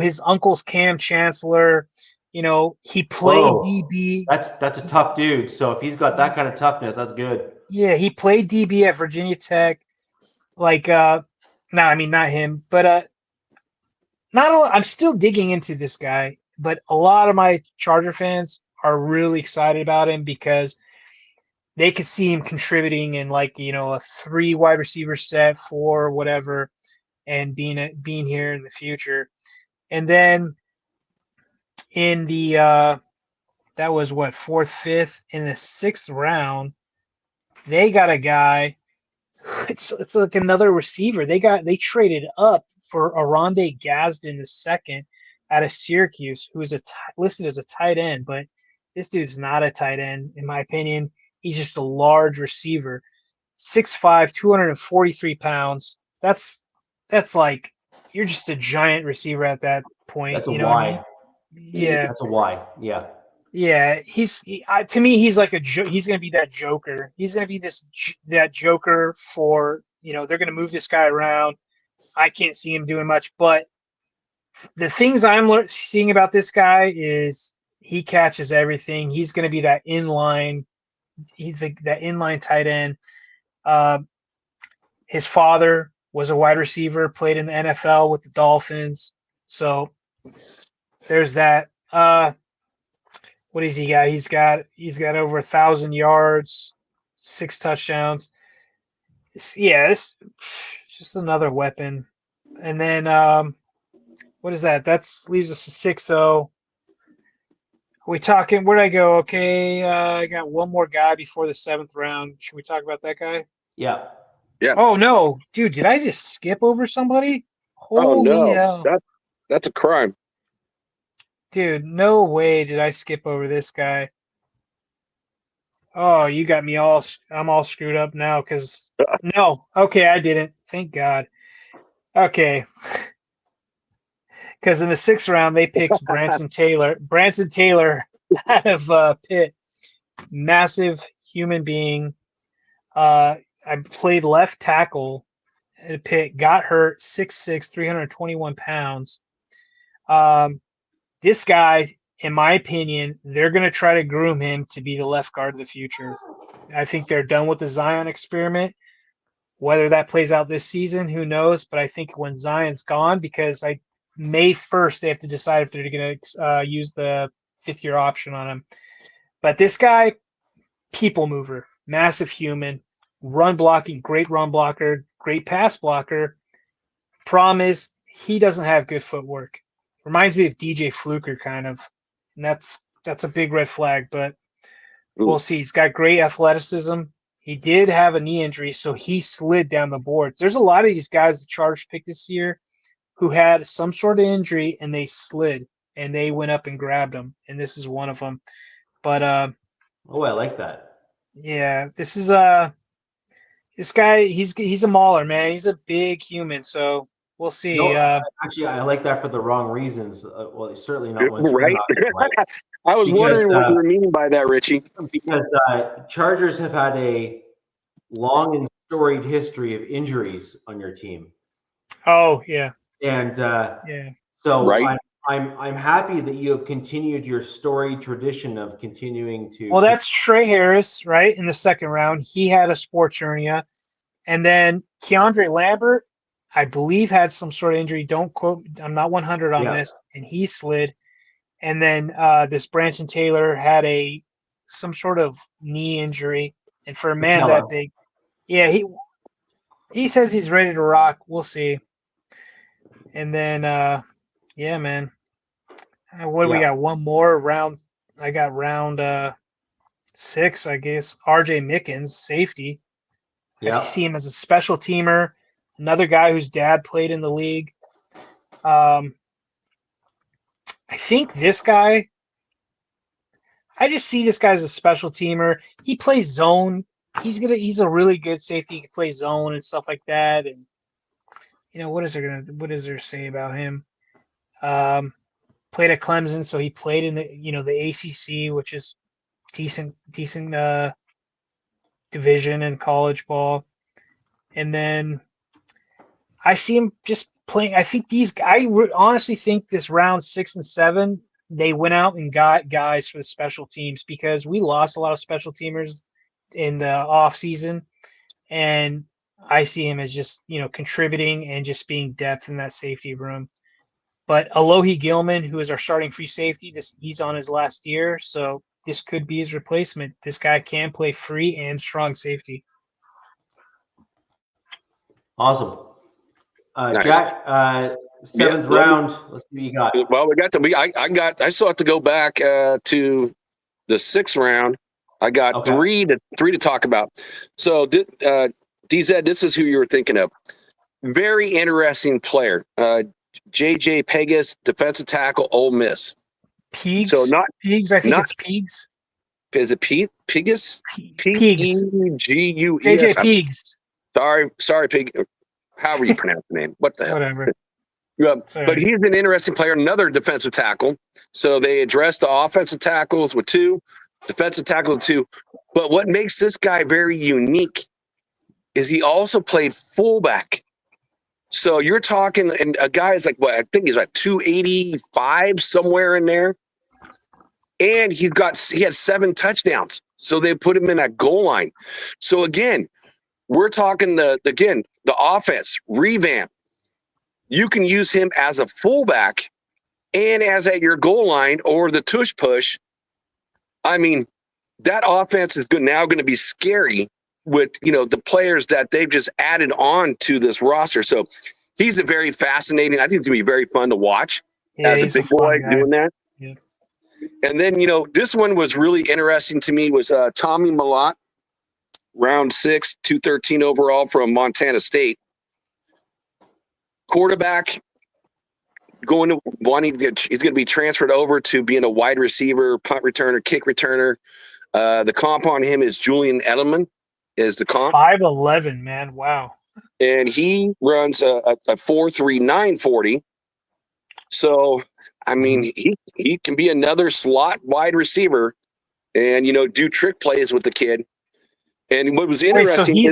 His uncle's Cam Chancellor. He played DB. That's a tough dude. So if he's got that kind of toughness, that's good. Yeah, he played DB at Virginia Tech. Not him, but I'm still digging into this guy, but a lot of my Charger fans are really excited about him because they could see him contributing in a 3 wide receiver set, 4, whatever, and being here in the future. And then in the that was 4th, 5th, in the 6th round, they got a guy. It's like another receiver. They traded up for Aronde Gadsden II out of Syracuse, who is listed as a tight end, but this dude's not a tight end in my opinion. He's just a large receiver, 6'5", 243 pounds. That's like, you're just a giant receiver at that point. That's a Y. Yeah, that's a Y. Yeah. Yeah, to me, he's like he's going to be that Joker. He's going to be that Joker for, they're going to move this guy around. I can't see him doing much, but the things I'm seeing about this guy is he catches everything. He's going to be that inline. He's that inline tight end. His father was a wide receiver, played in the NFL with the Dolphins. So there's that. What does he got? He's got over 1,000 yards, 6 touchdowns. It's just another weapon. And then what is that? That leaves us a 6-0. We talking? Where'd I go? Okay, I got one more guy before the 7th round. Should we talk about that guy? Yeah. Yeah. Oh no, dude! Did I just skip over somebody? Holy hell! That's a crime. Dude, no way did I skip over this guy. Oh, you got me I'm all screwed up now because no. Okay, I didn't. Thank God. Okay. Because in the 6th round, they picked Branson Taylor. Branson Taylor out of Pitt. Massive human being. I played left tackle at Pitt. Got hurt, 6'6", 321 pounds. this guy, in my opinion, they're going to try to groom him to be the left guard of the future. I think they're done with the Zion experiment. Whether that plays out this season, who knows? But I think when Zion's gone, because May 1st, they have to decide if they're going to use the 5th-year option on him. But this guy, people mover, massive human, run blocking, great run blocker, great pass blocker. Problem is, he doesn't have good footwork. Reminds me of DJ Fluker kind of, and that's a big red flag. But we'll see. He's got great athleticism. He did have a knee injury, so he slid down the boards. There's a lot of these guys the Chargers picked this year who had some sort of injury and they slid and they went up and grabbed him, and this is one of them. But oh, I like that. Yeah, this guy. He's a mauler, man. He's a big human, so we'll see. No, actually, I like that for the wrong reasons. Well, certainly not ones right. I was wondering what you were meaning by that, Richie. Because Chargers have had a long and storied history of injuries on your team. Oh yeah. And yeah. So right. I'm happy that you have continued your storied tradition of continuing to. Well, that's Trey Harris, right? In the 2nd round, he had a sports hernia, and then Keandre Lambert, I believe, had some sort of injury. Don't quote. I'm not 100 on this, and he slid. And then this Branson Taylor had some sort of knee injury, and for a man that big, yeah, he says he's ready to rock. We'll see. And then, yeah, man. What do we got? One more round. I got round 6, I guess. RJ Mickens, safety. Yeah. I see him as a special teamer. Another guy whose dad played in the league. I think this guy, I just see this guy as a special teamer. He plays zone. He's a really good safety. He can play zone and stuff like that. And what is there to say about him? Played at Clemson, so he played in the ACC, which is decent division in college ball. And then I see him just playing. I think honestly think this round 6 and 7, they went out and got guys for the special teams because we lost a lot of special teamers in the off season, and I see him as just contributing and just being depth in that safety room. But Alohi Gilman, who is our starting free safety, he's on his last year, so this could be his replacement. This guy can play free and strong safety. Awesome. Nice. Jack, 7th round. Let's see what you got. Well, I still have to go back to the 6th round. I got three to talk about. So, DZ, this is who you were thinking of. Very interesting player. JJ Pegas, defensive tackle, Ole Miss. Pegs? So not Pegs, I think it's Pegs. Is it Pegas? Pegs. P-E-G-U-E-S. JJ Pegs. Sorry, Pig. However you pronounce the name. What the hell? Whatever. But he's an interesting player, another defensive tackle. So they addressed the offensive tackles with 2, defensive tackles with 2. But what makes this guy very unique is he also played fullback. So you're talking, and a guy is like, I think he's like 285, somewhere in there. And he had 7 touchdowns. So they put him in that goal line. So again, we're talking the offense revamp. You can use him as a fullback and as at your goal line or the tush push. I mean, that offense is now going to be scary with the players that they've just added on to this roster. So he's a very fascinating. I think it's going to be very fun to watch as a big boy doing that. Yeah. And then this one was really interesting to me was Tommy Malott. Round 6, 213 overall from Montana State. Quarterback he's going to be transferred over to being a wide receiver, punt returner, kick returner. The comp on him is Julian Edelman is the comp. 5'11", man. Wow. And he runs a 4.39 40. So, I mean, he can be another slot wide receiver and, do trick plays with the kid. And what was interesting he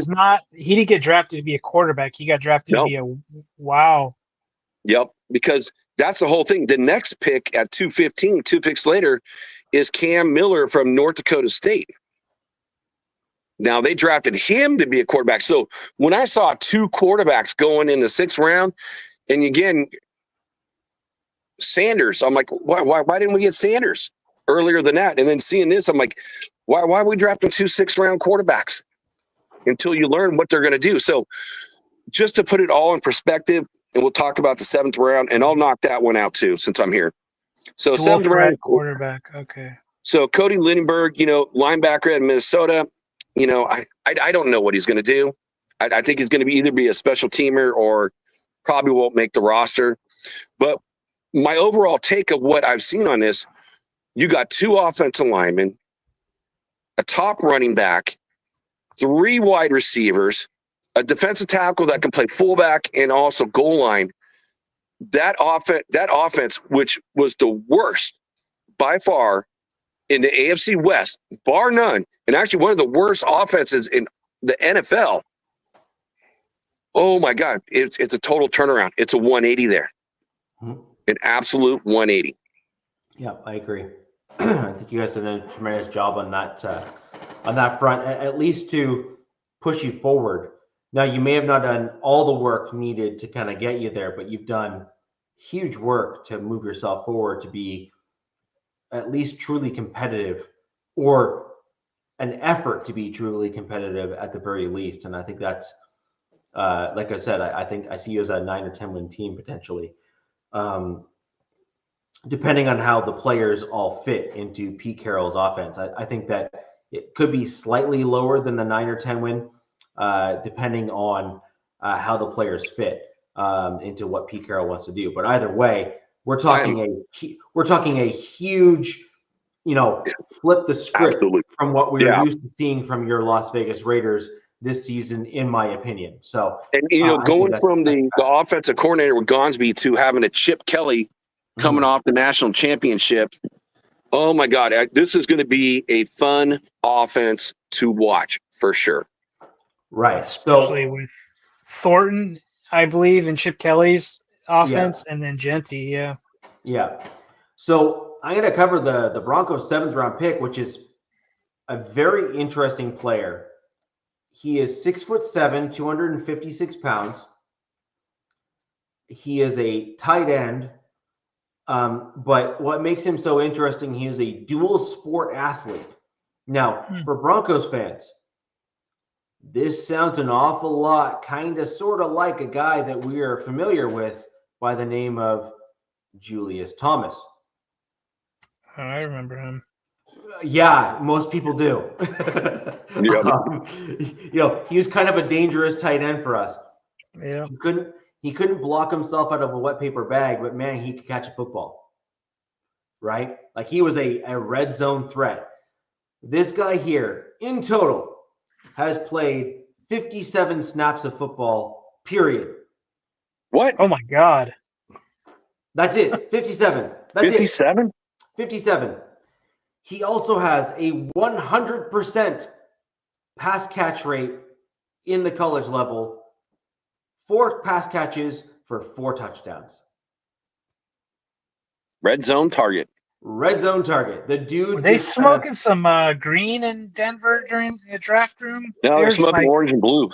didn't get drafted to be a quarterback. He got drafted to be wow. Yep. Because that's the whole thing. The next pick at 215, 2 picks later, is Cam Miller from North Dakota State. Now, they drafted him to be a quarterback. So when I saw 2 quarterbacks going in the 6th round, and again, Sanders, I'm like, why didn't we get Sanders earlier than that? And then seeing this, I'm like, why are we drafting 2 6th-round quarterbacks until you learn what they're going to do? So just to put it all in perspective, and we'll talk about the 7th round, and I'll knock that one out too since I'm here. So 7th round quarterback. Okay. So Cody Lindenberg, linebacker at Minnesota, I don't know what he's going to do. I think he's going to either be a special teamer or probably won't make the roster. But my overall take of what I've seen on this, you got 2 offensive linemen, a top running back, 3 wide receivers, a defensive tackle that can play fullback and also goal line. That offense, which was the worst by far in the AFC West, bar none, and actually one of the worst offenses in the NFL. Oh my God, it's a total turnaround. It's a 180 there, an absolute 180. Yeah, I agree. I think you guys did a tremendous job on that front, at least to push you forward. Now, you may have not done all the work needed to kind of get you there, but you've done huge work to move yourself forward to be at least truly competitive, or an effort to be truly competitive at the very least. And I think that's, like I said, I think I see you as a 9 or 10 win team potentially, depending on how the players all fit into Pete Carroll's offense. I think that it could be slightly lower than the 9 or 10 win, depending on how the players fit into what Pete Carroll wants to do. But either way, we're talking a huge, flip the script Absolutely. from what we were used to seeing from your Las Vegas Raiders this season, in my opinion. So, and going from the offensive coordinator with Gonsby to having a Chip Kelly coming off the national championship. Oh my God, this is going to be a fun offense to watch for sure. Right. Especially with Thornton, I believe, and Chip Kelly's offense, and then Genty. Yeah. Yeah. So I'm going to cover the Broncos 7th round pick, which is a very interesting player. He is 6'7", 256 pounds. He is a tight end. But what makes him so interesting, he is a dual sport athlete. Now, for Broncos fans, this sounds an awful lot, kind of sort of like a guy that we are familiar with by the name of Julius Thomas. I remember him. Yeah, most people do. He was kind of a dangerous tight end for us. Yeah. He couldn't block himself out of a wet paper bag, but man, he could catch a football. Right? Like, he was a red zone threat. This guy here, in total, has played 57 snaps of football, period. What? Oh my God. That's it. 57. That's 57? 57. He also has a 100% pass catch rate in the college level. 4 pass catches for 4 touchdowns. Red zone target. Red zone target. The dude. Were they smoking some green in Denver during the draft room? No, they're smoking orange and blue.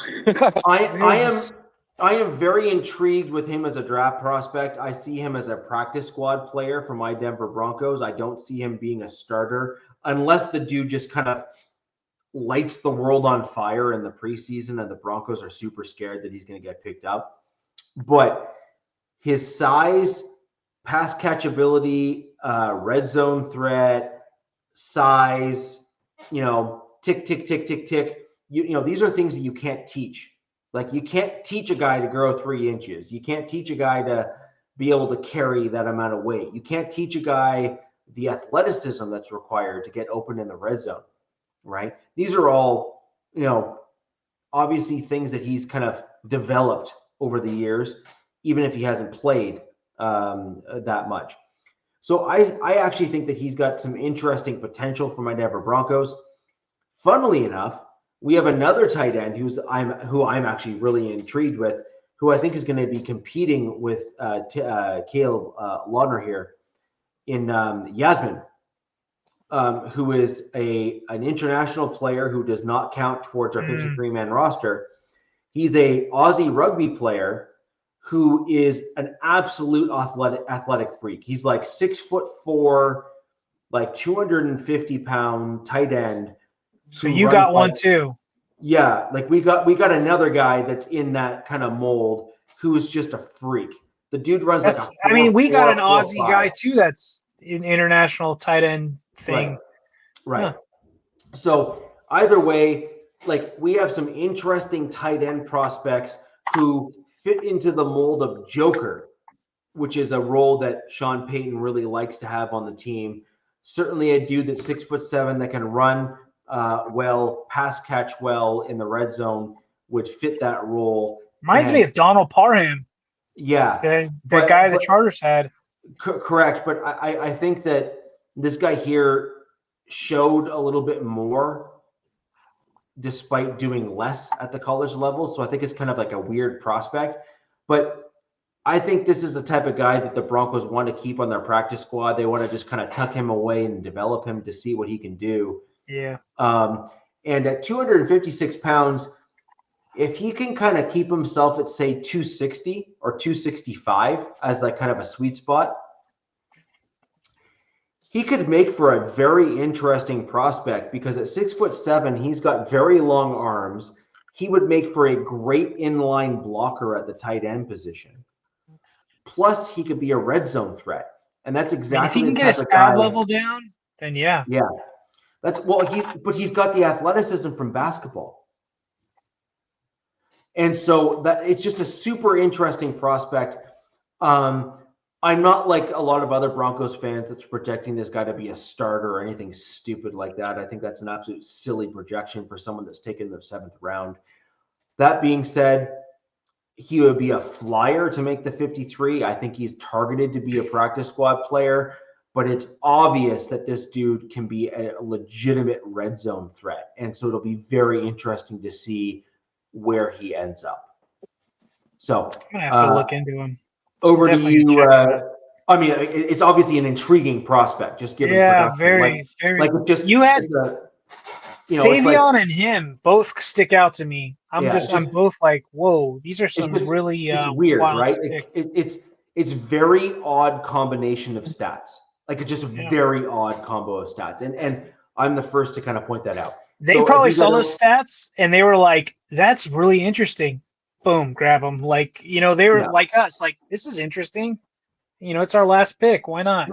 I am very intrigued with him as a draft prospect. I see him as a practice squad player for my Denver Broncos. I don't see him being a starter unless the dude just kind of lights the world on fire in the preseason and the Broncos are super scared that he's going to get picked up. But his size, pass catchability, red zone threat, size, tick, tick, tick, tick, tick. These are things that you can't teach. Like, you can't teach a guy to grow 3 inches. You can't teach a guy to be able to carry that amount of weight. You can't teach a guy the athleticism that's required to get open in the red zone, right? These are all, obviously things that he's kind of developed over the years, even if he hasn't played that much. So I actually think that he's got some interesting potential for my Denver Broncos. Funnily enough, we have another tight end who I'm actually really intrigued with, who I think is going to be competing with Caleb Laudner here in Yasmin, who is an international player who does not count towards our 53-man roster. He's a Aussie rugby player who is an absolute athletic freak. He's like 6'4", like 250-pound tight end. So you got one too. Yeah, like we got another guy that's in that kind of mold who's just a freak. The dude runs like a 4, I mean, we got an 4, Aussie 5. guy too that's an international tight end thing. Right. Huh. So either way, like we have some interesting tight end prospects who fit into the mold of Joker, which is a role that Sean Payton really likes to have on the team. Certainly a dude that's 6'7" that can run well, pass catch well in the red zone would fit that role. Reminds me of Donald Parham. Yeah. The guy the Chargers had. Correct. But I think that this guy here showed a little bit more despite doing less at the college level. So I think it's kind of like a weird prospect. But I think this is the type of guy that the Broncos want to keep on their practice squad. They want to just kind of tuck him away and develop him to see what he can do. Yeah. And at 256 pounds, if he can kind of keep himself at, say, 260 or 265 as like kind of a sweet spot, he could make for a very interesting prospect because at 6'7", he's got very long arms. He would make for a great inline blocker at the tight end position. Plus, he could be a red zone threat, and that's exactly the type of guy. If he can get his pad level down, then yeah. Yeah, but he's got the athleticism from basketball, and so that it's just a super interesting prospect. I'm not like a lot of other Broncos fans that's projecting this guy to be a starter or anything stupid like that. I think that's an absolute silly projection for someone that's taken the 7th round. That being said, he would be a flyer to make the 53. I think he's targeted to be a practice squad player, but it's obvious that this dude can be a legitimate red zone threat. And so it'll be very interesting to see where he ends up. So I'm going to have to look into him. Over to you. I mean, it's obviously an intriguing prospect. Just given, very. Like just you had Savion like, and him both stick out to me. I'm both like, whoa, these are some really it's weird, wild right? It's very odd combination of stats. Like it's just a very odd combo of stats, and I'm the first to kind of point that out. They probably saw those stats and they were like, that's really interesting. Boom, grab them. Like, they were like us, like, this is interesting. It's our last pick. Why not?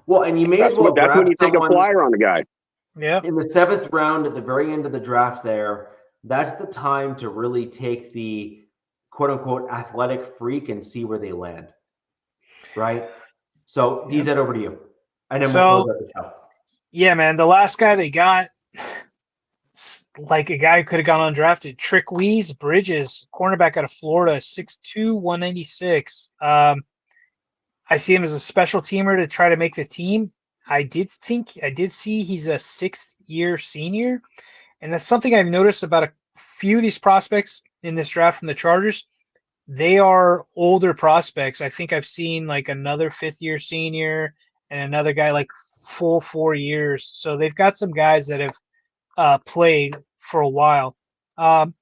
Well, and you may as well. That's when you take a flyer on the guy. Yeah. In the 7th round, at the very end of the draft there, that's the time to really take the quote unquote athletic freak and see where they land. Right? So, DZ, over to you. And then we'll close out the show. Yeah, man. The last guy they got, like a guy who could have gone undrafted. Trickweeze Bridges, cornerback out of Florida, 6'2", 196. I see him as a special teamer to try to make the team. I did see he's a 6th-year senior, and that's something I've noticed about a few of these prospects in this draft from the Chargers. They are older prospects. I think I've seen like another 5th-year senior and another guy like full 4 years. So they've got some guys that have played for a while. I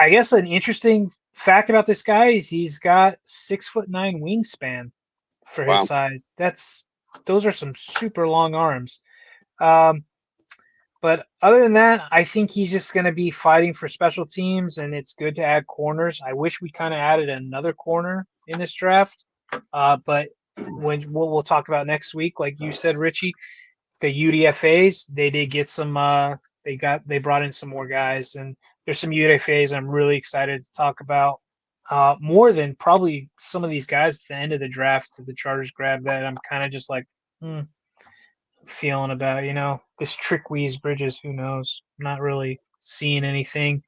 guess an interesting fact about this guy is he's got 6'9" wingspan for his size. Those are some super long arms. But other than that, I think he's just going to be fighting for special teams, and it's good to add corners. I wish we kind of added another corner in this draft. But we'll talk about next week, like you said, Richie, the UDFAs, they did get some. They brought in some more guys, and there's some UDFAs I'm really excited to talk about. More than probably some of these guys at the end of the draft that the Chargers grabbed that I'm kind of just like feeling about, this Trickweeze Bridges, who knows? I'm not really seeing anything,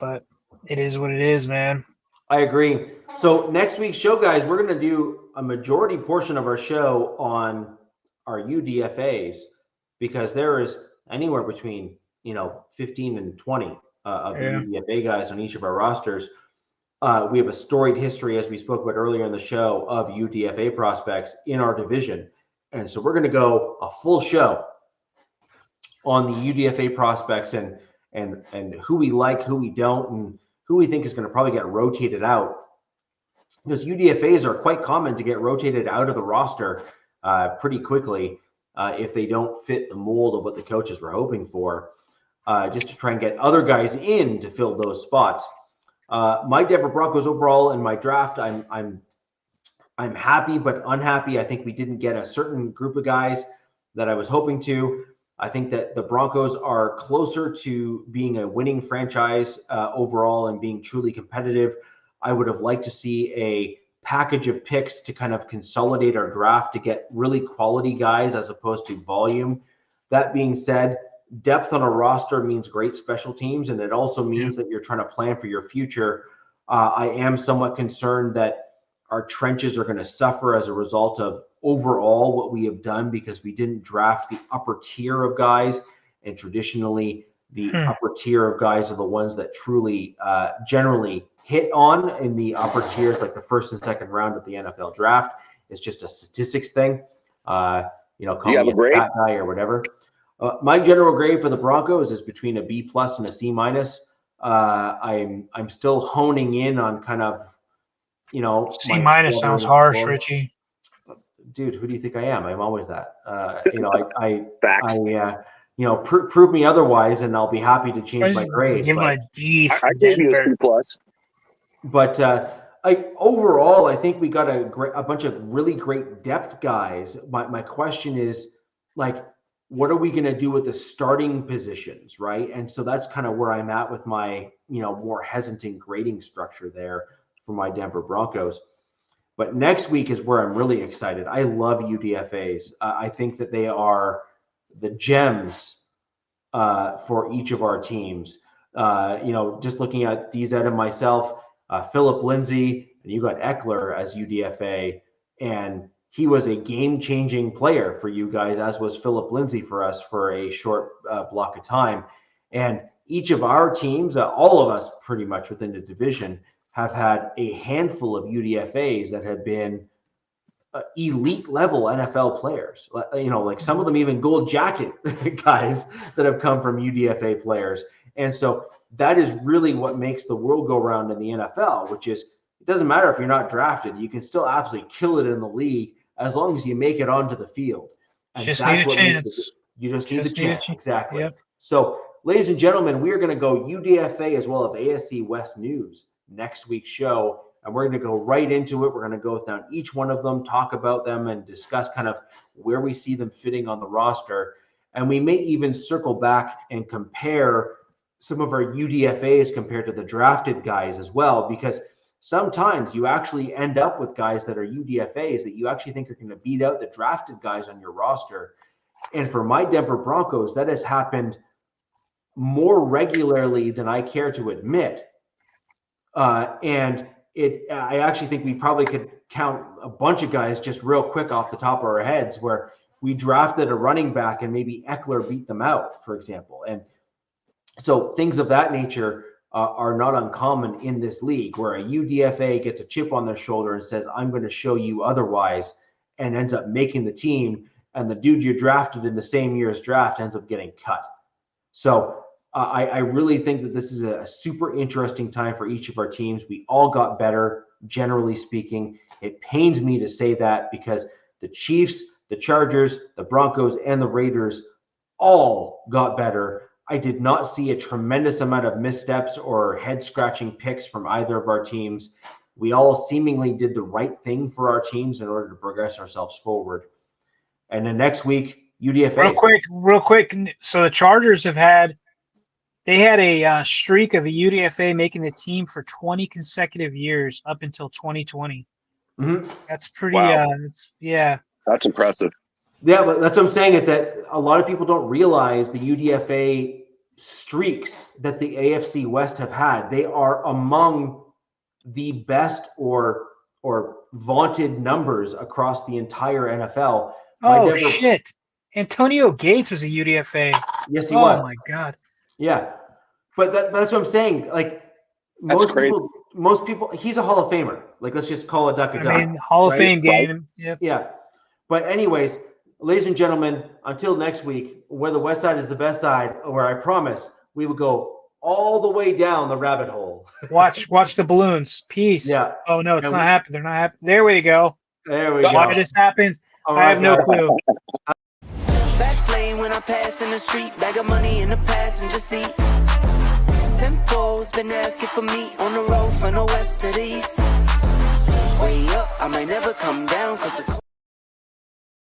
but it is what it is, man. I agree. So next week's show, guys, we're going to do a majority portion of our show on our UDFAs because there is anywhere between, 15 and 20 of the UDFA guys on each of our rosters. we have a storied history, as we spoke about earlier in the show, of UDFA prospects in our division. And so we're going to go a full show on the UDFA prospects and who we like, who we don't, and who we think is going to probably get rotated out. Because UDFAs are quite common to get rotated out of the roster pretty quickly if they don't fit the mold of what the coaches were hoping for, just to try and get other guys in to fill those spots. My Denver Broncos overall in my draft, I'm happy but unhappy. I think we didn't get a certain group of guys that I was hoping to. I think that the Broncos are closer to being a winning franchise overall and being truly competitive. I would have liked to see a package of picks to kind of consolidate our draft to get really quality guys as opposed to volume. That being said, depth on a roster means great special teams, and it also means that you're trying to plan for your future. I am somewhat concerned that our trenches are going to suffer as a result of overall what we have done, because we didn't draft the upper tier of guys, and traditionally the upper tier of guys are the ones that truly generally hit on in the upper tiers, like the first and second round of the NFL draft. It's just a statistics thing. Call me a fat guy or whatever. My general grade for the Broncos is between a B+ and a C-. I'm still honing in on kind of, C- sounds harsh, Richie. Dude, who do you think I am? I'm always that. Facts. Prove me otherwise, and I'll be happy to change my grade. Give him a D. I gave you a C+. But overall, I think we got a bunch of really great depth guys. My question is, what are we going to do with the starting positions, right? And so that's kind of where I'm at with my, more hesitant grading structure there for my Denver Broncos. But next week is where I'm really excited. I love UDFAs. I think that they are the gems for each of our teams. Just looking at DZ and myself, Philip Lindsay, and you got Eckler as UDFA, and he was a game-changing player for you guys, as was Philip Lindsay for us for a short block of time. And each of our teams, all of us pretty much within the division, have had a handful of UDFAs that have been elite level NFL players. Like some of them even gold jacket guys that have come from UDFA players. And so that is really what makes the world go round in the NFL, which is, it doesn't matter if you're not drafted, you can still absolutely kill it in the league as long as you make it onto the field. And just need a chance. You just need the chance. Exactly. Yep. So, ladies and gentlemen, we are going to go UDFA as well as AFC West news next week's show. And we're going to go right into it. We're going to go down each one of them, talk about them, and discuss kind of where we see them fitting on the roster. And we may even circle back and compare some of our UDFAs compared to the drafted guys as well, because sometimes you actually end up with guys that are UDFAs that you actually think are going to beat out the drafted guys on your roster. And for my Denver Broncos, that has happened more regularly than I care to admit. I actually think we probably could count a bunch of guys just real quick off the top of our heads where we drafted a running back and maybe Eckler beat them out, for example. And so things of that nature are not uncommon in this league, where a UDFA gets a chip on their shoulder and says, I'm going to show you otherwise, and ends up making the team. And the dude you drafted in the same year's draft ends up getting cut. So I really think that this is a super interesting time for each of our teams. We all got better, generally speaking. It pains me to say that, because the Chiefs, the Chargers, the Broncos, and the Raiders all got better. I did not see a tremendous amount of missteps or head-scratching picks from either of our teams. We all seemingly did the right thing for our teams in order to progress ourselves forward. And then next week, UDFA. Real quick. So the Chargers had a streak of a UDFA making the team for 20 consecutive years up until 2020. Mm-hmm. That's pretty. Wow. That's impressive. Yeah, but that's what I'm saying, is that a lot of people don't realize the UDFA streaks that the AFC West have had. They are among the best or vaunted numbers across the entire NFL. Shit. Antonio Gates was a UDFA. Yes, he was. Oh, my God. Yeah. But that's what I'm saying. Like, most most people, he's a Hall of Famer. Like, let's just call a duck a duck. I mean, Hall of right? Fame game. Yep. Yeah. But anyways, ladies and gentlemen, until next week, where the West Side is the best side, where I promise we will go all the way down the rabbit hole. Watch the balloons. Peace. Yeah. Oh no, it's And not happening. They're not happening. There we go. There we go. Why this happens? All I right, have no guys. clue. Fast lane when I pass in the street, bag of money in the passenger seat. Tempo's been asking for me on the road from the west to the east. Way up, I might never come down 'cause the